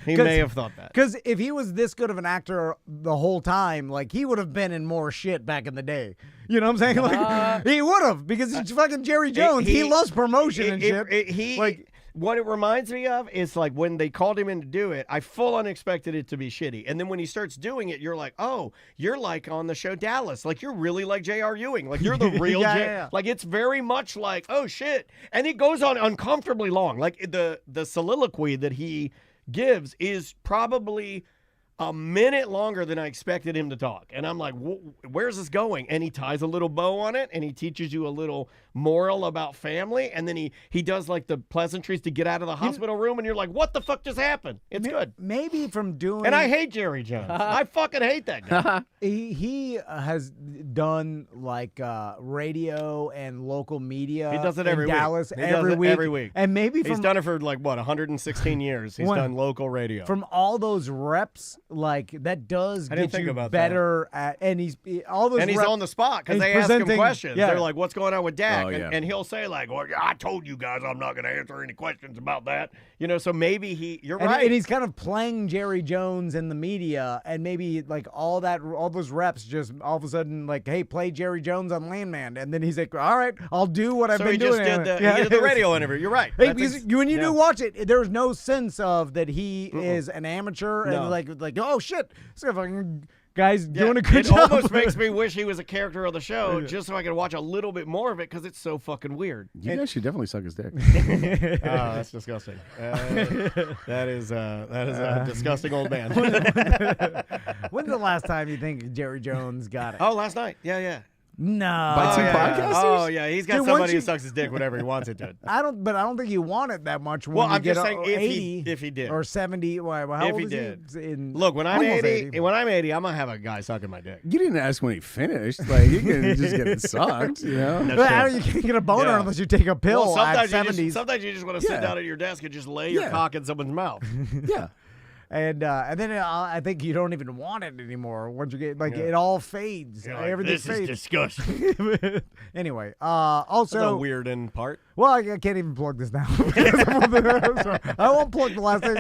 He may have thought that. Because if he was this good of an actor the whole time, like he would have been in more shit back in the day. You know what I'm saying? Like he would have because he's fucking Jerry Jones. He loves promotion and shit. What it reminds me of is like when they called him in to do it, I full unexpected it to be shitty. And then when he starts doing it, you're like, oh, you're like on the show Dallas. Like you're really like J.R. Ewing. Like you're the real Like it's very much like, oh shit. And it goes on uncomfortably long. Like the soliloquy that he gives is probably a minute longer than I expected him to talk. And I'm like, where's this going? And he ties a little bow on it and he teaches you a little moral about family. And then he does like the pleasantries to get out of the hospital room. And you're like, what the fuck just happened? It's good. Maybe from doing. And I hate Jerry Jones. I fucking hate that guy. He has done like radio and local media. He does it every week. Dallas he does it every week. And maybe he's done it for like what 116 years. He's done local radio. From all those reps like that does I didn't get think you about better at, and he's all those And he's rep- on the spot because and they he's ask him presenting- questions. yeah. They're like, "What's going on with Dak?" Oh, yeah. And he'll say like, "Well, I told you guys I'm not going to answer any questions about that." You know, so maybe you're and, right. and he's kind of playing Jerry Jones in the media, and maybe like all those reps just all of a sudden like, hey, play Jerry Jones on Landman, and then he's like, all right, I'll do what I've so been he doing. just did the radio interview. You're right. Hey, That's because when you yeah. do watch it, there's no sense of that he is an amateur No. and like oh shit, this fucking guy's Yeah, doing a good it job. almost makes me wish he was a character of the show just so I could watch a little bit more of it because it's so fucking weird. You guys should definitely suck his dick. Oh, that's disgusting. That is a disgusting old man. When's the last time you think Jerry Jones got it? Oh, last night. Yeah. No. By two podcasters? Oh, yeah. He's got Dude, once somebody you- who sucks his dick whenever he wants it to. I don't think you want it that much when Well, you I'm get just saying if 80 he did. or 70. Well, how If old he is did. he? In Look, when I'm almost 80, I'm gonna have a guy sucking my dick. You didn't ask when he finished. Like, you can just get it sucked, you know? That's But true. you can't get a boner Yeah. unless you take a pill Well, at sometimes 70s. sometimes you just want to sit Yeah. down at your desk and just lay your Yeah. cock in someone's mouth. Yeah. And then I think you don't even want it anymore once you get it all fades. Everything this fades. is disgusting. Anyway, That's also a weird end part. well, I can't even plug this now. So, I won't plug the last thing.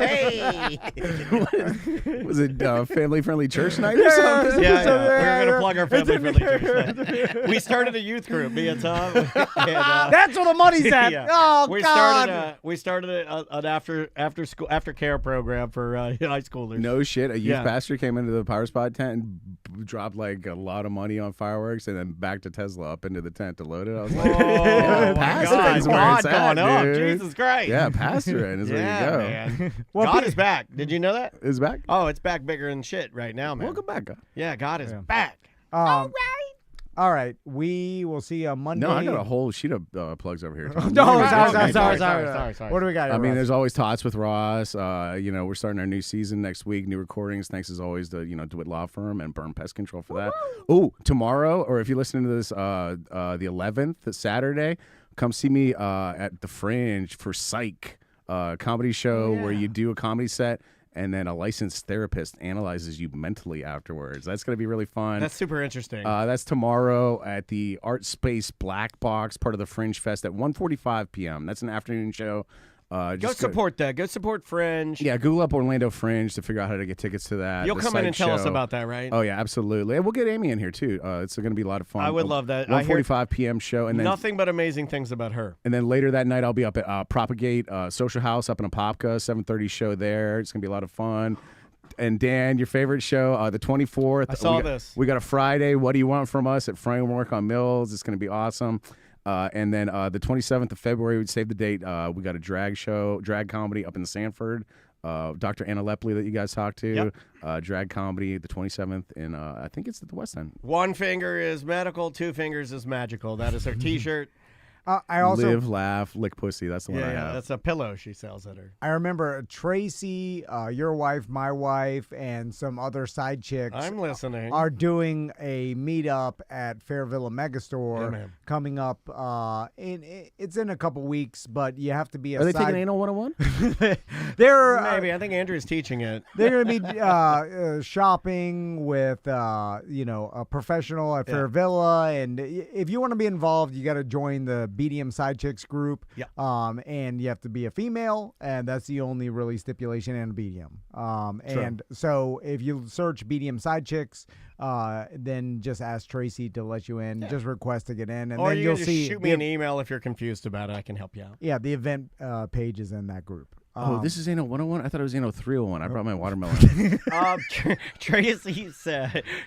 Hey. Was it family-friendly church night or something? Yeah, So, we're gonna yeah. plug our family-friendly church night. We started a youth group, me and Tom. And, That's where the money's at. yeah. Oh we God. started an after care program for high schoolers. No shit. A youth Yeah. pastor came into the Power Spot tent and dropped like a lot of money on fireworks and then back to Tesla up into the tent to load it. I was like, Oh, yeah, my pastor God. is where God it's at, going up. dude. Jesus Christ. Yeah, pastor is where Yeah, you go. man. Well, God Pete- is back. Did you know that? Is back? Oh, it's back bigger than shit right now, man. Welcome back. Yeah, God is back. All right. We will see you on Monday. No, I got a whole sheet of plugs over here. Tom. No, Okay, sorry. What do we got? I mean, Ross? there's always Tots with Ross. We're starting our new season next week. New recordings. Thanks as always to DeWitt Law Firm and Burn Pest Control for that. Oh, tomorrow, or if you're listening to this, the 11th, Saturday, come see me at the Fringe for Psych, comedy show where you do a comedy set. And then a licensed therapist analyzes you mentally afterwards. That's going to be really fun. That's super interesting. That's tomorrow at the Art Space Black Box, part of the Fringe Fest at 1:45 p.m. That's an afternoon show. Go support that. Go support Fringe. Yeah, Google up Orlando Fringe to figure out how to get tickets to that. You'll The come in Psych and tell us show. about that, right? Oh yeah, absolutely. And we'll get Amy in here too. It's going to be a lot of fun. I would love that. I hear 1:45 p.m. show, and then nothing but amazing things about her. and then later that night I'll be up at Propagate Social House up in Apopka, 7:30 show there. It's going to be a lot of fun. And Dan, your favorite show, the 24th. I saw we got, this. We got a Friday. What do you want from us at Framework on Mills? It's going to be awesome. And then the 27th of February, we'd save the date. We got a drag comedy up in Sanford. Dr. Anna Lepley that you guys talked to. Drag comedy the 27th, and I think it's at the West End. One finger is medical, two fingers is magical. That is her T-shirt. I also Live, laugh, lick pussy. That's the one I Yeah, have. that's a pillow she sells at her. I remember Tracy, your wife, my wife, and some other side chicks I'm listening. are doing a meetup at Fairvilla Yeah, Megastore man. coming up. It's in a couple weeks, but you have to be a Are they side. taking Anal 101? They're Maybe. I think Andrew's teaching it. they're going to be shopping with a professional at Fairvilla, and if you want to be involved, you got to join the BDM Side Chicks group. Yeah. And you have to be a female, and that's the only really stipulation, and a BDM. And so if you search BDM Side Chicks, then just ask Tracy to let you in. Just request to get in, and Or then you you'll can just see. shoot me an email if you're confused about it. I can help you out. Yeah, the event page is in that group. This is Anal 101? I thought it was Anal 301. I brought my watermelon.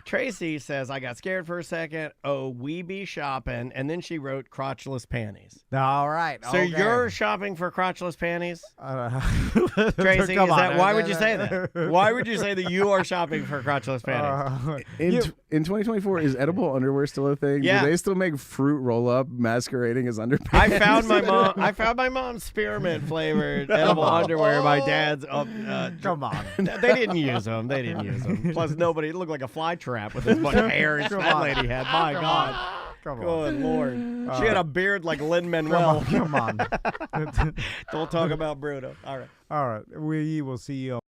Tracy says, I got scared for a second. Oh, we be shopping. And then she wrote crotchless panties. All right. So okay. you're shopping for crotchless panties? Tracy, Tracy, why would you say that? Why would you say that you are shopping for crotchless panties? In 2024, is edible underwear still a thing? Yeah. Do they still make fruit roll up masquerading as underpants? I found my mom's spearmint flavored edible underwear in my dad's. Come on. They didn't use them. Plus, nobody. It looked like a fly trap with as much hair as that lady had. My God. Come on. Good Lord. She had a beard like Lin-Manuel. Come on. Don't talk about Bruno. All right. All right. We will see you.